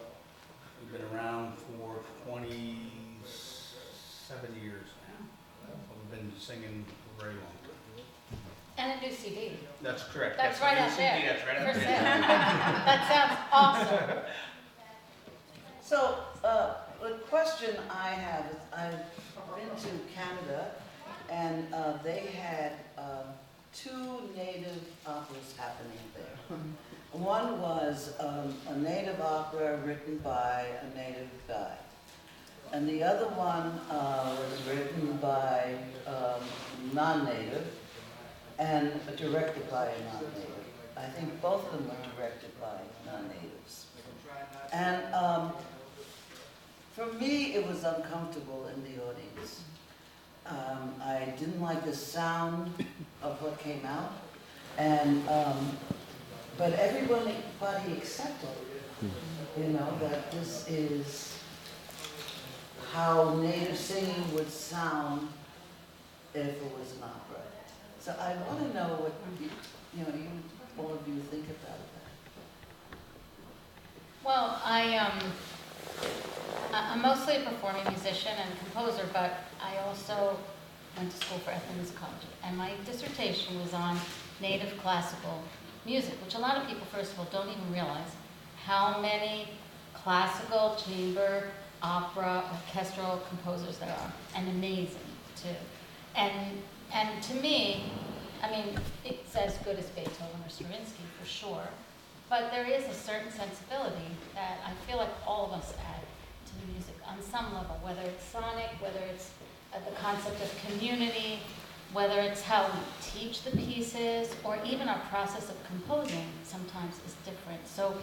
We've been around for 27 years now. We've been singing for a very long time. And a new CD. That's correct. That's a right new up CD. there. That's right up For there. sale. That sounds awesome. So, the question I have is, I've been to Canada, and they had 2 native operas happening there. One was a native opera written by a native guy, and the other one was written by non-native and directed by a non-native. I think both of them were directed by non-natives. And for me, it was uncomfortable in the audience. I didn't like the sound of what came out, and but everybody accepted, you know, that this is how native singing would sound if it was an opera. So I want to know what you all of you think about that. Well, I'm mostly a performing musician and composer, but I also went to school for ethnomusicology, and my dissertation was on native classical music, which a lot of people, first of all, don't even realize how many classical, chamber, opera, orchestral composers there are, and amazing too. And to me, I mean, it's as good as Beethoven or Stravinsky for sure, but there is a certain sensibility that I feel like all of us add to the music on some level, whether it's sonic, whether it's the concept of community, whether it's how we teach the pieces, or even our process of composing sometimes is different. So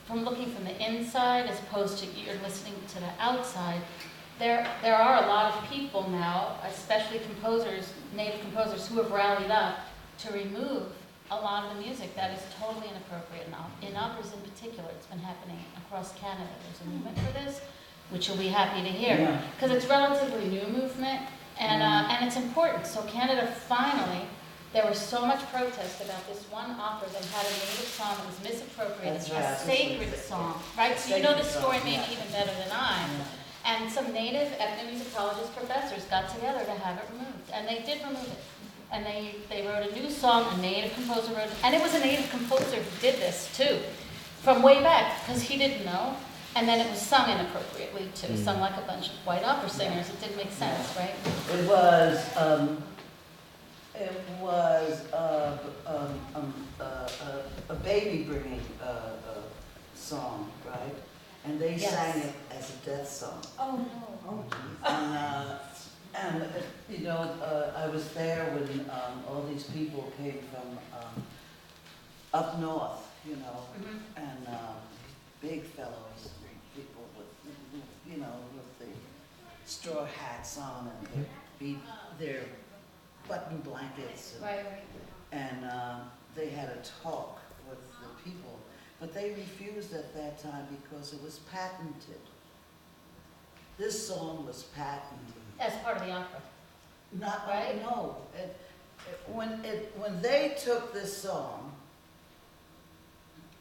from looking from the inside as opposed to you're listening to the outside, there are a lot of people now, especially composers, native composers, who have rallied up to remove a lot of the music that is totally inappropriate in operas in particular. It's been happening across Canada. There's a movement for this, which you'll be happy to hear, because it's relatively new movement, and it's important. So Canada finally, there was so much protest about this one opera that had a native song that was misappropriated, a sacred song, right? So you know the story maybe even better than I. And some native ethnomusicologist professors got together to have it removed, and they did remove it. And they wrote a new song, a native composer wrote, and it was a native composer who did this too, from way back, because he didn't know. And then it was sung inappropriately too, sung like a bunch of white opera singers. It didn't make sense, right? It was a baby bringing song, right? And they sang it as a death song. Oh no. And you know, I was there when all these people came from up north, you know, and big fellows, people with, you know, with the straw hats on and their button blankets. And they had a talk with the people, but they refused at that time because it was patented. This song was patented. As part of the opera. Not right? No. When they took this song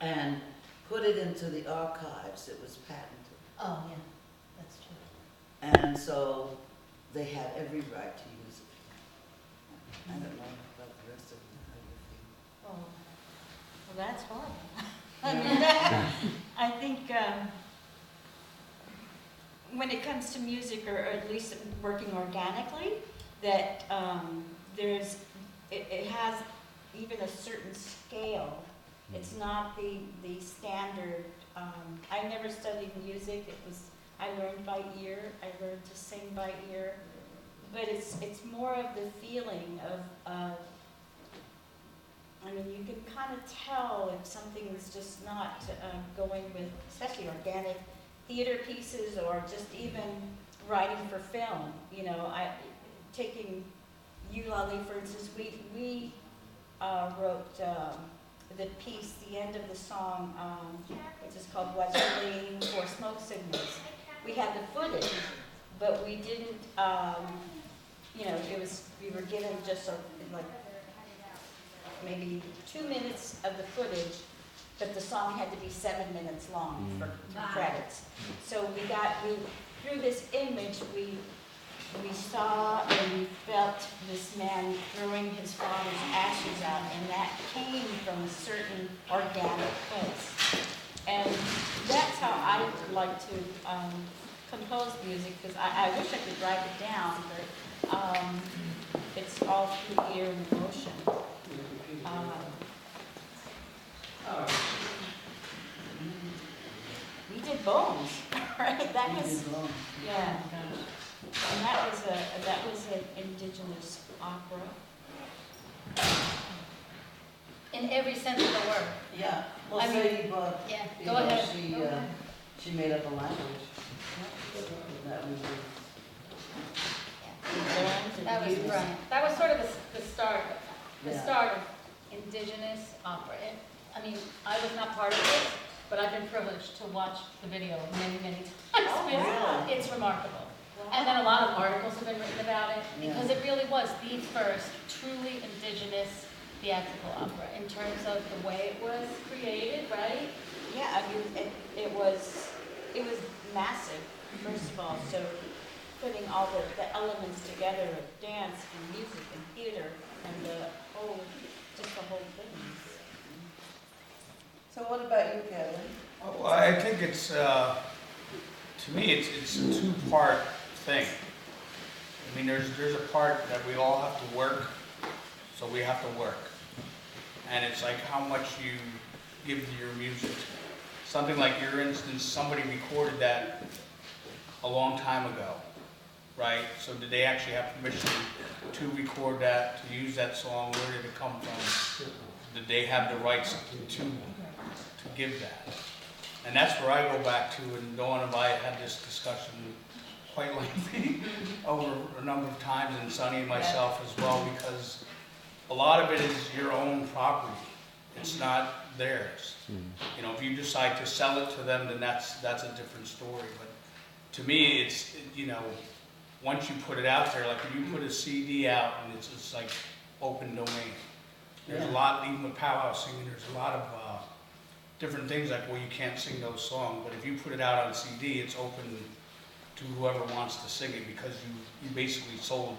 and put it into the archives, it was patented. Oh yeah, that's true. And so they had every right to use it. I don't know about the rest of it. How you feel? Well, that's horrible. I think when it comes to music, or at least working organically, that it has even a certain scale. It's not the standard. I never studied music. I learned by ear. I learned to sing by ear. But it's more of the feeling of can kind of tell if something's just not going with, especially organic theater pieces or just even writing for film. You know, taking Eulalie, for instance, we wrote the piece, the end of the song, which is called Wailing for Smoke Signals. We had the footage, but we didn't, you know, we were given just like maybe 2 minutes of the footage, but the song had to be 7 minutes long for credits. So through this image, we saw and we felt this man throwing his father's ashes out, and that came from a certain organic place. And that's how I like to compose music, because I wish I could write it down, but it's all through ear and emotion. We did Bones, right? That was, yeah. And that was an indigenous opera. In every sense of the word. Yeah. Well, I mean, say, but yeah, you go know, ahead. she made up a language. That was That was brilliant. That was sort of the start. The Yeah. start of indigenous opera. I mean, I was not part of it, but I've been privileged to watch the video many, many times. Oh, wow. It's remarkable. And then a lot of articles have been written about it, because Yeah. it really was the first truly indigenous theatrical opera in terms of the way it was created, right? Yeah, I mean, it was massive, first of all. So putting all the elements together of dance and music and theater and the whole thing. So what about you, Kevin? Well, I think it's, to me, it's a two-part thing. I mean, there's a part that we all have to work, so we have to work. And it's like how much you give to your music. Something like your instance, somebody recorded that a long time ago, right? So did they actually have permission to record that, to use that song? Where did it come from? Did they have the rights to give that? And that's where I go back to, and Dawn and I had this discussion quite lengthy over a number of times, and Sonny and myself as well, because a lot of it is your own property. It's not theirs. You know, if you decide to sell it to them, then that's a different story. But to me, it's, you know, once you put it out there, like if you put a CD out and it's like open domain. There's a lot, even with powwow singing, there's a lot of different things like, well, you can't sing those songs, but if you put it out on CD, it's open to whoever wants to sing it, because you basically sold,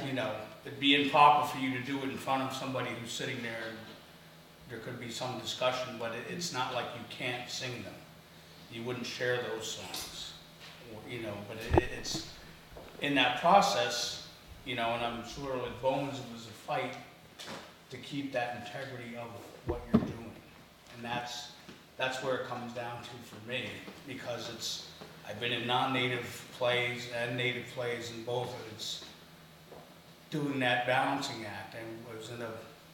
you know, it'd be improper for you to do it in front of somebody who's sitting there, and there could be some discussion, but it's not like you can't sing them. You wouldn't share those songs, or, you know, but it's in that process, you know, and I'm sure with Bones it was a fight to keep that integrity of what you're doing. And that's where it comes down to for me, because I've been in non-native plays and native plays, and both of it's doing that balancing act. I was in a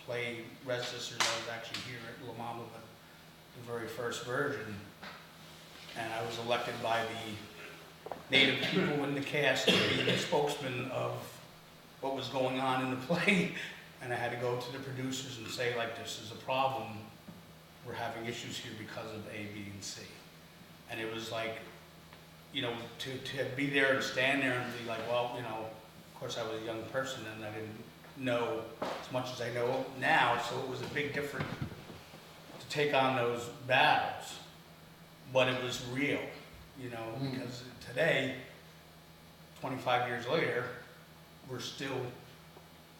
play, Red Sisters, I was actually here at La Mama, but the very first version, and I was elected by the native people in the cast to be the spokesman of what was going on in the play, and I had to go to the producers and say, like, this is a problem. We're having issues here because of A, B, and C. And it was like, you know, to be there and stand there and be like, well, you know, of course I was a young person and I didn't know as much as I know now, so it was a big difference to take on those battles. But it was real, you know, because today, 25 years later, we're still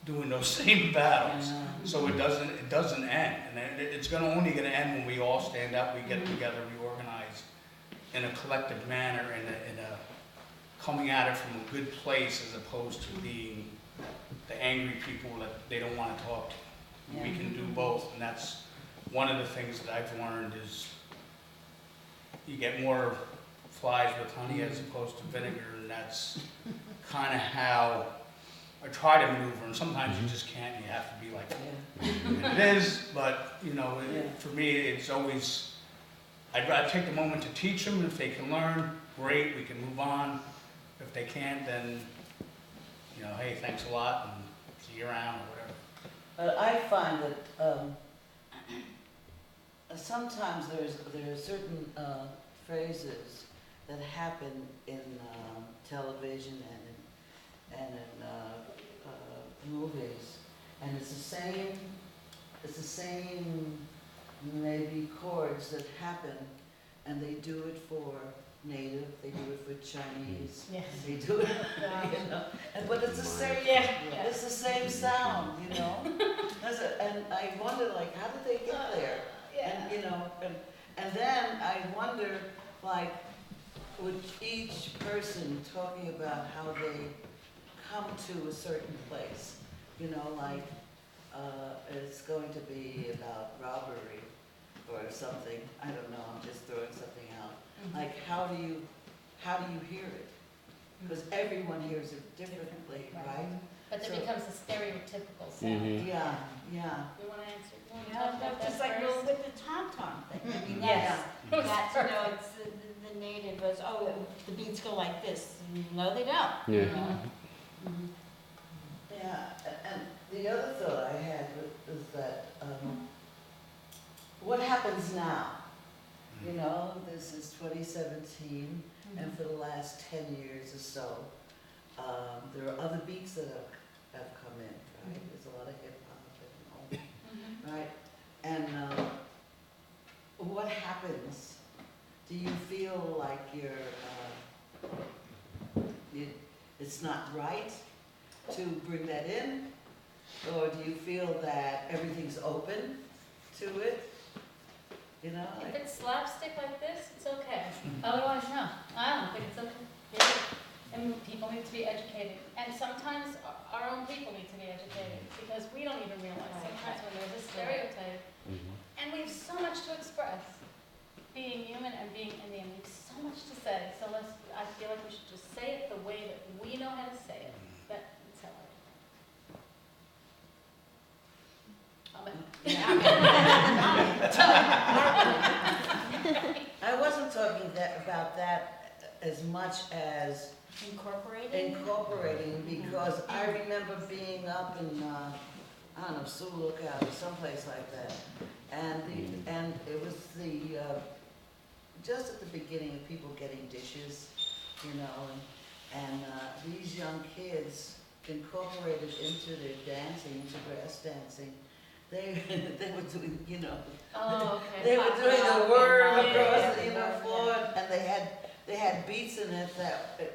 doing those same battles. So it doesn't end. And it's only gonna end when we all stand up, we get together, we organize in a collective manner, in a coming at it from a good place, as opposed to being the angry people that they don't want to talk to. We can do both, and that's one of the things that I've learned is you get more flies with honey as opposed to vinegar, and that's kind of how I try to maneuver, and sometimes you just can't, you have to be like, and it is, but, you know, for me, it's always, I'd rather take the moment to teach them. If they can learn, great, we can move on. If they can't, then, you know, hey, thanks a lot, and see you around, or whatever. But I find that sometimes there are certain phrases that happen in television and in movies, and it's the same maybe chords that happen, and they do it for Native, they do it for Chinese, Yes. they do it, you know, but it's the same, it's the same sound, you know. And I wonder, like, how did they get there? And, you know, and then I wonder, like, with each person talking about how they come to a certain place, you know, like, it's going to be about robbery or something, I don't know, I'm just throwing something out. Like, how do you hear it? Because everyone hears it differently, right? But it So- becomes a stereotypical sound. Yeah. You want to answer? You want to Yeah, talk about just that like first? with the tom-tom thing. I mean, Yes. that's, you know, it's the native was, oh, the beats go like this. No, they don't. Yeah. You know? Yeah, and the other thought I had was that, what happens now? You know, this is 2017, and for the last 10 years or so, there are other beats that have come in, right? There's a lot of hip hop and all, right? And what happens? Do you feel like it's not right to bring that in? Or do you feel that everything's open to it? You know? If it's slapstick like this, it's okay. Otherwise, no. I don't think it's okay. Period. And people need to be educated. And sometimes our own people need to be educated because we don't even realize sometimes when there's a stereotype. And we have so much to express. Being human and being Indian, we have so much to say. So I feel like we should just say it the way that we know how to say it. That's how I wasn't talking about that as much as incorporating because I remember being up in, I don't know, Sioux Lookout or someplace like that. And it was just at the beginning of people getting dishes, you know, and these young kids incorporated into their dancing, into brass dancing. They were doing, you know, they were doing the worm across the floor, and they had beats in it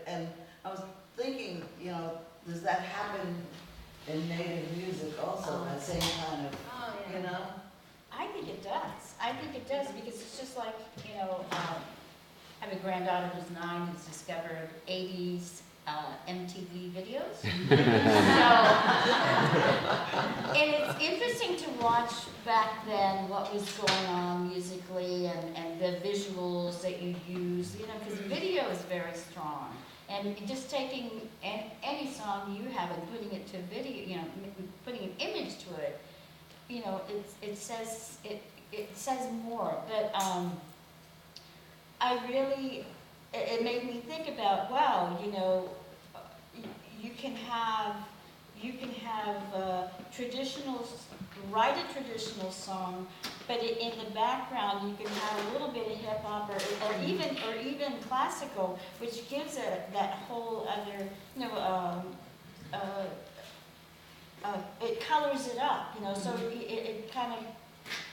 and I was thinking, you know, does that happen in Native music also? That same kind of, you know. I think it does. I think it does because it's just like, you know, I have a granddaughter who's 9 who's discovered 80s MTV videos. And it's interesting to watch back then what was going on musically and the visuals that you use, you know, because video is very strong. And just taking any song you have and putting it to video, you know, putting an image to it, you know, it says more. But I really, it made me think about, wow, you know, you can have write a traditional song, but in the background you can have a little bit of hip hop or even classical, which gives it that whole other, you know, it colors it up, you know, so it kind of,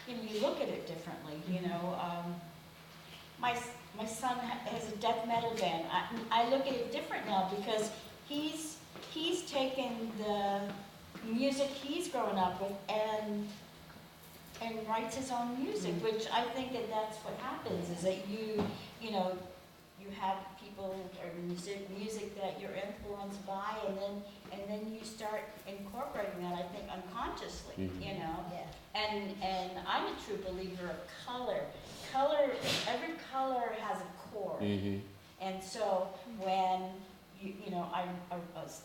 you know, you look at it differently, you know. My son has a death metal band. I look at it different now because he's taken the music he's grown up with and writes his own music, which I think that's what happens is that you know, you have people or music that you're influenced by, and then you start incorporating that, I think, unconsciously, you know. And I'm a true believer of color. Every color has a chord, and so when you know, I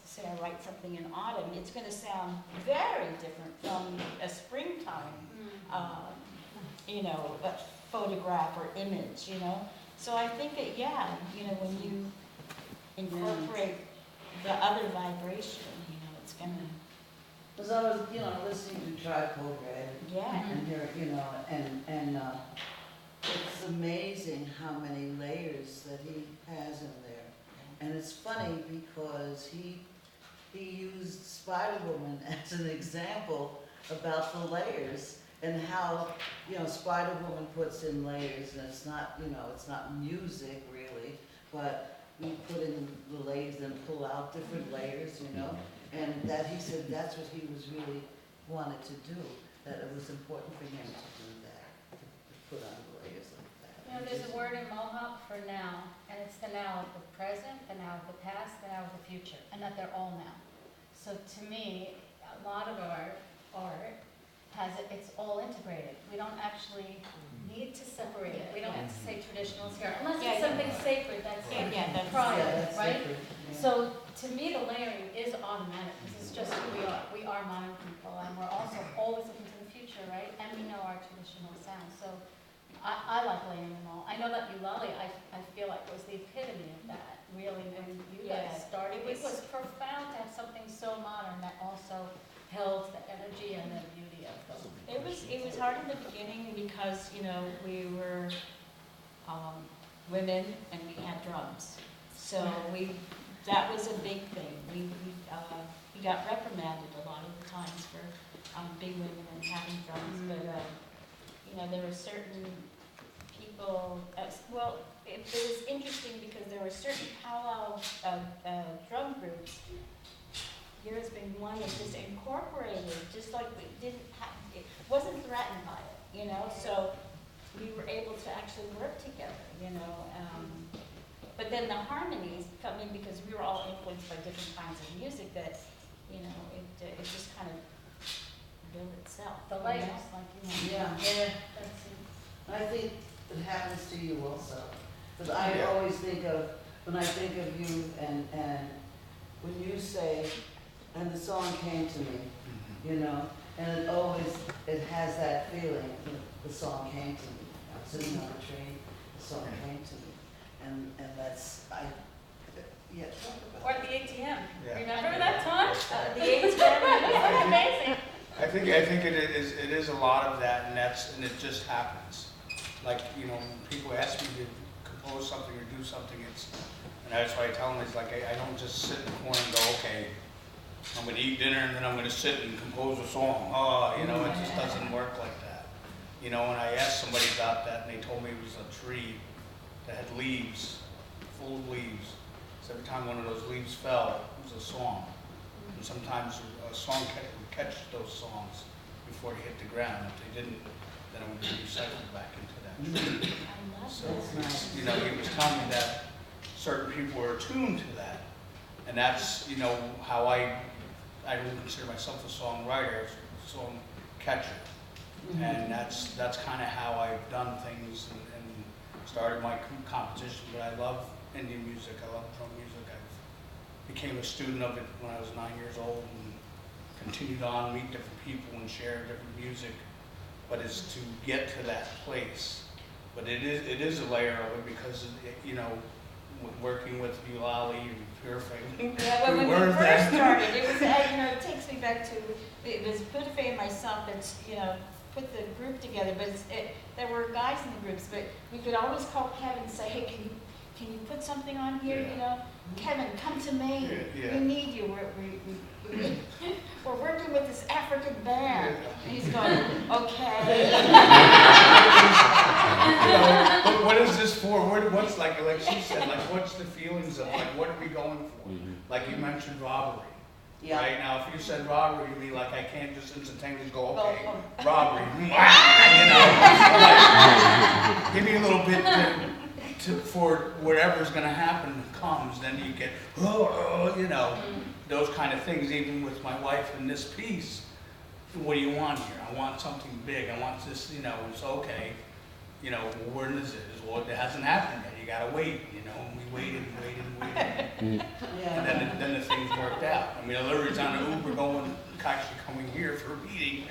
say I write something in autumn, it's going to sound very different from a springtime a photograph or image, So I think that, when you incorporate the other vibration, it's gonna. Because I was, listening to Tribe Called Red. Yeah. And here, and it's amazing how many layers that he has in there. And it's funny because he used Spider-Woman as an example about the layers and how, Spider-Woman puts in layers, and it's not, it's not music really, but we put in the layers and pull out different layers, and that he said that's what he was really wanted to do, that it was important for him to do that, to put on layers like that. There's a word in Mohawk for now, and it's the now of the present, the now of the past, the now of the future, and that they're all now. So to me, a lot of our art it's all integrated. We don't actually need to separate it. We don't have to say traditional is here, unless it's something sacred that's private, right? Sacred, So to me, the layering is automatic, because it's just who we are. We are modern people, and we're also always looking to the future, right? And we know our traditional sounds. So I like layering them all. I know that Eulalie, I feel like was the epitome of that, really, when you guys started. It was profound to have something so modern that also held the energy and the beauty of them. It was hard in the beginning because, we were women and we had drums. So that was a big thing. We got reprimanded a lot of the times for being women and having drums, but there were certain people, it was interesting because there were certain powwow drum groups. There's been one that just incorporated, just like we didn't have, it wasn't threatened by it, so we were able to actually work together, but then the harmonies come in because we were all influenced by different kinds of music that, it just kind of built itself. The layers, like Yeah. I think it happens to you also, because I always think of, when I think of you and when you say, and the song came to me, and it has that feeling, the song came to me. I was sitting on a train, the song came to me, and that's, talk about Or at the ATM. Yeah. Remember that time? The ATM. Amazing. I think it is a lot of that, and it just happens. Like, when people ask me to compose something or do something, and that's why I tell them, it's like, I don't just sit in the corner and go, okay, I'm going to eat dinner and then I'm going to sit and compose a song. It just doesn't work like that. When I asked somebody about that and they told me it was a tree that had leaves, full of leaves. So every time one of those leaves fell, it was a song. And sometimes a song would catch those songs before they hit the ground. If they didn't, then it would be recycled back into that tree. So, he was telling me that certain people are attuned to that. And that's, how I don't consider myself a songwriter, a song catcher. And that's kind of how I've done things and started my composition. But I love Indian music, I love drum music. I became a student of it when I was 9 years old and continued on, meet different people and share different music. But it's to get to that place. But it is a layer of it because, working with Eulalie and Purife. Yeah, when we first started, it was, it takes me back to, it was Purife and myself that's, put the group together, but there were guys in the groups, but we could always call Kevin and say, hey, can you put something on here, Kevin, come to Maine, we need you, we're working with this African band. And he's going, okay. But what is this for? What's like she said, what's the feelings of, what are we going for? Like you mentioned robbery. Yeah. Right now, if you said robbery, you'd be like, I can't just instantaneously go, okay, robbery. Give me a little bit for whatever's going to happen comes, then you get, those kind of things. Even with my wife in this piece, what do you want here? I want something big. I want this, it's okay. When is it? Well, it hasn't happened yet. You gotta wait, and we waited and waited and waited. And then the things worked out. I mean, Larry's on an Uber actually coming here for a meeting,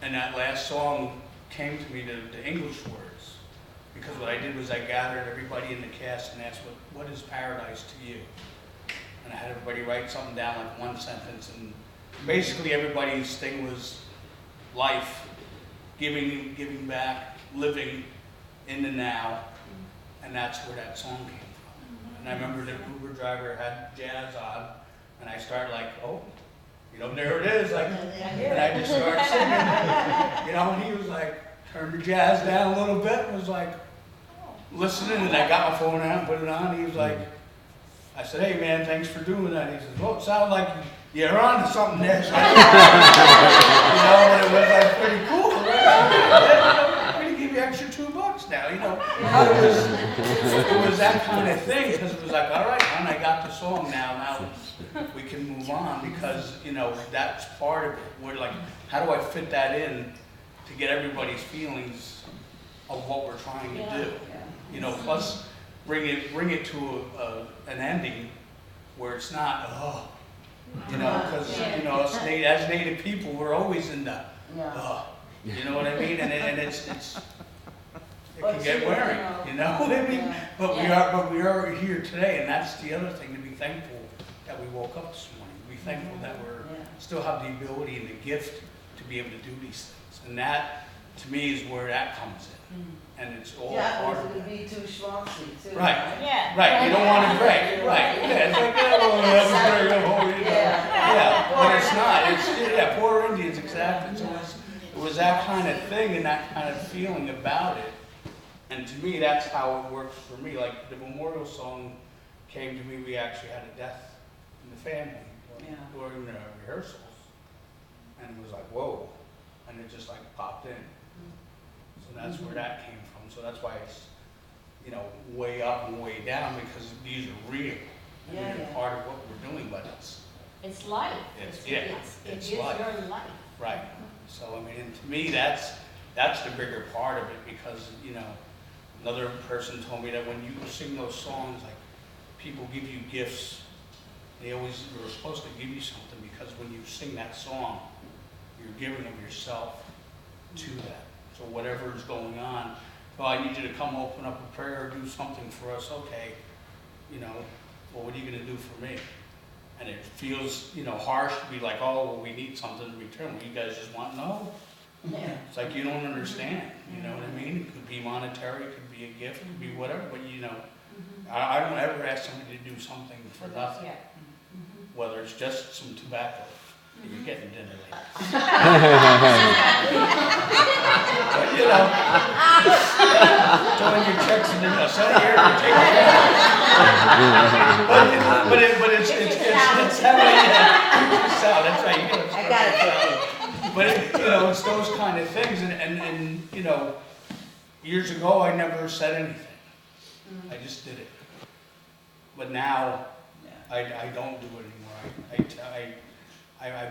and that last song came to me, the English words. Because what I did was I gathered everybody in the cast and asked, what is paradise to you? And I had everybody write something down, like one sentence, and basically everybody's thing was life, giving back, living in the now, and that's where that song came from. And I remember the Uber driver had jazz on, and I started like, oh, you know, there it is, like, and I just started singing, you know, and he was like, turned the jazz down a little bit, and was like, listening, and I got my phone out and put it on. He was like, I said, hey man, thanks for doing that. He says, well, it sounded like you're on to something there. You know, and it was like pretty cool, right? I'm going to give you extra $2 now, you know. It was that kind of thing, because it was like, all right, hon, I got the song now we can move on, because, you know, that's part of it. We're like, how do I fit that in to get everybody's feelings of what we're trying to do? You know, plus bring it to an ending where it's not, you know, because, you know, as Native people, we're always in the, you know what I mean? And it can get wearing, you know what I mean? But we are here today, and that's the other thing, to be thankful that we woke up this morning. Be thankful that we're still have the ability and the gift to be able to do these things. And that, to me, is where that comes in. And it's all part of it. It would be too schlossy, too. Right. Yeah. Right. You don't want to break. Right. Yeah. It's like, but it's not. It's poor Indians, exactly. So it was that kind of thing and that kind of feeling about it. And to me, that's how it works for me. Like the memorial song came to me. We actually had a death in the family during the rehearsals, and it was like, whoa, and it just like popped in. So that's where that came from. So that's why it's, you know, way up and way down, because these are real. They're part of what we're doing, but it's life. It's life. your life. Right. So I mean, to me, that's the bigger part of it, because, you know, another person told me that when you sing those songs, like, people give you gifts. They're supposed to give you something, because when you sing that song, you're giving of yourself to that. So whatever is going on, well, I need you to come open up a prayer or do something for us. Okay, you know, well, what are you going to do for me? And it feels, you know, harsh to be like, oh, well, we need something in return. Well, you guys just want no. It's like you don't understand. You know what I mean? It could be monetary, it could be a gift, it could be whatever. But you know, I don't ever ask somebody to do something for nothing. Whether it's just some tobacco. You're getting dinner later. But, you know, throwing your checks in the son here and take it down. But it's how that's right. You know, I got it. But you know, it's those kind of things, and you know, years ago I never said anything. I just did it. But now I don't do it anymore. I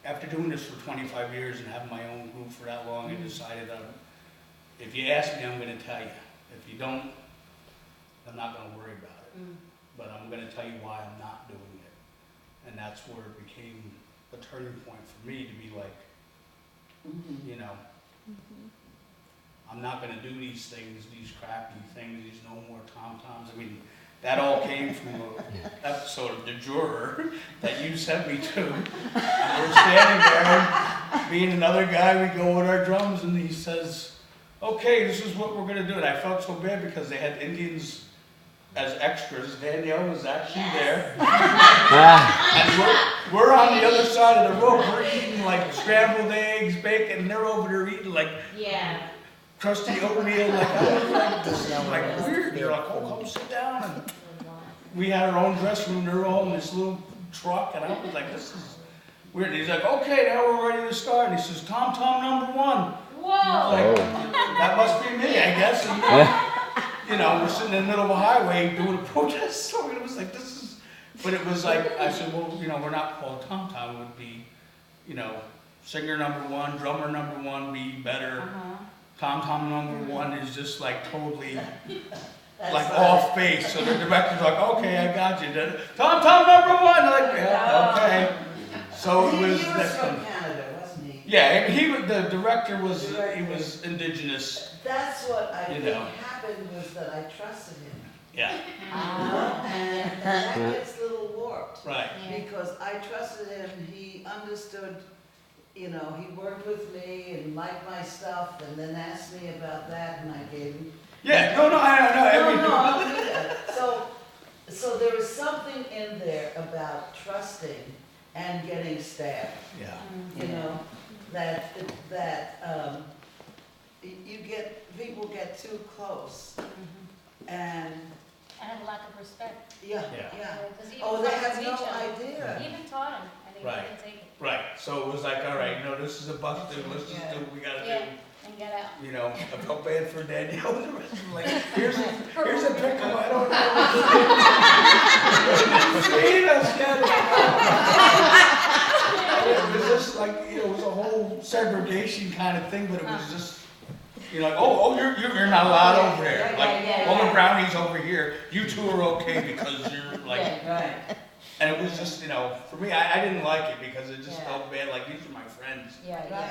after doing this for 25 years and having my own group for that long, I decided if you ask me, I'm going to tell you. If you don't, I'm not going to worry about it. But I'm going to tell you why I'm not doing it. And that's where it became a turning point for me to be like, you know, I'm not going to do these things, these crappy things, these no more tom-toms. I mean, that all came from an episode of The Juror that you sent me to. And we're standing there, me and another guy, we go with our drums, and he says, okay, this is what we're going to do. And I felt so bad because they had Indians as extras. Danielle was actually there. And we're on the other side of the road. We're eating like scrambled eggs, bacon, and they're over there eating like crusty oatmeal. Like, this is like weird. They're like, oh, come sit down. And we had our own dressing room. They're all in this little truck. And I was like, this is weird. And he's like, okay, now we're ready to start. And he says, Tom Tom number 1. Whoa. Like, that must be me, I guess. And, you know, we're sitting in the middle of a highway doing a protest song, and it was like, this is, but it was like, I said, well, you know, we're not called Tom Tom, it would be, you know, singer number 1, drummer number 1, be better. Tom Tom number 1 is just like totally, like off base. So the director's like, okay, I got you. Tom Tom number 1, like, yeah, okay. So it was that. He was from Canada, wasn't he? Yeah, the director was, he was indigenous. That's what I You think know. happened was that I trusted him. Yeah. And that gets a little warped. Right. Because I trusted him, he understood, you know, he worked with me and liked my stuff and then asked me about that and I gave him. Yeah, no, I'll do that. So there was something in there about trusting and getting stabbed. Yeah. You know, people get too close and. And a lack of respect. Yeah, Yeah. yeah. Because even Oh, they taught have him no teach him. idea. He even taught him, and he Right. didn't take it. Right, so it was like, all right, no, this is a bust, let's just do what we gotta Yeah, do. and get out. You know, I felt bad for Danielle and the rest of them, like, here's a pickle, I don't know. Sweet us, it was just like, you know, it was a whole segregation kind of thing, but it was just, you know, like, oh, you're not allowed over there. Like, all the brownies over here, you two are okay because you're like. Right. And it was just, you know, for me, I didn't like it because it just felt bad, like, these are my friends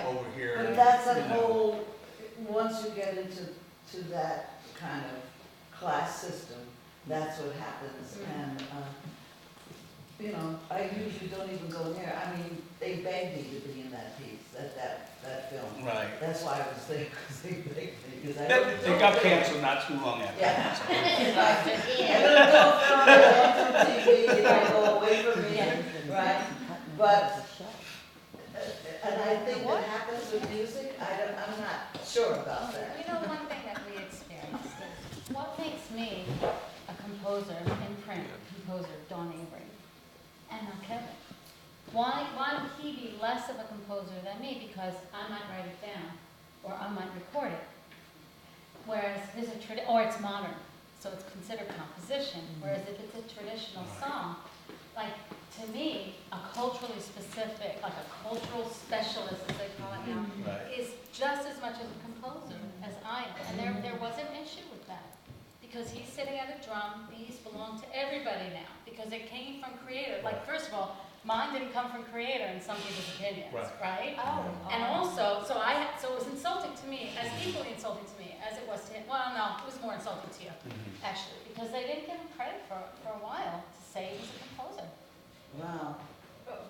over here. But that's a you know. whole, once you get into that kind of class system, that's what happens. And, you know, I usually don't even go near. I mean, they begged me to be in that piece, that film. Right. That's why I was there, because they begged me. Because I They got canceled not too long after Yeah. that. And it'll go from TV, it'll go away from me, right? But, and I think what happens with music, I'm not sure about that. You know, one thing that we experienced is what makes me a composer, in print composer, Dawn Avery, and not Kevin. Why would he be less of a composer than me? Because I might write it down, or I might record it. Whereas his or it's modern, so it's considered composition. Whereas if it's a traditional song, like to me, a culturally specific, like a cultural specialist, as they call it now, is just as much of a composer as I am. And there was an issue with that. Because he's sitting at a drum, these belong to everybody now. Because it came from creator. Like, first of all, mine didn't come from creator in some people's opinions, right? Oh. And also, so it was insulting to me, as equally insulting to me as it was to him. Well, no, it was more insulting to you, actually. Because they didn't give him credit for a while to say he was a composer. Wow.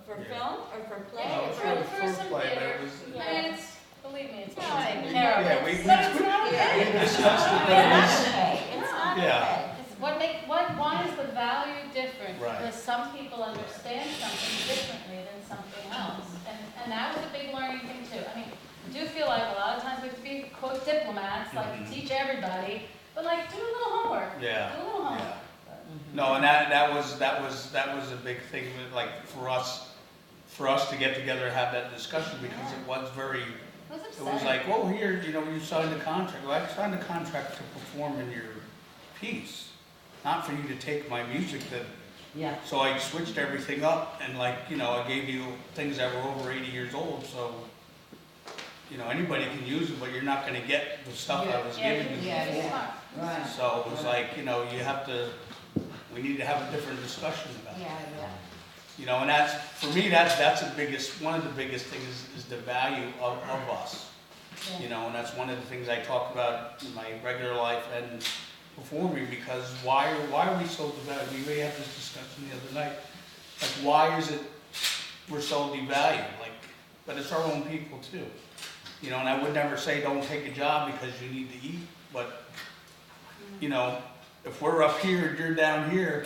For film or for play? No, For some play, theater. but it was- I mean, it's, believe me, it's been taken care of. Yeah, we But it's not okay. discussed it, but it It's not was- okay. It's not Yeah. okay. It's why is the value different? Right. Because some people understand something differently than something else. And that was a big learning thing too. I mean, I do feel like a lot of times we have to be, quote, diplomats, like teach everybody, but like do a little homework. Yeah. Do a little homework. No, and that was a big thing, like, for us to get together and have that discussion, because it was very, it was like, well, here, you know, you signed a contract. Well, I signed a contract to perform in your piece, not for you to take my music that. Yeah. So I switched everything up, and like, you know, I gave you things that were over 80 years old, so, you know, anybody can use it, but you're not gonna get the stuff I was giving you. Right. So it was like, you know, we need to have a different discussion about it. You know, and that's, for me, that's one of the biggest things is the value of us. You know, and that's one of the things I talk about in my regular life and performing, because why are we so devalued? We had this discussion the other night. Like, why is it we're so devalued? Like, but it's our own people too. You know, and I would never say don't take a job because you need to eat, but, you know, if we're up here and you're down here,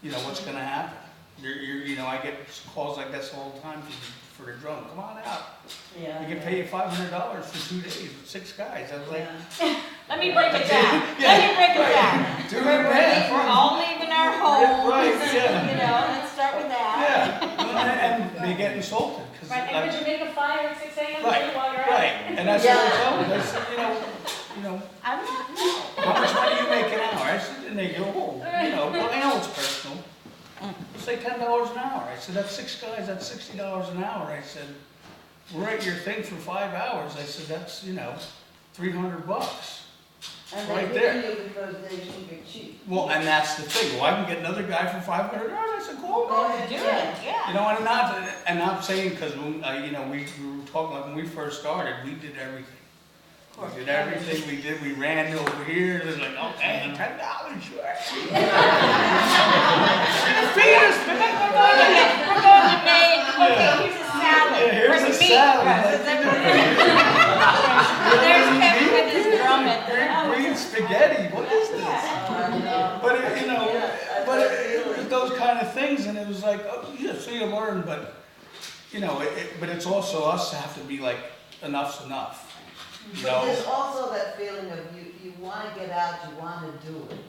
you know, what's gonna happen? You know, I get calls like this all the time for the drum. Come on out. Yeah. We can pay you $500 for 2 days with 6 guys. I was like, Let me break it down. Yeah. Let me break it down. Do your math. We're all leaving our homes. Right, yeah. You know, let's start with that. yeah, and they get insulted. Cause Right, and could you make a fire at 6 a.m. Right, while you're right, out? and that's what I tell them. I said, you know, I'm not, no. how much money you make an hour? I said, and they go, oh, you know, well, I know it's personal. Say $10 an hour. I said, that's 6 guys, that's $60 an hour. I said, we're at your thing for 5 hours. I said, that's, you know, $300. And Right they there. hit you because they think you're cheap. Well, and that's the thing. Well, I can get another guy for $500. I said, cool, Go man. ahead, do it, yeah. You know, and I'm saying because you know, we were talking like when we first started, we did everything. We did everything. We did. We ran over here. It was like, okay, $10, sure. Feed us. We're going to Maine. Okay, here's a salad. Yeah, here's Where's a the meat? salad. There's Kevin with his drum and Green spaghetti. What is this? But you know, but it was those kind of things, and it was like, oh, yeah, so you learn, but you know, but it's also us to have to be like, enough's enough. You But know? there's also that feeling of you want to get out, you want to do it,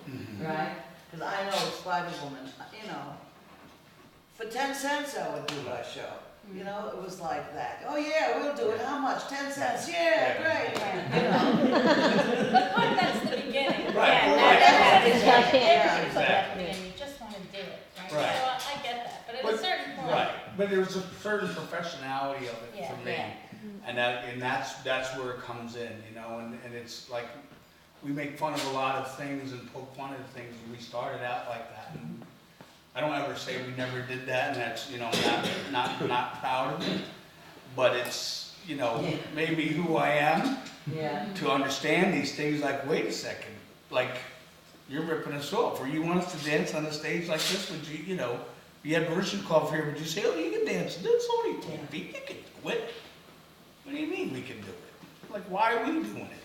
right? Because I know as Spider Woman, you know, for 10 cents I would do our show. You know, it was like that. Oh yeah, we'll do it. How much? 10 cents? Yeah, great. You know. But part of that's the beginning. Right. That's Exactly. exactly. And you just want to do it, right? Right. So I get that, but at a certain point. Right, but there was a certain professionality of it Yeah, for me, yeah. and that's where it comes in, you know, and it's like we make fun of a lot of things and poke fun at things, and we started out like that. And I don't ever say we never did that, and that's, you know, not proud of it, but it's, you know, maybe who I am to understand these things. Like, wait a second, like you're ripping us off, or you want us to dance on a stage like this? Would you, you know? You had Baryshnikov here, would you say, oh, you can dance? It's only 10 feet, you can do it. What do you mean we can do it? Like, why are we doing it?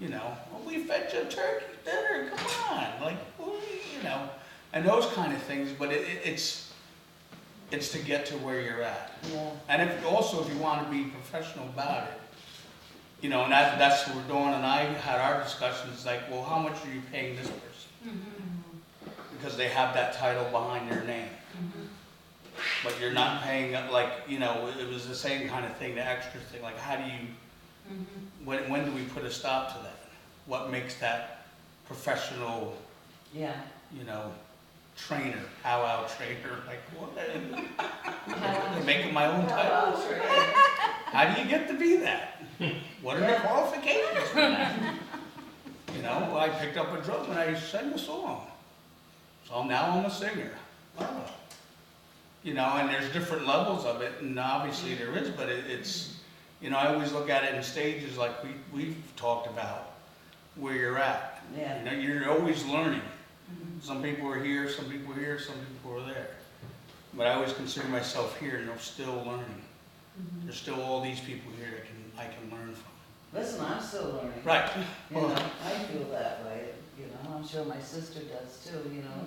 You know, well, we fed you a turkey dinner, come on. Like, you know, and those kind of things, but it's to get to where you're at. Yeah. And if you want to be professional about it, you know, and that's what we're doing, and I had our discussions, like, well, how much are you paying this person? Because they have that title behind their name. But you're not paying, like, you know, it was the same kind of thing, the extra thing, like how do you, when do we put a stop to that? What makes that professional, you know, trainer, powwow trainer, like what? I'm making my own title. How do you get to be that? What are the qualifications for that? You know, I picked up a drum and I sang a song. So now I'm a singer. Oh. You know, and there's different levels of it, and obviously there is, but it's, you know, I always look at it in stages like we've talked about, where you're at. Yeah. You know, you're always learning. Some people are here, some people are here, some people are there. But I always consider myself here, and I'm still learning. There's still all these people here that I can learn from. Listen, I'm still learning. Right. You know, I feel that way. You know, I'm sure my sister does too. You know,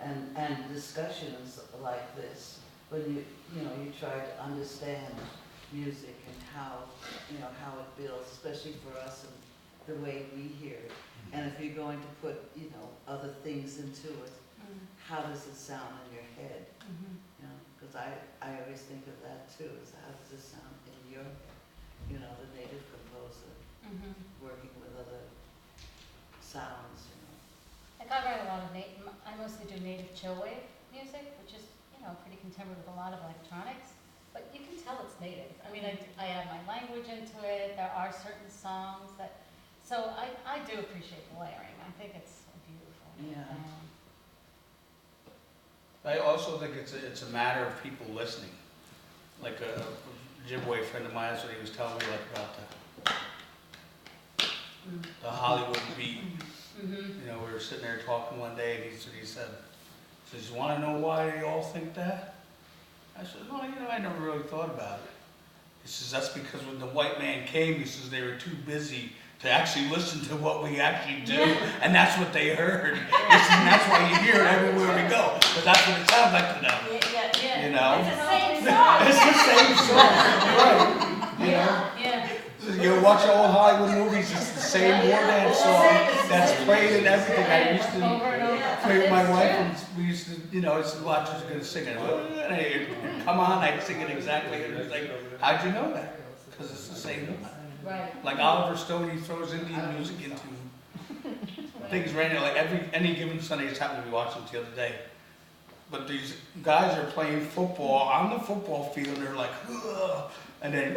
and discussions like this, when you try to understand music and how it builds, especially for us and the way we hear it. And if you're going to put other things into it, how does it sound in your head? You know, because I always think of that too. Is how does it sound in your head? You know, the native composer working with other sounds. You know. Like I write a lot of I mostly do native chill wave music, which is, you know, pretty contemporary with a lot of electronics, but you can tell it's native. I mean, I add my language into it. There are certain songs that, so I do appreciate the layering. I think it's beautiful. I also think it's a matter of people listening. Like a Ojibwe friend of mine, that's what he was telling me, like about the Hollywood beat. You know, we were sitting there talking one day, and he said, you want to know why they all think that? I said, well, you know, I never really thought about it. He says, that's because when the white man came, he says they were too busy to actually listen to what we actually do, and that's what they heard. He says, and that's why you hear it everywhere we go, because that's what it sounds like to them. You know? It's the same song. It's the same song, right? You know? You watch old Hollywood movies, it's the same war dance song that's played in everything. I used to play with my wife, and we used to, you know, I said, watch who's going to sing it. And I'd come on, I'd sing it exactly. And it was like, how'd you know that? Because it's the same one. Right. Like Oliver Stone, he throws Indian music into things right now. Like any given Sunday, just happened to be watching it the other day. But these guys are playing football on the football field, and they're like, ugh, and then,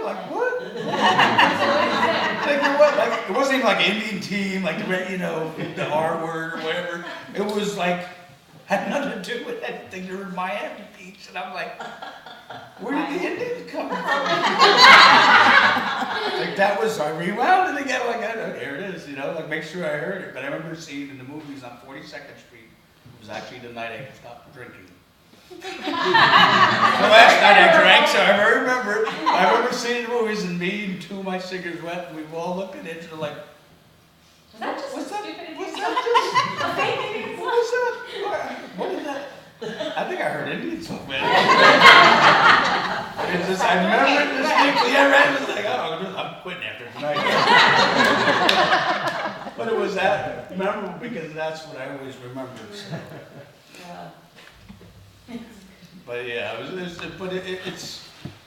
like, what? Like, it wasn't even like Indian team, like the R word or whatever. It was like, had nothing to do with anything. They were in Miami Beach, and I'm like, where did the Indians come from? Like that was, I rewound it again, like, here it is, like make sure I heard it. But I remember seeing in the movies on 42nd Street, it was actually the night I stopped drinking. The last night I drank, so I remember. I remember seeing the movies and me and two of my cigarettes wet, and we were all looking at each other like, Was that just what's that? stupid? What's that? Just? A fake Indian What was that? What is that? I think I heard Indian song, man. I remember it distinctly. I read it, was like, oh, I'm quitting after tonight. But it was that memorable because that's what I always remember. So. But yeah,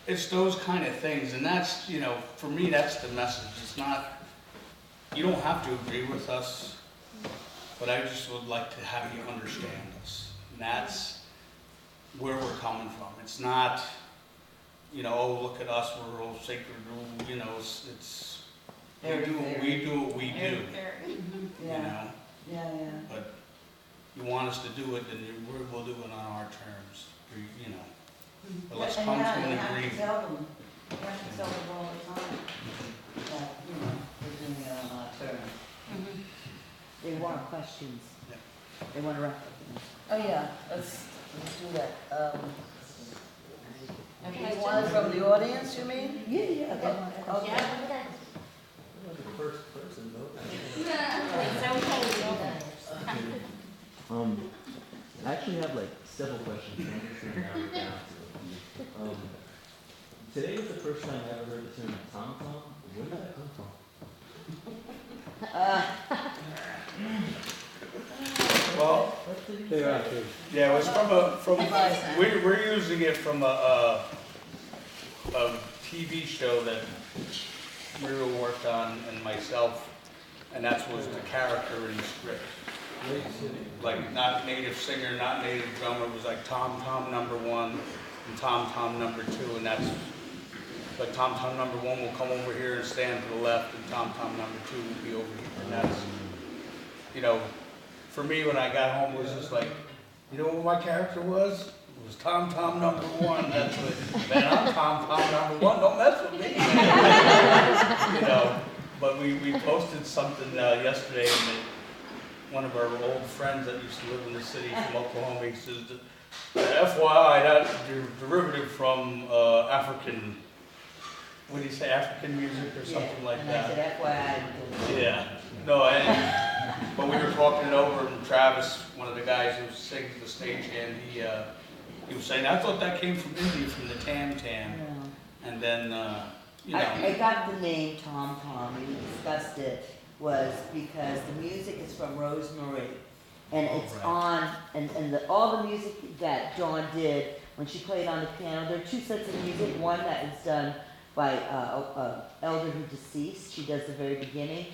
it's those kind of things, and that's, for me, that's the message. It's not, you don't have to agree with us, but I just would like to have you understand us. And that's where we're coming from. It's not, oh, look at us, we're all sacred, it's, we do what we do. Yeah. But you want us to do it, then we'll do it on our terms. But let's come to an You have agreement. to tell them. You have to tell them all the time that, we're doing it on our terms. They want questions. They want to wrap up. Oh, yeah, let's do that. Anyone from the audience, you mean? Yeah. Okay. The first person, though. I actually have like several questions. I'm just gonna narrow it down to today is the first time I ever heard the term Tom Tom. Where did that come from? Well, yeah, it was we're using it from a TV show that Muriel worked on and myself, and that was the character in the script. Like not native singer, not native drummer, it was like Tom Tom number 1 and Tom Tom number 2, and that's, but Tom Tom number 1 will come over here and stand to the left, and Tom Tom number 2 will be over here, and that's, for me when I got home it was just like, what my character was? It was Tom Tom number 1, that's what, man, I'm Tom Tom number 1, don't mess with me. But we posted something yesterday, and one of our old friends that used to live in the city from Oklahoma, he says, FYI, that's derivative from African, what do you say, African music or something like that. I said FYI. Yeah. No, but we were talking it over, and Travis, one of the guys who sings the stagehand, he was saying, I thought that came from India, from the Tam Tam. And then, I got the name Tom Tom, we discussed it, was because the music is from Rosemary. And it's on, all the music that Dawn did when she played on the piano, there are 2 sets of music, one that is done by elder who deceased, she does the very beginning,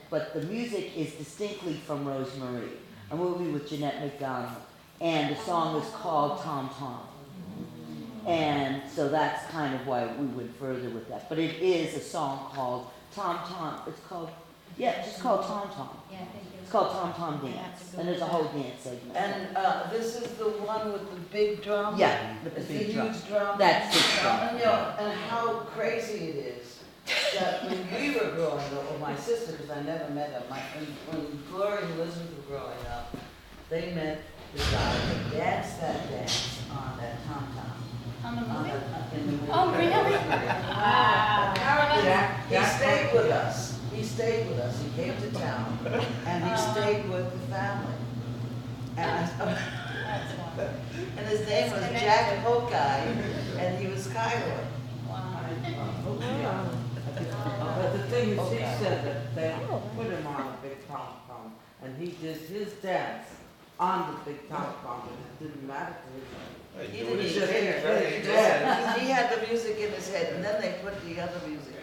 but the music is distinctly from Rosemary, a movie with Jeanette MacDonald, and the song is called Tom Tom. And so that's kind of why we went further with that. But it is a song called Tom Tom, it's called Tom Tom. Yeah, I think It's called Tom Tom Dance, and there's a whole dance segment. And this is the one with the big drum? Yeah, with the It's big the drum. huge drum? That's the drum. And how crazy it is that when we were growing up, or my sister, because I never met her, when Gloria and Elizabeth were growing up, they met the guy that danced that dance on that Tom Tom. On the movie? In the movie. Oh, really? Apparently, he stayed with us. He stayed with us. He came to town, and he stayed with the family. And his name was Jack Hawkeye, and he was Cairo. But the thing is, he said that they put him on a big tom-tom, and he did his dance on the big tom-tom, and it didn't matter to him. He didn't even care. He had the music in his head, and then they put the other music on.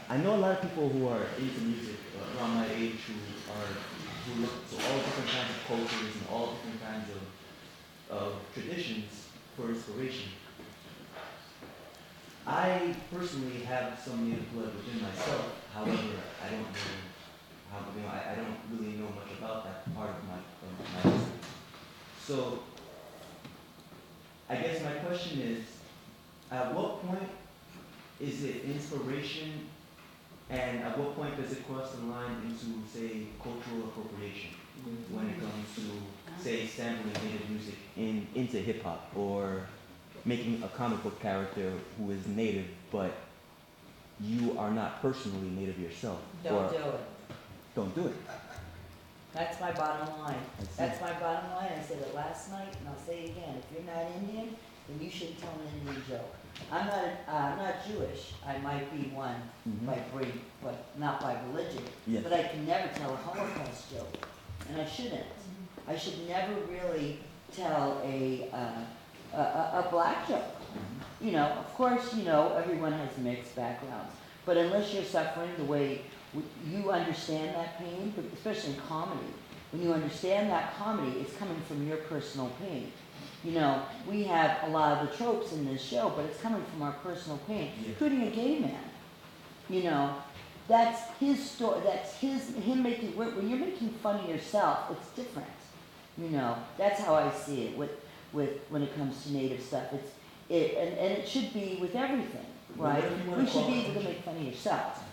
I know a lot of people who are into music around my age who look to all different kinds of cultures and all different kinds of traditions. for inspiration. I personally have some native blood within myself. However, I don't know how, I don't really know much about that part of my history. So, I guess my question is, at what point is it inspiration, and at what point does it cross the line into, say, cultural appropriation when it comes to, say, sampling native music into hip hop, or making a comic book character who is native, but you are not personally native yourself? Don't do it. Don't do it. That's my bottom line. I see. That's my bottom line. I said it last night, and I'll say it again. If you're not Indian, then you shouldn't tell an Indian joke. I'm not Jewish. I might be one by breed, but not by religion. Yes. But I can never tell a Holocaust joke, and I shouldn't. I should never really tell a black joke. You know, of course, you know, everyone has mixed backgrounds, but unless you're suffering the way you understand that pain, but especially in comedy, when you understand that comedy, it's coming from your personal pain. You know, we have a lot of the tropes in this show, but it's coming from our personal pain, including a gay man. You know, that's his story. That's him making. When you're making fun of yourself, it's different. You know, that's how I see it with when it comes to native stuff. And it should be with everything, right? You should be able to make fun of yourself.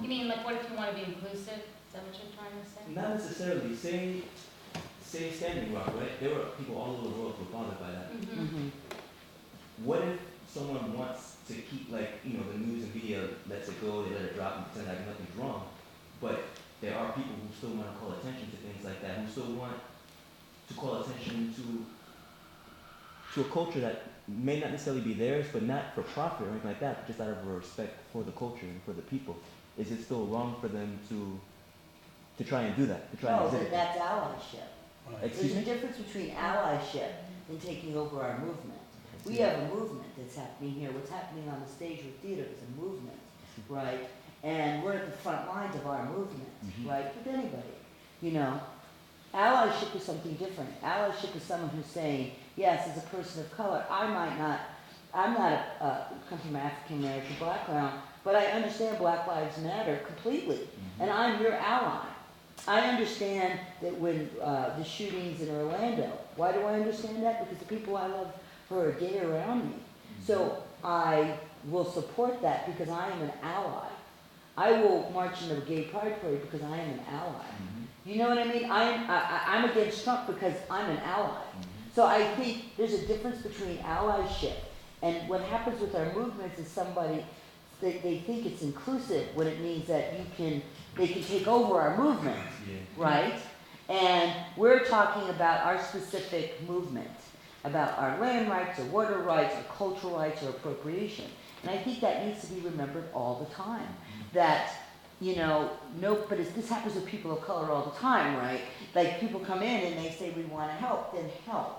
You mean, like, what if you want to be inclusive? Is that what you're trying to say? Not necessarily. Say Standing Rock, right? There were people all over the world who were bothered by that. What if someone wants to keep, like, you know, the news and media lets it go, they let it drop and pretend like nothing's wrong, but there are people who still want to call attention to things like that, who still want to call attention to a culture that may not necessarily be theirs, but not for profit or anything like that, but just out of a respect for the culture and for the people. Is it still wrong for them to try and do that? To try and No, exhibit that's allyship. Excuse There's me? a difference between allyship and taking over our movement. We have a movement that's happening here. What's happening on the stage with theater is a movement, right? And we're at the front lines of our movement, right? With anybody, you know. Allyship is something different. Allyship is someone who's saying, yes, as a person of color, I'm not come from an African American background, but I understand Black Lives Matter completely, and I'm your ally. I understand that when the shootings in Orlando, why do I understand that? Because the people I love who are gay around me. So I will support that because I am an ally. I will march in a gay pride parade because I am an ally. You know what I mean? I'm against Trump because I'm an ally. So I think there's a difference between allyship and what happens with our movements is they think it's inclusive when it means that they can take over our movement, right? And we're talking about our specific movement, about our land rights or water rights or cultural rights or appropriation. And I think that needs to be remembered all the time. That, you know, but this happens with people of color all the time, right? Like people come in and they say we want to help, then help.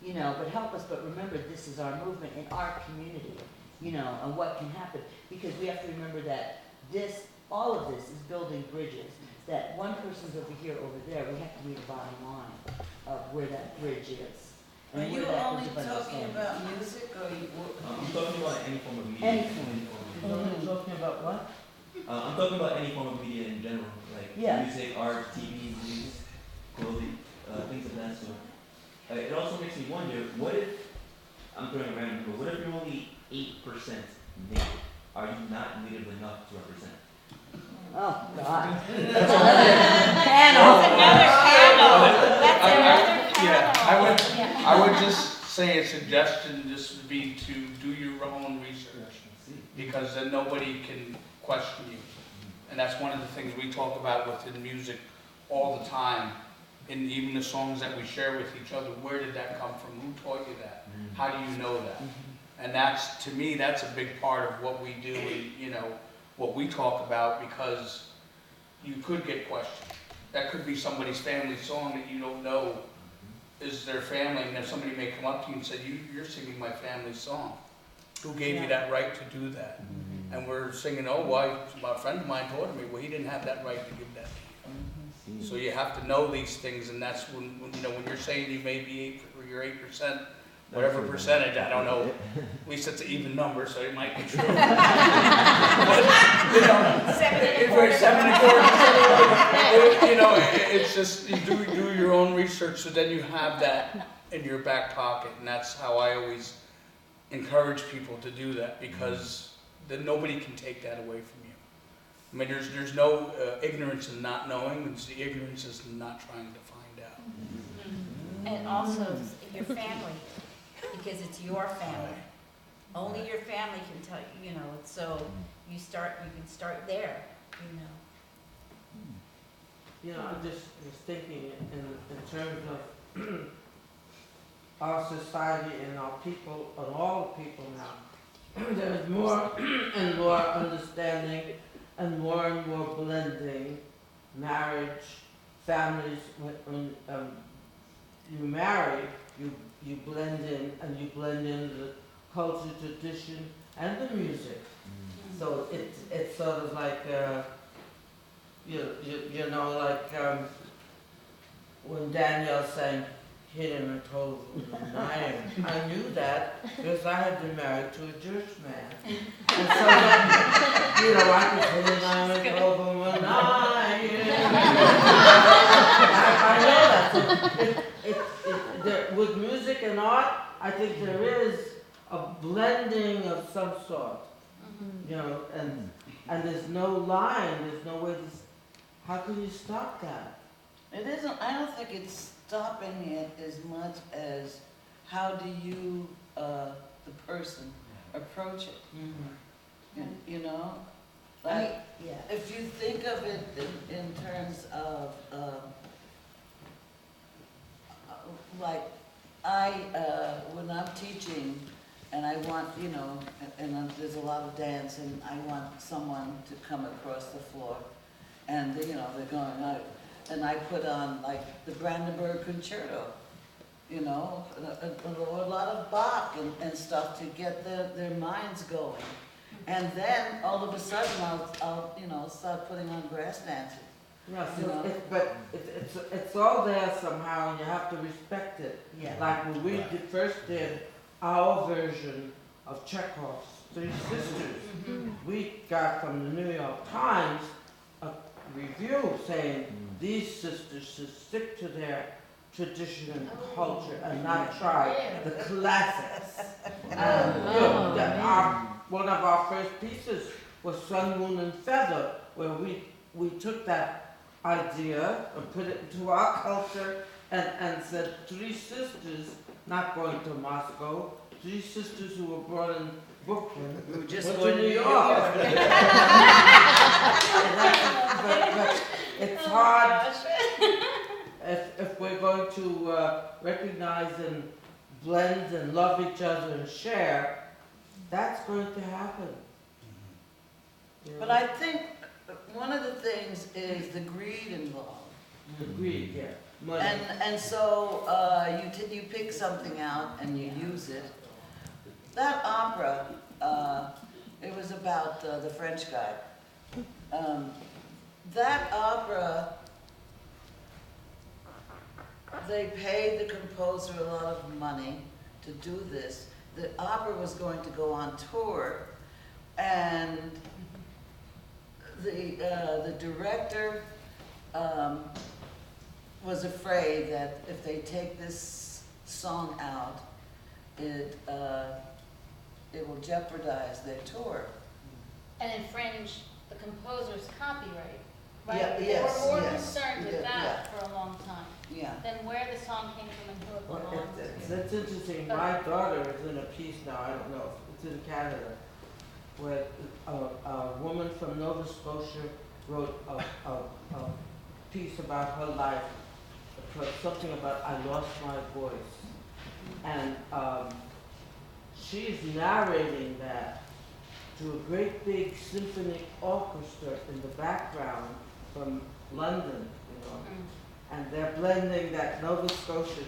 You know, but help us, but remember this is our movement in our community, you know, and what can happen. Because we have to remember that all of this is building bridges. That one person's over here, over there, we have to read the bottom line of where that bridge is. Are And you where that only bridge of talking understanding. about music or you? I'm talking about any form of media. Any form. You're talking about what? I'm talking about any form of media in general, like music, art, TV, movies, clothing, things of that sort. It also makes me wonder, what if, I'm throwing a random number, what if you're only 8% native? Are you not native enough to represent? Oh, God. That's another panel. That's another panel. Yeah, I would just say a suggestion just would be to do your own research, because then nobody can question you. And that's one of the things we talk about within music all the time. And even the songs that we share with each other, where did that come from? Who taught you that? How do you know that? And that's, to me, that's a big part of what we do and, you know, what we talk about, because you could get questioned. That could be somebody's family song that you don't know is their family, and then somebody may come up to you and say, you're singing my family song. Who gave you that right to do that? And we're singing, oh, why, a friend of mine told me, well, he didn't have that right to give that to you. So you have to know these things, and that's when you're saying you may be you're 8%, whatever percentage, I don't know. At least it's an even number, so it might be true. But, if we're 74, it's just you do your own research, so then you have that in your back pocket, and that's how I always encourage people to do that, because then nobody can take that away from you. I mean, there's no ignorance in not knowing, and the ignorance is not trying to find out. And also your family, because it's your family. Only your family can tell you, so you can start there, I'm just thinking in terms of our society and our people, and all people now. There's more and more understanding and more blending. Marriage, families, when you marry, you blend in, and you blend in the culture, tradition, and the music. So it's sort of like, when Danielle sang Hidden and Told I knew that because I had been married to a Jewish man. And so then, I could hit and told I know that. So with music and art, I think there is a blending of some sort. And there's no line, there's no way to. How can you stop that? It isn't, I don't think it's stopping it as much as how do you, the person, approach it. If you think of it in terms of, when I'm teaching, and I want, and there's a lot of dance, and I want someone to come across the floor, and they're going out, and I put on the Brandenburg Concerto, a lot of Bach and stuff to get their minds going, and then all of a sudden I'll start putting on grass dancing. Yeah, but it's all there somehow, and you have to respect it. Yeah. Like when we first did our version of Chekhov's Three Sisters, we got from the New York Times a review saying these sisters should stick to their tradition and culture and not try the classics. One of our first pieces was Sun, Moon, and Feather, where we took that idea and put it into our culture and said three sisters not going to Moscow, three sisters who were born in Brooklyn, who just went going to New York. But it's hard if we're going to recognize and blend and love each other and share, that's going to happen. But I think one of the things is the greed involved. The greed, yeah. Money. And so you pick something out and you use it. That opera, it was about the French guy. That opera, they paid the composer a lot of money to do this. The opera was going to go on tour, and the director was afraid that if they take this song out, it will jeopardize their tour. And infringe the composer's copyright, right? Yeah, They yes, were more yes. concerned with Yeah, that for a long time Yeah. than where the song came from and who it belonged to. That's interesting. My daughter is in a piece now, I don't know, it's in Canada, where a woman from Nova Scotia wrote a piece about her life, something about I lost my voice. And she's narrating that to a great big symphonic orchestra in the background from London, and they're blending that Nova Scotia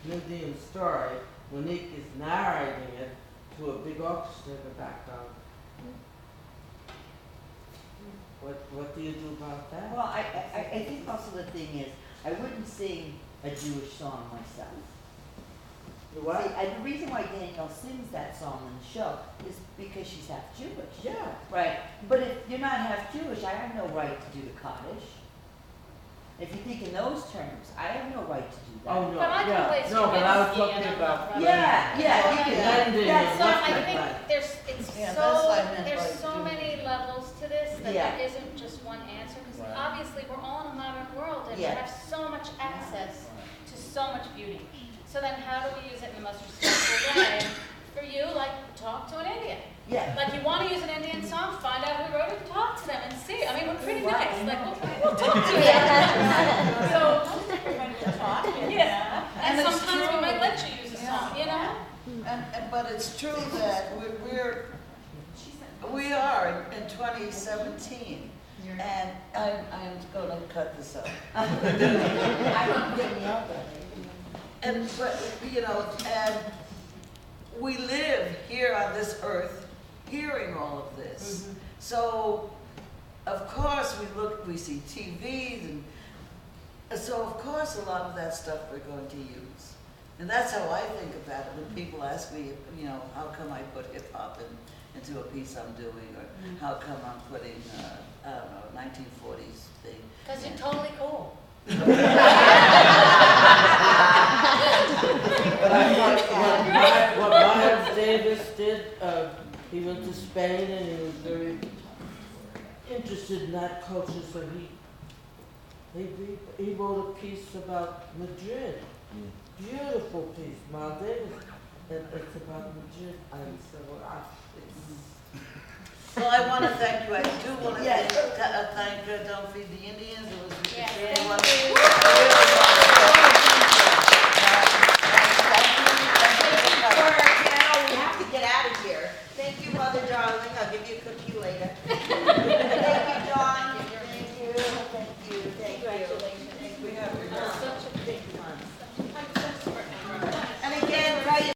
Indian story. Monique is narrating it to a big orchestra in the background. What do you do about that? Well, I think also the thing is, I wouldn't sing a Jewish song myself. What? See, the reason why Danielle sings that song in the show is because she's half Jewish. Yeah. Right. But if you're not half Jewish, I have no right to do the Kaddish. If you think in those terms, I have no right to do that. Oh, no, But I can play no, but I was stupidity talking and about. I'm not Yeah, yeah, you can- blending that's- and So what's I that think like? Yeah, that's what I meant there's by so doing- many levels to this that Yeah. there isn't just one answer, because Right. obviously we're all in a modern world and we Yeah. have so much access to so much beauty. So then how do we use it in the most respectful way? And for you, like, talk to an Indian. Yeah. Like, you want to use an Indian song, find out who wrote it, talk to them and see. I mean, we're pretty Right. nice. Like, we'll talk to you. So, yeah. And it's sometimes we true. might let you use a song, you know? But it's true that we are in 2017, and I'm going to cut this up. I don't get me up but you know, and we live here on this earth, hearing all of this. So, of course, we see TVs, and so of course a lot of that stuff we're going to use. And that's how I think about it when people ask me, you know, how come I put hip hop into a piece I'm doing, or how come I'm putting, I don't know, 1940s thing. Because you're totally cool. What Miles Davis did, he went to Spain and he was very interested in that culture, so he wrote a piece about Madrid. Beautiful piece, Miles Davis. It's about Madrid. Well, I want to thank you. I do want to thank Don't Feed the Indians. It was really wonderful.